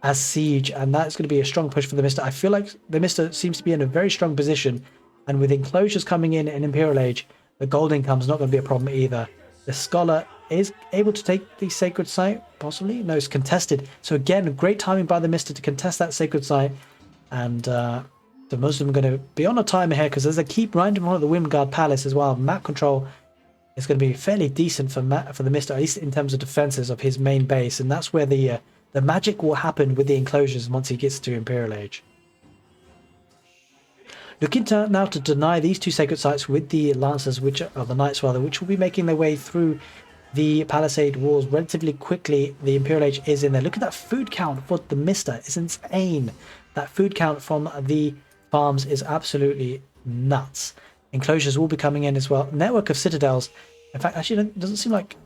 as siege, and that's going to be a strong push for the Mista. I feel like the Mista seems to be in a very strong position, and with enclosures coming in Imperial Age, the gold income is not going to be a problem either. The Scholar is able to take the sacred site, possibly. No, it's contested. So again, great timing by the Mister to contest that sacred site. And the Muslim are going to be on a timer here because there's a keep right in front of the Windguard Palace as well. Map control is going to be fairly decent for the Mister, at least in terms of defenses of his main base. And that's where the magic will happen with the enclosures once he gets to Imperial Age. Looking now to deny these two sacred sites with the Lancers, which are the Knights rather, which will be making their way through the Palisade walls relatively quickly. The Imperial Age is in there. Look at that food count for the Mister. It's insane. That food count from the farms is absolutely nuts. Enclosures will be coming in as well. Network of citadels. In fact, actually, it doesn't seem like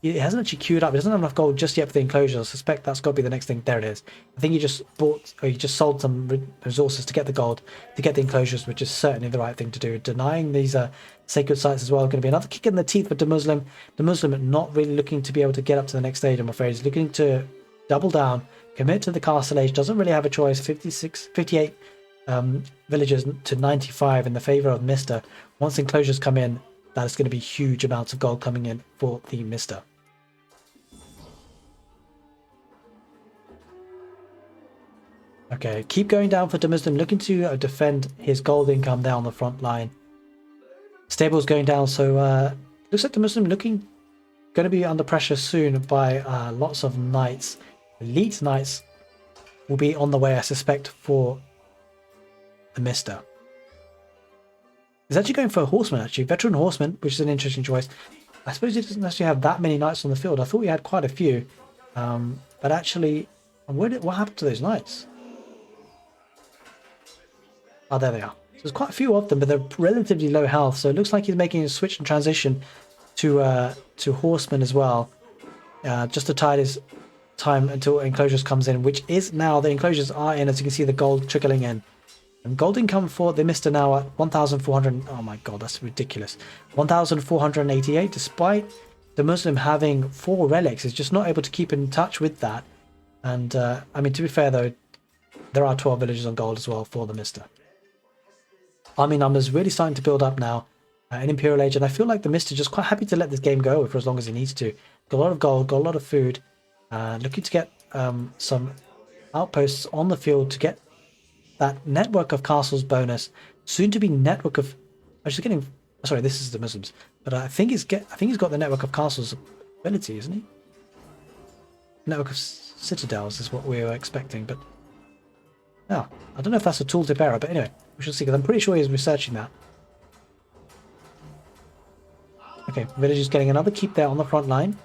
it hasn't actually queued up. It doesn't have enough gold just yet for the enclosures. I suspect that's got to be the next thing. There it is. I think you just bought, or you just sold some resources to get the gold, to get the enclosures, which is certainly the right thing to do. Denying these sacred sites as well going to be another kick in the teeth for the Muslim. The Muslim not really looking to be able to get up to the next stage, I'm afraid. He's looking to double down, commit to the castle age. Doesn't really have a choice. 58 villagers to 95 in the favour of Mista. Once enclosures come in, that is going to be huge amounts of gold coming in for the Mista. Okay, keep going down for the Muslim, looking to defend his gold income there on the front line. Stables going down, so looks like the Muslim going to be under pressure soon by lots of knights. Elite knights will be on the way, I suspect, for the Mista. He's actually going for a horseman, actually. Veteran horseman, which is an interesting choice. I suppose he doesn't actually have that many knights on the field. I thought he had quite a few. But actually, what happened to those knights? Oh, there they are. So there's quite a few of them, but they're relatively low health. So it looks like he's making a switch and transition to horseman as well. Just to tide his time until enclosures comes in, which is now, the enclosures are in, as you can see the gold trickling in. And gold income for the Mista now at 1,400. Oh my god, that's ridiculous. 1,488, despite the Muslim having 4 relics, is just not able to keep in touch with that. And I mean, to be fair though, there are 12 villages on gold as well for the Mista. Army numbers really starting to build up now in Imperial Age, and I feel like the Mista just quite happy to let this game go for as long as he needs to. Got a lot of gold, got a lot of food, looking to get some outposts on the field to get that network of castles bonus, soon to be network of. Actually, getting. Sorry, this is the Muslims, but I think he's got the network of castles ability, isn't he? Network of citadels is what we were expecting, but no, I don't know if that's a tooltip error, but anyway, we shall see, because I'm pretty sure he's researching that. Okay, village is getting another keep there on the front line,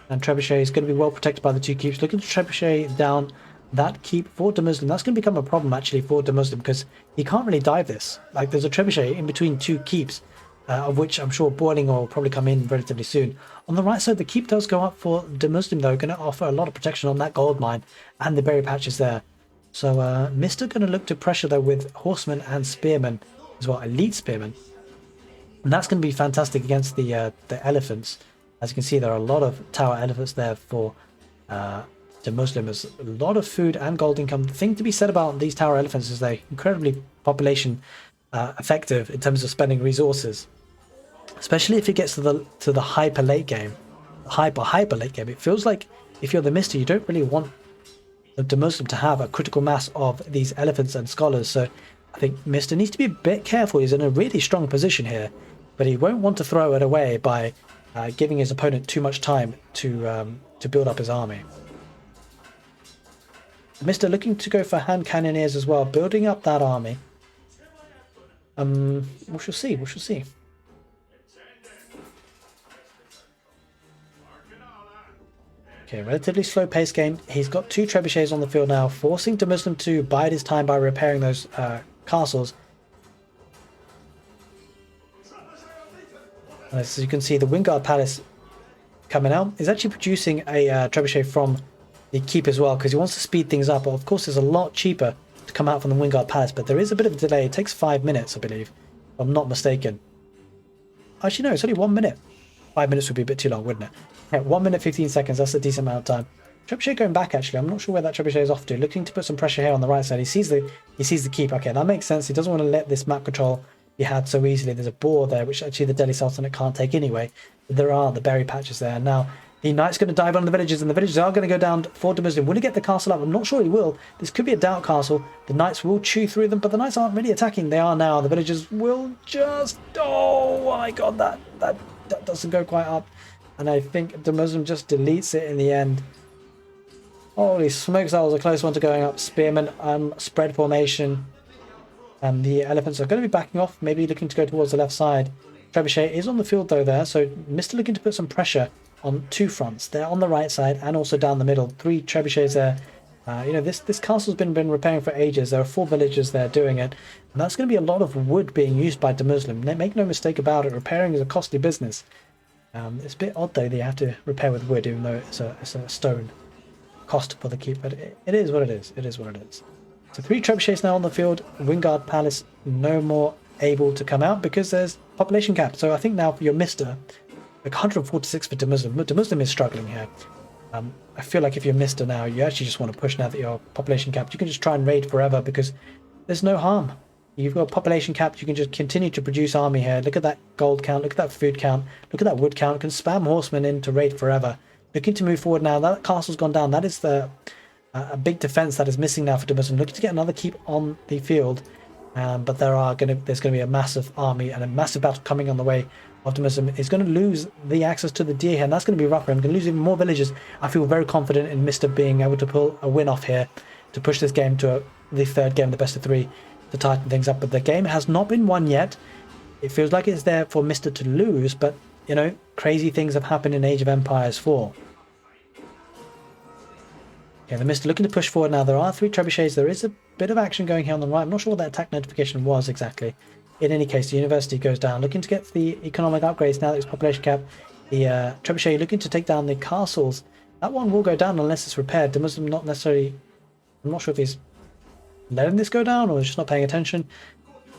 and Trebuchet is going to be well protected by the 2 keeps. Looking to Trebuchet down that keep for the Muslim. That's going to become a problem actually for the Muslim, because he can't really dive this. Like, there's a Trebuchet in between 2 keeps, of which I'm sure boiling oil will probably come in relatively soon. On the right side, the keep does go up for the Muslim though, going to offer a lot of protection on that gold mine and the berry patches there. So Mista going to look to pressure though with horsemen and spearmen as well, elite spearmen. And that's going to be fantastic against the elephants. As you can see, there are a lot of tower elephants there for the Muslim. There's a lot of food and gold income. The thing to be said about these tower elephants is they're incredibly population effective in terms of spending resources, especially if it gets to the hyper late game, hyper late game. It feels like if you're the Mista, you don't really want the Muslim to have a critical mass of these elephants and scholars. So I think Mista needs to be a bit careful. He's in a really strong position here, but he won't want to throw it away by giving his opponent too much time to build up his army. Mista looking to go for hand cannoneers as well, building up that army. We shall see. We shall see. Okay, relatively slow pace game. He's got 2 trebuchets on the field now, forcing the Muslim to bide his time by repairing those castles. As you can see, the Windguard Palace coming out is actually producing a trebuchet from the keep as well, because he wants to speed things up. But of course, it's a lot cheaper to come out from the Windguard Palace, but there is a bit of a delay. It takes 5 minutes, I believe, if I'm not mistaken. Actually, no, it's only 1 minute. 5 minutes would be a bit too long, wouldn't it? Yeah, 1 minute 15 seconds. That's a decent amount of time. Trebuchet going back, actually. I'm not sure where that trebuchet is off to. Looking to put some pressure here on the right side. He sees the keep. Okay, that makes sense. He doesn't want to let this map control be had so easily. There's a boar there, which actually the Delhi Sultanate can't take anyway. But there are the berry patches there. Now, the knight's going to dive on the villages, and the villages are going to go down for de Muslim. Will he get the castle up? I'm not sure he will. This could be a doubt castle. The knights will chew through them, but the knights aren't really attacking. They are now. The villagers will just... Oh my god, that doesn't go quite up. And I think de Muslim just deletes it in the end. Holy smokes, that was a close one to going up. Spearmen, spread formation. And the elephants are going to be backing off, maybe looking to go towards the left side. Trebuchet is on the field though there, so Mr. looking to put some pressure on two fronts. They're on the right side and also down the middle. 3 trebuchets there. You know, this castle's been repairing for ages. There are 4 villagers there doing it. And that's going to be a lot of wood being used by de Muslim. Make no mistake about it, repairing is a costly business. It's a bit odd though that you have to repair with wood, even though it's a stone cost for the keep. But it is what it is. It is what it is. So 3 trebuchets now on the field. Wingard Palace no more able to come out because there's population cap. So I think now for your Mr. Like 146 for de Muslim. De Muslim is struggling here. I feel like if you're Mr. now, you actually just want to push now that you're population capped. You can just try and raid forever because there's no harm. You've got population capped. You can just continue to produce army here. Look at that gold count. Look at that food count. Look at that wood count. You can spam horsemen in to raid forever. Looking to move forward now. That castle's gone down. That is the a big defense that is missing now for de Muslim. Looking to get another keep on the field. But there's going to be a massive army and a massive battle coming on the way. Optimism is going to lose the access to the deer here, and that's going to be rougher. I'm going to lose even more villages. I feel very confident in Mr. being able to pull a win off here to push this game to the 3rd game, the best of 3, to tighten things up. But the game has not been won yet. It feels like it's there for Mr. to lose, but, you know, crazy things have happened in Age of Empires 4. Okay, the Mr. looking to push forward now. There are 3 trebuchets. There is a bit of action going here on the right. I'm not sure what that attack notification was exactly. In any case, the university goes down, looking to get the economic upgrades now that it's population cap. The trebuchet looking to take down the castles. That one will go down unless it's repaired. De Muslim not necessarily... I'm not sure if he's letting this go down or just not paying attention.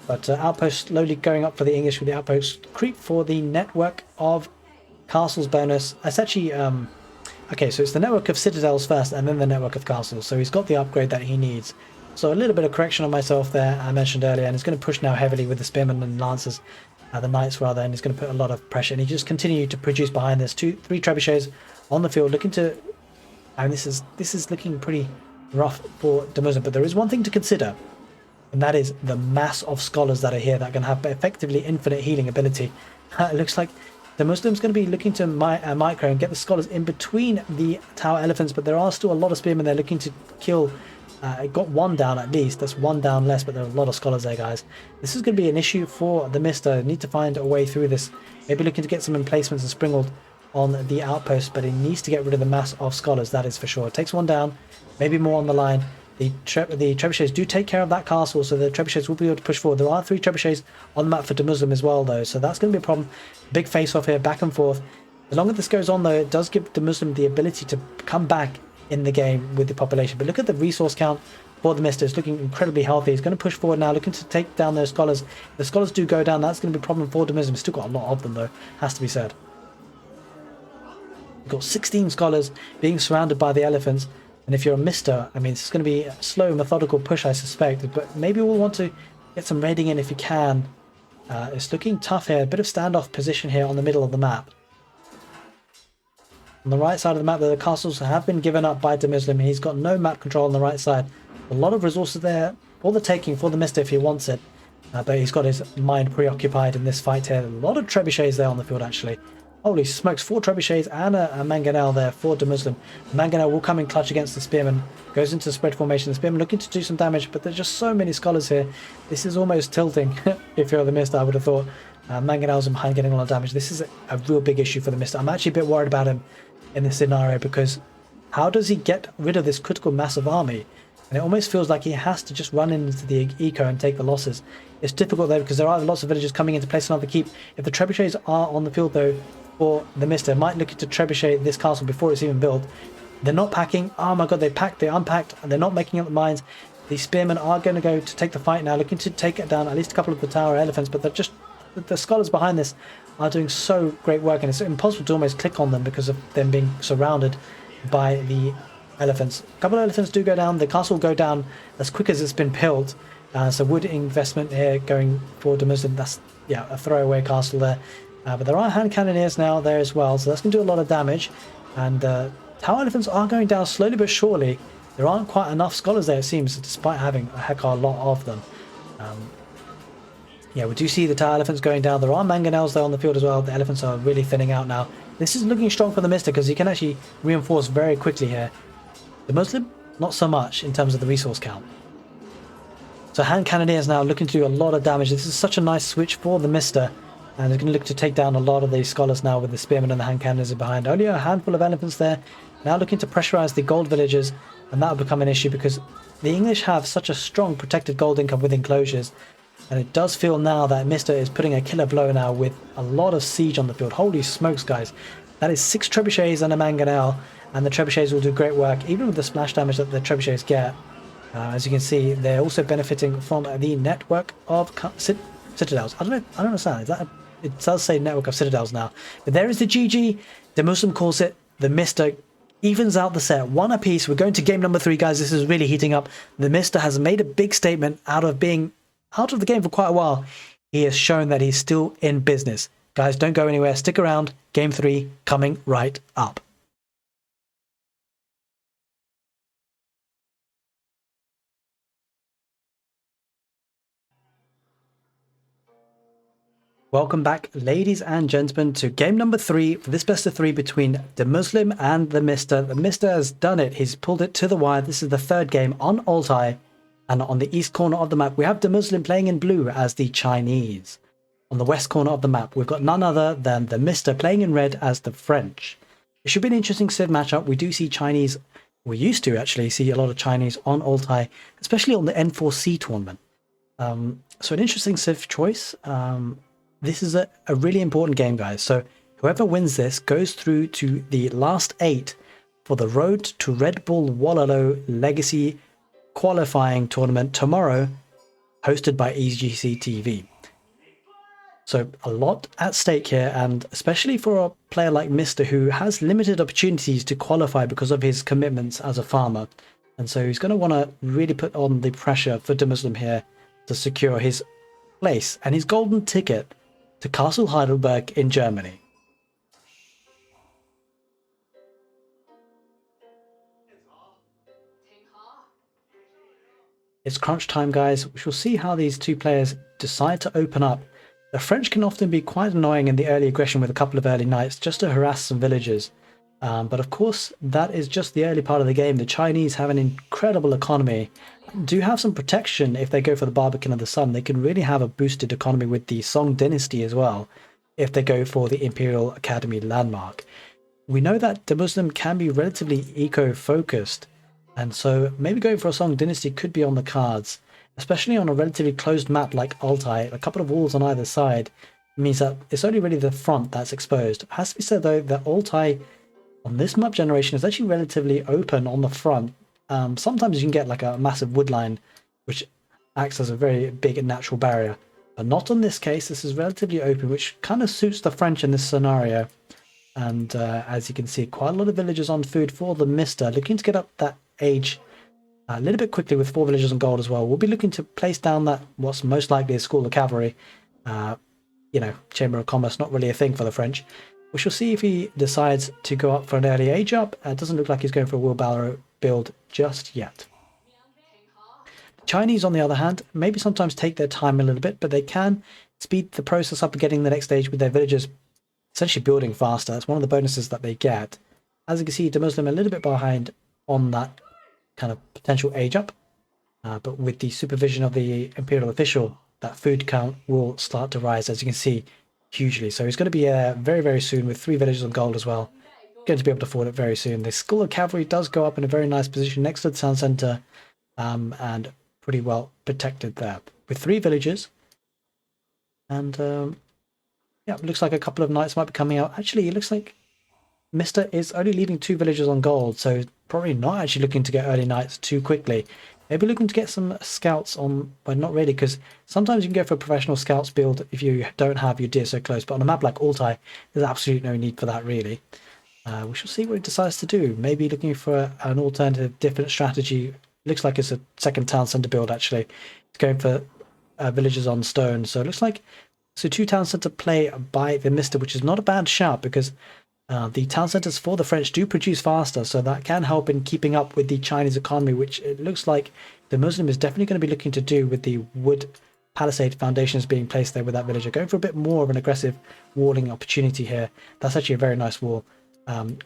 But outpost slowly going up for the English with the outpost creep for the network of castles bonus. It's actually... okay, so it's the network of citadels first and then the network of castles. So he's got the upgrade that he needs. So a little bit of correction on myself there, I mentioned earlier, and he's going to push now heavily with the spearmen and lancers, the knights rather, and he's going to put a lot of pressure, and he just continue to produce behind this. 3 trebuchets on the field, looking to, and this is looking pretty rough for de Muslim, but there is one thing to consider, and that is the mass of scholars that are here that can have effectively infinite healing ability. It looks like de Muslim's going to be looking to micro and get the scholars in between the tower elephants, but there are still a lot of spearmen there looking to kill. It got 1 down at least. That's 1 down less, but there are a lot of scholars there, guys. This is going to be an issue for the Mr. Need to find a way through this. Maybe looking to get some emplacements and springald on the outpost, but he needs to get rid of the mass of scholars, that is for sure. It takes 1 down, maybe more on the line. The trebuchets do take care of that castle, so the trebuchets will be able to push forward. There are 3 trebuchets on the map for de Muslim as well, though, so that's going to be a problem. Big face-off here, back and forth. The longer this goes on, though, it does give de Muslim the ability to come back in the game with the population. But look at the resource count for the Mr. It's looking incredibly healthy. He's going to push forward now, looking to take down those scholars. If the scholars do go down, that's going to be a problem for de Muslim. Still got a lot of them, though, has to be said. We've got 16 scholars being surrounded by the elephants. And if you're a Mr., I mean, it's going to be a slow, methodical push, I suspect. But maybe we'll want to get some raiding in if you can. It's looking tough here. A bit of standoff position here on the middle of the map. On the right side of the map, the castles have been given up by de Muslim. He's got no map control on the right side. A lot of resources there for the taking for the Mr. if he wants it. But he's got his mind preoccupied in this fight here. A lot of trebuchets there on the field, actually. Holy smokes, 4 trebuchets and a mangonel there for de Muslim. Mangonel will come in clutch against the spearman. Goes into the spread formation. The spearman looking to do some damage, but there's just so many scholars here. This is almost tilting. If you're the Mr., I would have thought. Mangonel's in behind getting a lot of damage. This is a real big issue for the Mr. I'm actually a bit worried about him in this scenario, because how does he get rid of this critical massive army? And it almost feels like he has to just run into the eco and take the losses. It's difficult though, because there are lots of villagers coming in to place another keep. If the trebuchets are on the field though for the Mr., might look to trebuchet this castle before it's even built. They're not packing. Oh my god, they packed, they unpacked, and they're not making up the mines. The spearmen are going to go to take the fight now, looking to take it down at least a couple of the tower elephants, but they're just, the scholars behind this are doing so great work, and it's impossible to almost click on them because of them being surrounded by the elephants. A couple of elephants do go down. The castle will go down as quick as it's been built. So wood investment here going for Muslim. That's, yeah, a throwaway castle there. But there are hand cannoneers now there as well, so that's going to do a lot of damage. And tower elephants are going down slowly but surely. There aren't quite enough scholars there, it seems, despite having a heck of a lot of them. Yeah, we do see the tower elephants going down. There are mangonels there on the field as well. The elephants are really thinning out now. This is looking strong for the Mista because he can actually reinforce very quickly here. The Muslim, not so much in terms of the resource count. So hand cannoneers now looking to do a lot of damage. This is such a nice switch for the Mista. And they're going to look to take down a lot of these scholars now with the spearmen and the hand cannons behind. Only a handful of elephants there. Now looking to pressurize the gold villagers. And that will become an issue because the English have such a strong protected gold income with enclosures. And it does feel now that Mista is putting a killer blow now with a lot of siege on the field. Holy smokes, guys. That is 6 trebuchets and a mangonel. And the trebuchets will do great work, even with the splash damage that the trebuchets get. As you can see, they're also benefiting from the network of citadels. I don't understand. Is that it does say network of citadels now. But there is the GG. The Muslim calls it. The Mista evens out the set. 1 apiece. We're going to game number 3, guys. This is really heating up. The Mista has made a big statement out of being out of the game for quite a while. He has shown that he's still in business. Guys, don't go anywhere. Stick around. Game 3 coming right up. Welcome back, ladies and gentlemen, to game number 3 for this best of 3 between the Muslim and the Mista. The Mista has done it. He's pulled it to the wire. This is the 3rd game on Altai. And on the east corner of the map, we have the Muslim playing in blue as the Chinese. On the west corner of the map, we've got none other than the Mista playing in red as the French. It should be an interesting Civ matchup. We do see Chinese, we used to actually see a lot of Chinese on Altai, especially on the N4C tournament. So an interesting Civ choice. This is a really important game, guys. So whoever wins this goes through to the last 8 for the Road to Redbull Wololo Legacy qualifying tournament tomorrow, hosted by ecgtv. So a lot at stake here, and especially for a player like Mista who has limited opportunities to qualify because of his commitments as a farmer. And so he's going to want to really put on the pressure for the Muslim here to secure his place and his golden ticket to Castle Heidelberg in Germany. It's crunch time, guys. We shall see how these two players decide to open up. The French can often be quite annoying in the early aggression with a couple of early knights just to harass some villagers. But of course, that is just the early part of the game. The Chinese have an incredible economy, do have some protection if they go for the Barbican of the Sun. They can really have a boosted economy with the Song dynasty as well, if they go for the Imperial Academy landmark. We know that the Muslim can be relatively eco-focused, and so maybe going for a Song dynasty could be on the cards, especially on a relatively closed map like Altai. A couple of walls on either side means that it's only really the front that's exposed. It has to be said though that Altai on this map generation is actually relatively open on the front. Sometimes you can get like a massive wood line which acts as a very big natural barrier, but not on this case. This is relatively open, which kind of suits the French in this scenario. And as you can see, quite a lot of villagers on food for the Mista, looking to get up that age a little bit quickly with 4 villagers on gold as well. We'll be looking to place down that what's most likely a school of cavalry. You know, Chamber of Commerce, not really a thing for the French. We shall see if he decides to go up for an early age up. It doesn't look like he's going for a wheelbarrow build just yet. The Chinese, on the other hand, maybe sometimes take their time a little bit, but they can speed the process up of getting the next stage with their villagers essentially building faster. That's one of the bonuses that they get. As you can see, the Muslim a little bit behind on that kind of potential age up, but with the supervision of the Imperial official, that food count will start to rise, as you can see, hugely. So he's going to be very, very soon with 3 villagers on gold as well. Going to be able to afford it very soon. The School of Cavalry does go up in a very nice position next to the town centre, and pretty well protected there with 3 villagers. And yeah, it looks like a couple of knights might be coming out. Actually, it looks like Mista is only leaving 2 villagers on gold, so probably not actually looking to get early knights too quickly. Maybe looking to get some scouts on, but not really, because sometimes you can go for a professional scouts build if you don't have your deer so close. But on a map like Altai, there's absolutely no need for that, really. We shall see what he decides to do. Maybe looking for an alternative, different strategy. Looks like it's a second town centre build, actually. It's going for villagers on stone. So it looks like it's a 2 town center play by the Mista, which is not a bad shout because the town centers for the French do produce faster, so that can help in keeping up with the Chinese economy, which it looks like the Muslim is definitely going to be looking to do with the wood palisade foundations being placed there with that villager. Going for a bit more of an aggressive walling opportunity here. That's actually a very nice wall.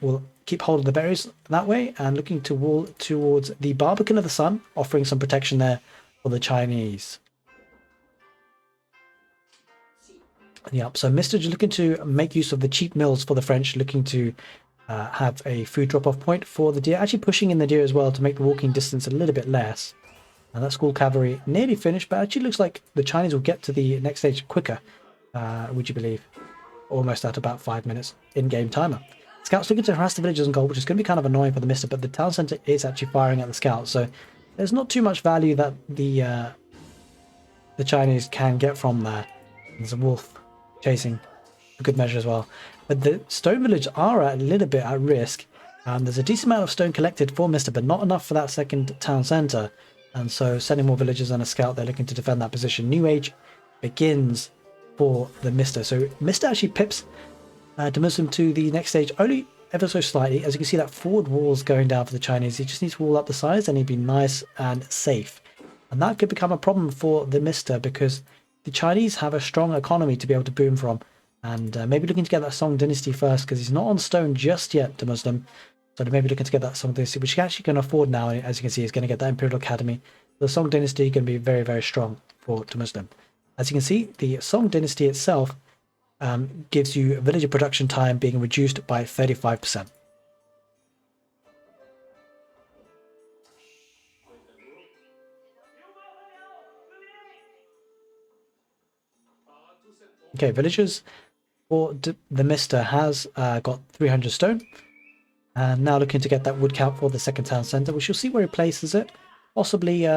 We'll keep hold of the berries that way and looking to wall towards the Barbican of the Sun, offering some protection there for the Chinese. Yep, so Mr. just looking to make use of the cheap mills for the French, looking to have a food drop-off point for the deer. Actually pushing in the deer as well to make the walking distance a little bit less. And that school cavalry nearly finished, but actually looks like the Chinese will get to the next stage quicker, would you believe? Almost at about 5 minutes in-game timer. Scouts looking to harass the villagers on gold, which is going to be kind of annoying for the Mr., but the town centre is actually firing at the scouts, so there's not too much value that the Chinese can get from there. There's a wolf chasing a good measure as well. But the stone village are a little bit at risk. There's a decent amount of stone collected for Mr., but not enough for that second town centre. And so sending more villagers and a scout, they're looking to defend that position. New age begins for the Mr. So Mr. actually pips the Muslim to the next stage only ever so slightly. As you can see, that forward wall's going down for the Chinese. He just needs to wall up the sides and he'd be nice and safe. And that could become a problem for the Mr. because the Chinese have a strong economy to be able to boom from, and maybe looking to get that Song dynasty first because he's not on stone just yet, the Muslim. So they're maybe looking to get that Song dynasty, which he actually can afford now. As you can see, he's going to get that Imperial Academy. The Song dynasty can be very, very strong for the Muslim. As you can see, the Song dynasty itself gives you villager production time being reduced by 35%. Okay, villagers for the Mr. has got 300 stone. And now looking to get that wood count for the second town centre. We shall see where he places it. Possibly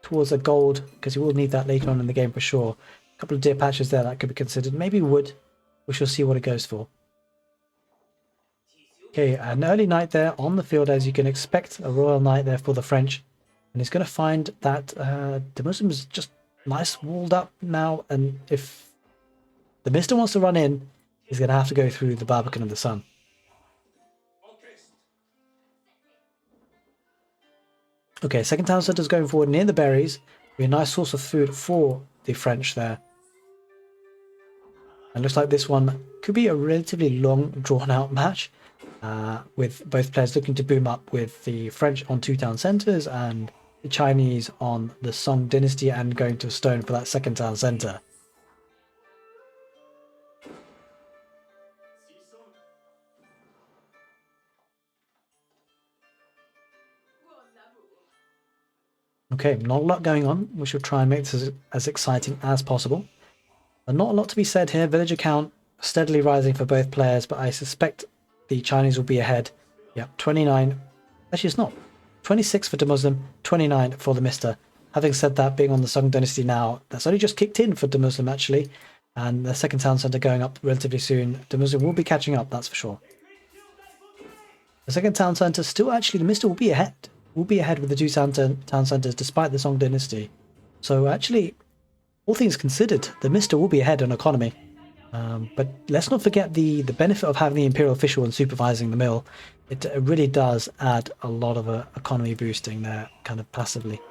towards a gold, because he will need that later on in the game for sure. A couple of deer patches there that could be considered. Maybe wood. We shall see what it goes for. Okay, an early knight there on the field, as you can expect. A royal knight there for the French. And he's going to find that the Muslims just nice walled up now. And if the Mr. wants to run in, he's going to have to go through the Barbican of the Sun. Okay, second town centre is going forward near the berries. Be a nice source of food for the French there. And looks like this one could be a relatively long, drawn-out match, with both players looking to boom up with the French on 2 town centres and the Chinese on the Song dynasty and going to stone for that second town centre. Okay, not a lot going on. We shall try and make this as exciting as possible. And not a lot to be said here. Villager count steadily rising for both players, but I suspect the Chinese will be ahead. Yep, 29. Actually, it's not. 26 for the Muslim, 29 for the Mr. Having said that, being on the Song dynasty now, that's only just kicked in for the Muslim actually. And the second town centre going up relatively soon. The Muslim will be catching up, that's for sure. The second town centre still actually, the Mr. will be ahead. Will be ahead with the 2 town centres despite the Song dynasty. So actually, all things considered, the Mr. will be ahead on economy. But let's not forget the benefit of having the Imperial official and supervising the mill. It really does add a lot of economy boosting there, kind of passively.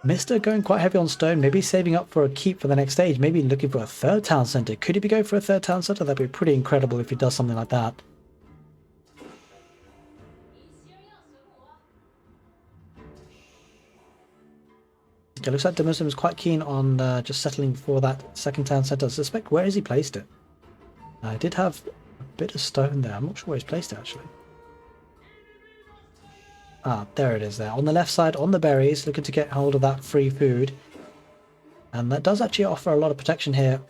Mr. going quite heavy on stone, maybe saving up for a keep for the next stage, maybe looking for a 3rd town centre. Could he be going for a 3rd town centre? That'd be pretty incredible if he does something like that. Okay, looks like the Muslim is quite keen on just settling for that second town centre. I suspect, where has he placed it? I did have a bit of stone there. I'm not sure where he's placed it actually. Ah, there it is there. On the left side, on the berries, looking to get hold of that free food. And that does actually offer a lot of protection here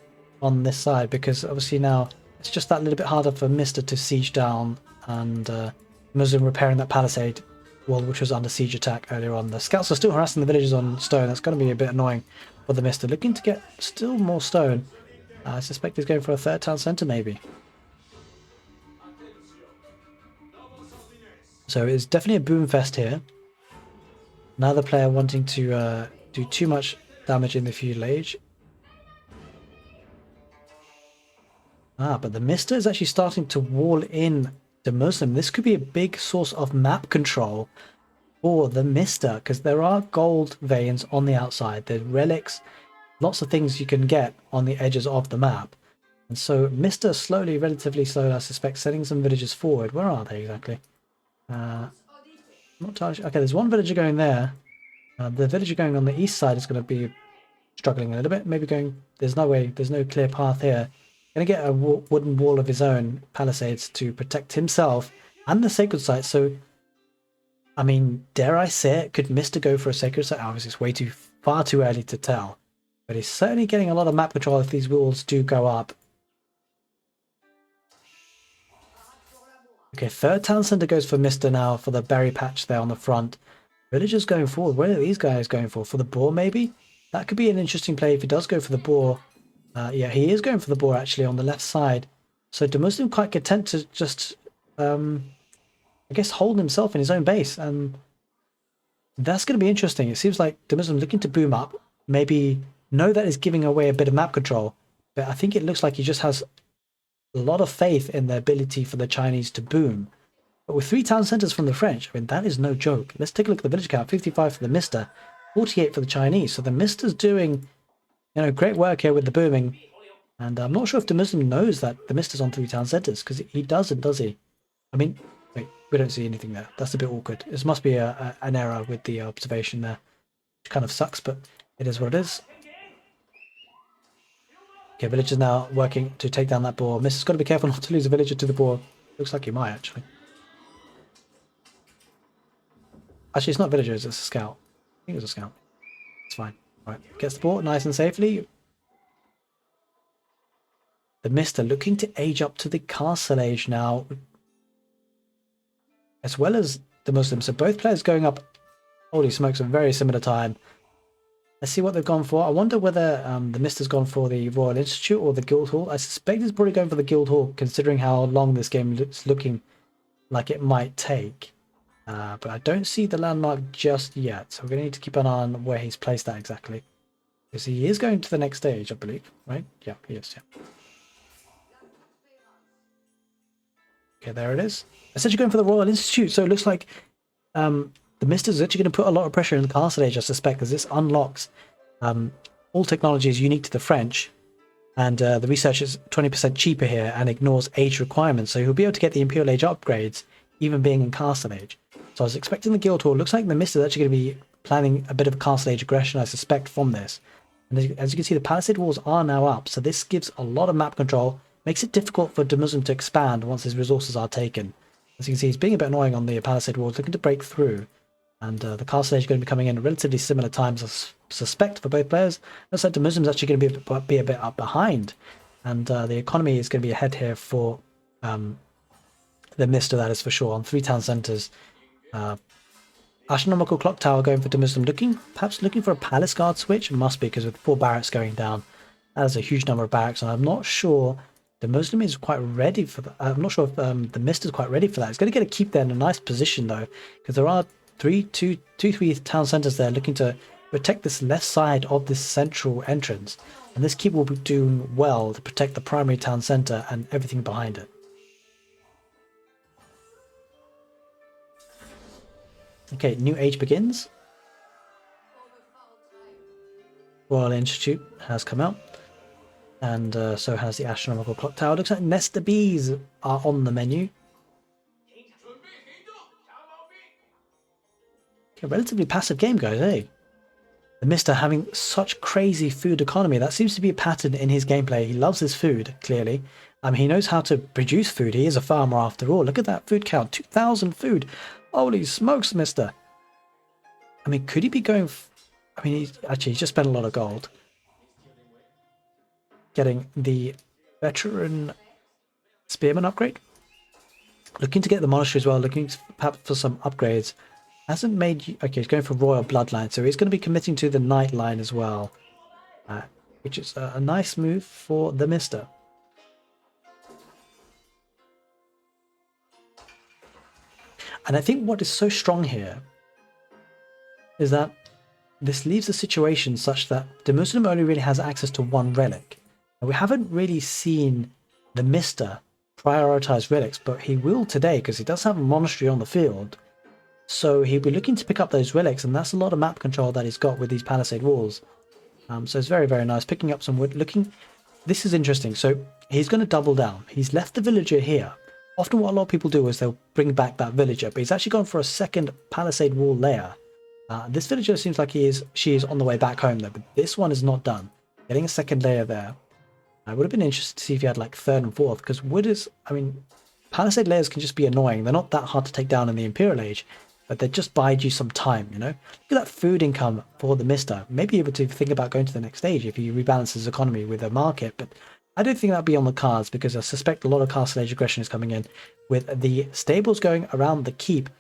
on this side, because obviously now it's just that little bit harder for Mr. to siege down, and Muslim repairing that palisade wall which was under siege attack earlier on. The scouts are still harassing the villagers on stone. That's going to be a bit annoying for the Mr. Looking to get still more stone. I suspect he's going for a 3rd town centre maybe. So it's definitely a boom fest here. Another player wanting to do too much damage in the feudal age. Ah, but the Mista is actually starting to wall in the Muslim. This could be a big source of map control for the Mista, because there are gold veins on the outside. There's relics, lots of things you can get on the edges of the map. And so Mista slowly, relatively slowly, I suspect, sending some villagers forward. Where are they exactly? Not entirely sure. Okay, there's one villager going there. The villager going on the east side is going to be struggling a little bit. Maybe going... There's no way. There's no clear path here. Going to get a wooden wall of his own, palisades, to protect himself and the sacred site. So, I mean, dare I say it? Could Mista go for a sacred site? Obviously, it's way far too early to tell. But he's certainly getting a lot of map control if these walls do go up. Okay, third town center goes for Mista now for the berry patch there on the front. Villagers going forward. What are these guys going for? For the boar, maybe? That could be an interesting play if he does go for the boar. Yeah, he is going for the boar actually on the left side. So the Muslim quite content to just, I guess, hold himself in his own base. And that's going to be interesting. It seems like the Muslim looking to boom up. Maybe know that is giving away a bit of map control. But I think it looks like he just has a lot of faith in the ability for the Chinese to boom. But with 3 town centers from the French, I mean, that is no joke. Let's take a look at the village count. 55 for the Mista, 48 for the Chinese. So the Mista's doing, great work here with the booming. And I'm not sure if the Muslim knows that the Mista's on 3 town centers, because he doesn't, does he? I mean, wait, we don't see anything there. That's a bit awkward. This must be an error with the observation there, which kind of sucks, but it is what it is. Okay, villagers now working to take down that boar. Mista's got to be careful not to lose a villager to the boar. Looks like he might, actually. Actually, it's not villagers, it's a scout. I think it was a scout. It's fine. Right, gets the boar nice and safely. The Mista looking to age up to the castle age now, as well as the Muslims. So both players going up, holy smokes, a very similar time. Let's see what they've gone for. I wonder whether the Mista's gone for the Royal Institute or the Guildhall. I suspect he's probably going for the Guildhall, considering how long this game is looking like it might take. But I don't see the landmark just yet, so we're going to need to keep an eye on where he's placed that exactly. Because he is going to the next stage, I believe, right? Yeah, he is, yeah. Okay, there it is. Essentially going for the Royal Institute, so it looks like the Mista is actually going to put a lot of pressure in the castle age, I suspect, because this unlocks all technology is unique to the French, and the research is 20% cheaper here and ignores age requirements, so he'll be able to get the Imperial Age upgrades, even being in castle age. So I was expecting the Guildhall. Looks like the Mista is actually going to be planning a bit of castle age aggression, I suspect, from this. And as you can see, the palisade walls are now up, so this gives a lot of map control, makes it difficult for de Muslim to expand once his resources are taken. As you can see, he's being a bit annoying on the palisade walls, looking to break through. And the castle age is going to be coming in at relatively similar times, I suspect, for both players. Looks like de Muslim's actually going to be a bit up behind. And the economy is going to be ahead here for the Mista, that is for sure, on 3 town centres. Astronomical clock tower going for de Muslim, perhaps looking for a palace guard switch. It must be, because with 4 barracks going down, that is a huge number of barracks, and I'm not sure the Muslim is quite ready for that. I'm not sure if the Mista is quite ready for that. It's going to get to keep there in a nice position though, because there are 3 town centres there looking to protect this left side of this central entrance, and this keep will be doing well to protect the primary town centre and everything behind it. Okay, new age begins. Royal Institute has come out, and so has the astronomical clock tower. Looks like Nesta bees are on the menu. Okay, relatively passive game, guys, eh? The Mista having such crazy food economy. That seems to be a pattern in his gameplay. He loves his food, clearly. He knows how to produce food. He is a farmer after all. Look at that food count. 2,000 food. Holy smokes, Mista. Could he be going... he's just spent a lot of gold. Getting the veteran spearman upgrade. Looking to get the monastery as well. Looking perhaps for some upgrades. Hasn't made... Okay, he's going for royal bloodline. So he's going to be committing to the knight line as well. Which is a nice move for the Mista. And I think what is so strong here is that this leaves the situation such that the Muslim only really has access to one relic. And we haven't really seen the Mista prioritize relics, but he will today because he does have a monastery on the field. So he'll be looking to pick up those relics, and that's a lot of map control that he's got with these palisade walls. So it's very, very nice. Picking up some wood. This is interesting. So he's going to double down. He's left the villager here. Often what a lot of people do is they'll bring back that villager, but he's actually gone for a second palisade wall layer. This villager seems like she is on the way back home though, but this one is not done. Getting a second layer there. I would have been interested to see if he had like third and fourth, because wood is, I mean, palisade layers can just be annoying. They're not that hard to take down in the Imperial Age, but they just bide you some time, you know? Look at that food income for the Mista. Maybe able to think about going to the next stage if he rebalances his economy with a market, but I don't think that'd be on the cards because I suspect a lot of Castle Age aggression is coming in with the stables going around the keep,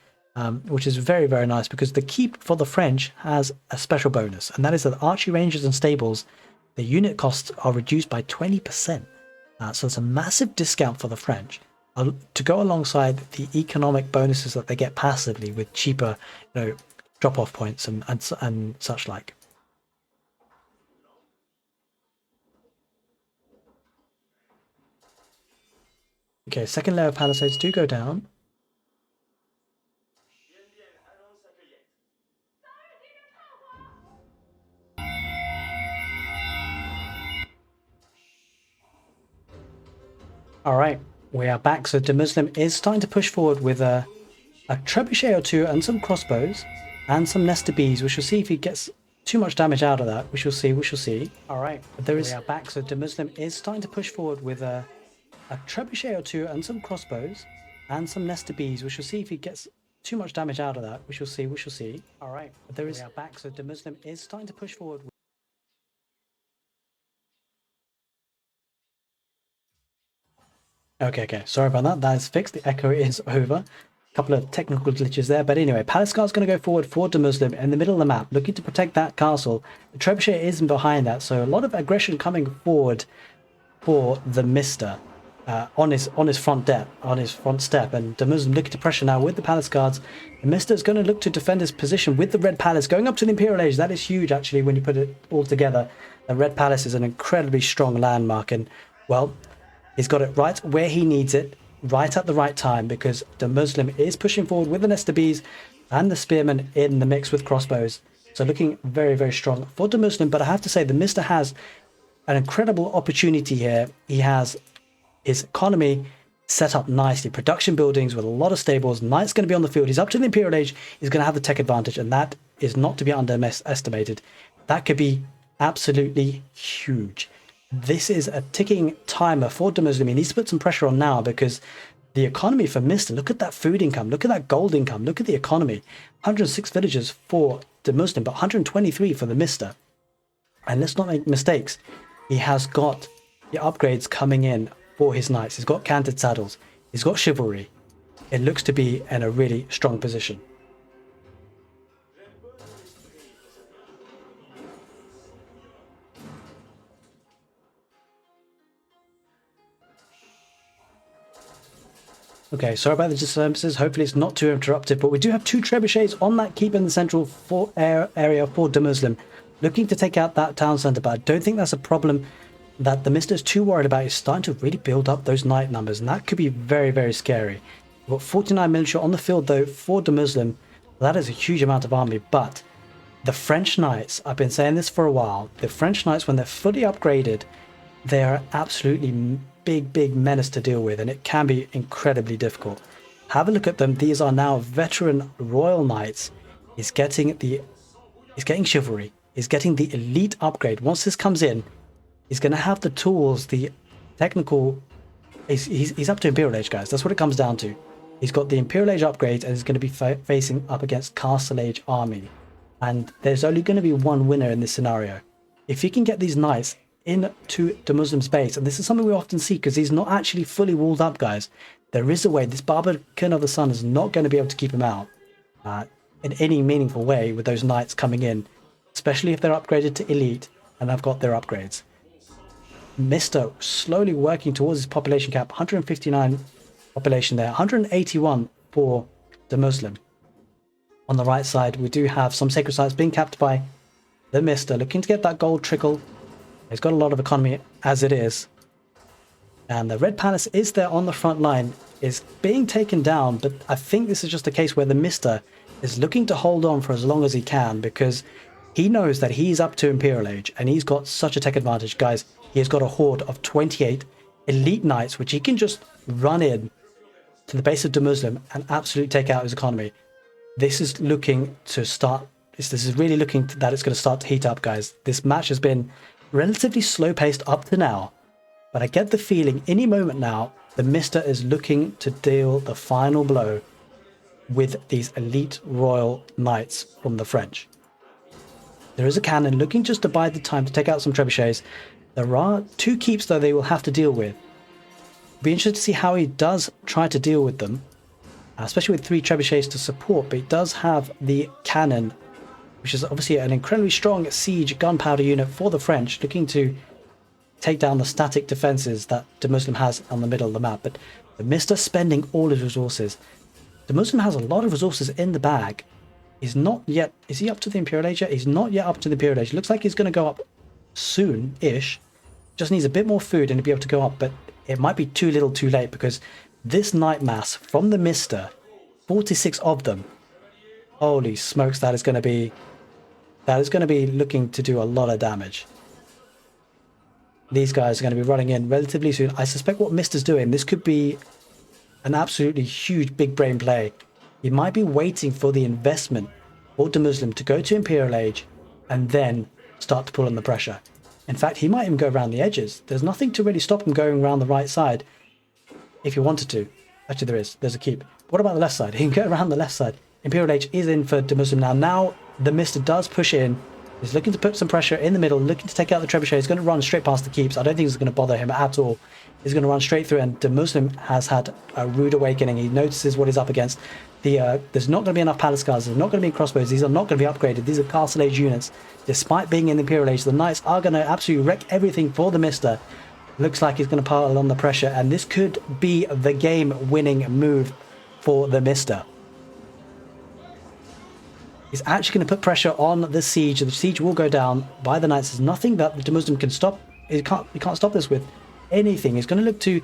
which is very, very nice because the keep for the French has a special bonus, and that is that archery ranges and stables, the unit costs are reduced by 20%. So it's a massive discount for the French to go alongside the economic bonuses that they get passively with cheaper, drop-off points and such like. Okay, second layer of palisades do go down. All right, we are back. So the Muslim is starting to push forward with a trebuchet or two and some crossbows and some Nesta bees. We shall see if he gets too much damage out of that. We shall see. We shall see. All right, but we are back. So the Muslim is starting to push forward with a trebuchet or two and some crossbows and some Nesta bees. We shall see if he gets too much damage out of that. We shall see. We shall see. All right, but we are back. So the Muslim is starting to push forward. Okay, sorry about that. That is fixed. The echo is over. A couple of technical glitches there. But anyway, Palace Guard's going to go forward for the Muslim in the middle of the map, looking to protect that castle. The Trebuchet isn't behind that, so a lot of aggression coming forward for the Mista on his front step. And the Muslim looking to pressure now with the Palace Guards. The Mista is going to look to defend his position with the Red Palace. Going up to the Imperial Age, that is huge actually when you put it all together. The Red Palace is an incredibly strong landmark, and well, he's got it right where he needs it, right at the right time, because the Muslim is pushing forward with the Nesta Bees and the Spearmen in the mix with crossbows. So looking very, very strong for the Muslim. But I have to say, the Mista has an incredible opportunity here. He has his economy set up nicely. Production buildings with a lot of stables. Knight's going to be on the field. He's up to the Imperial Age. He's going to have the tech advantage, and that is not to be underestimated. That could be absolutely huge. This is a ticking timer for the Muslim. He needs to put some pressure on now because the economy for Mista, look at that food income, look at that gold income, look at the economy. 106 villagers for the Muslim, but 123 for the Mista. And let's not make mistakes. He has got the upgrades coming in for his knights. He's got canted saddles. He's got chivalry. It looks to be in a really strong position. Okay, sorry about the disturbances. Hopefully it's not too interruptive, but we do have two trebuchets on that keep in the central area for the Muslim, looking to take out that town centre, but I don't think that's a problem that the Mista is too worried about. He's starting to really build up those knight numbers, and that could be very, very scary. We've got 49 military on the field, though, for the Muslim. That is a huge amount of army, but the French knights, I've been saying this for a while, the French knights, when they're fully upgraded, they are absolutely big menace to deal with, and it can be incredibly difficult. Have a look at them. These are now veteran royal knights. He's getting chivalry. He's getting the elite upgrade. Once this comes in, he's going to have the tools, the technical. He's up to Imperial Age, guys. That's what it comes down to. He's got the Imperial Age upgrades, and he's going to be facing up against Castle Age army. And there's only going to be one winner in this scenario. If he can get these knights into the Muslim space, and this is something we often see because he's not actually fully walled up, guys. There is a way. This Barbican of the Sun is not going to be able to keep him out in any meaningful way with those knights coming in, especially if they're upgraded to elite and have got their upgrades. Mista slowly working towards his population cap. 159 population there, 181 for the Muslim. On the right side, we do have some sacred sites being capped by the Mista, looking to get that gold trickle. He's got a lot of economy as it is. And the Red Palace is there on the front line, is being taken down, but I think this is just a case where the Mista is looking to hold on for as long as he can, because he knows that he's up to Imperial Age, and he's got such a tech advantage. Guys, he has got a horde of 28 elite knights, which he can just run in to the base of the Muslim and absolutely take out his economy. This is looking to start, this is really looking that it's going to start to heat up, guys. This match has been relatively slow-paced up to now, but I get the feeling any moment now, the Mista is looking to deal the final blow with these elite royal knights from the French. There is a cannon looking just to bide the time to take out some trebuchets. There are 2 keeps, though, they will have to deal with. Be interested to see how he does try to deal with them, especially with 3 trebuchets to support, but he does have the cannon, which is obviously an incredibly strong siege gunpowder unit for the French, looking to take down the static defenses that the Muslim has on the middle of the map. But the Mista spending all his resources. The Muslim has a lot of resources in the bag. He's not yet, is he up to the Imperial Age yet? He's not yet up to the Imperial Age. Looks like he's going to go up soon-ish. Just needs a bit more food and to be able to go up, but it might be too little too late, because this knight mass from the Mista, 46 of them, holy smokes, that is going to be looking to do a lot of damage. These guys are going to be running in relatively soon. I suspect what Mista's doing, this could be an absolutely huge big brain play. He might be waiting for the investment for the Muslim to go to Imperial Age and then start to pull on the pressure. In fact, he might even go around the edges. There's nothing to really stop him going around the right side if he wanted to. Actually, there is. There's a keep. What about the left side? He can go around the left side. Imperial Age is in for the Muslim now. Now the Mista does push in. He's looking to put some pressure in the middle, looking to take out the trebuchet. He's going to run straight past the keeps. I don't think it's going to bother him at all. He's going to run straight through, and the Muslim has had a rude awakening. He notices what he's up against. There's not going to be enough palace guards. There's not going to be crossbows. These are not going to be upgraded. These are Castle Age units. Despite being in the Imperial Age, the Knights are going to absolutely wreck everything for the Mista. Looks like he's going to pile on the pressure, and this could be the game-winning move for the Mista. He's actually going to put pressure on the siege. The siege will go down by the Knights. There's nothing that the Muslim can stop. He can't stop this with anything. He's going to look to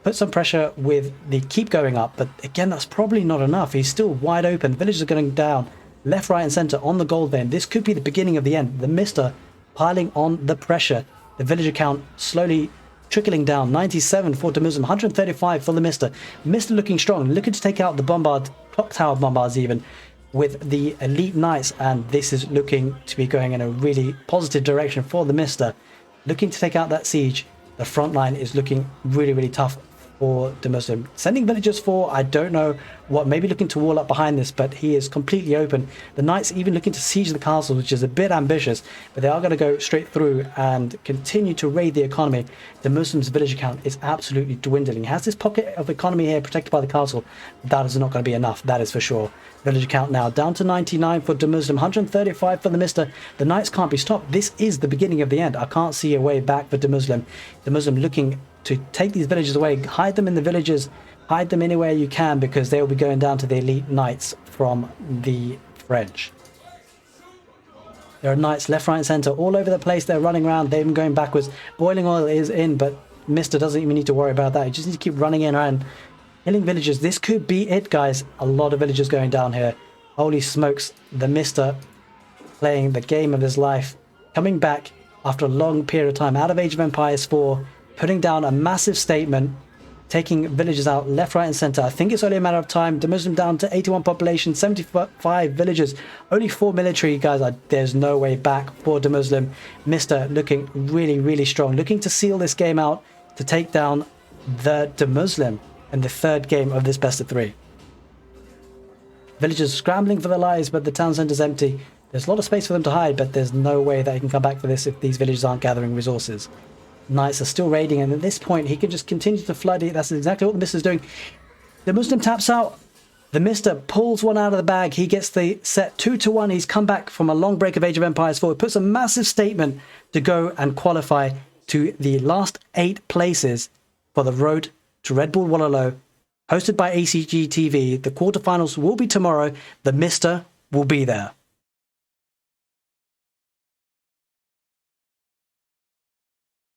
put some pressure with the keep going up, but again, that's probably not enough. He's still wide open. Villages are going down left, right, and center on the gold vein. This could be the beginning of the end. The Mista piling on the pressure. The villager count slowly trickling down. 97 for the Muslim, 135 for the Mista. Mista looking strong, looking to take out the bombard, clock tower bombards even, with the elite knights, and this is looking to be going in a really positive direction for the Mista. Looking to take out that siege. The front line is looking really, really tough for the Muslim. Sending villagers for, I don't know what, maybe looking to wall up behind this, but he is completely open. The Knights even looking to siege the castle, which is a bit ambitious, but they are going to go straight through and continue to raid the economy. The Muslims' villager count is absolutely dwindling. He has this pocket of economy here protected by the castle. That is not going to be enough, that is for sure. Villager count now down to 99 for the Muslim, 135 for the Mista. The Knights can't be stopped. This is the beginning of the end. I can't see a way back for the Muslim. The Muslim looking to take these villages away, hide them in the villages, hide them anywhere you can, because they will be going down to the elite knights from the French. There are knights left, right, and center all over the place. They're running around. They're even going backwards. Boiling oil is in, but Mista doesn't even need to worry about that. He just needs to keep running in around, killing villagers. This could be it, guys. A lot of villagers going down here. Holy smokes. The Mista playing the game of his life, coming back after a long period of time out of Age of Empires 4, putting down a massive statement, taking villages out left, right, and center. I think it's only a matter of time. The Muslim down to 81 population, 75 villagers, only 4 military guys. There's no way back for the Muslim. Mista looking really, really strong, looking to seal this game out, to take down the Muslim in the third game of this best of 3. Villagers scrambling for their lives, but the town center's empty. There's a lot of space for them to hide, but there's no way that he can come back for this if these villages aren't gathering resources. Knights are still raiding, and at this point he can just continue to flood it. That's exactly what the Mista is doing. The Muslim taps out. The Mista pulls one out of the bag. He gets the set 2-1. He's come back from a long break of Age of Empires 4. It puts a massive statement to go and qualify to the last 8 places for the road to Redbull Wololo, hosted by ecgtv. The quarterfinals will be tomorrow. The Mista will be there.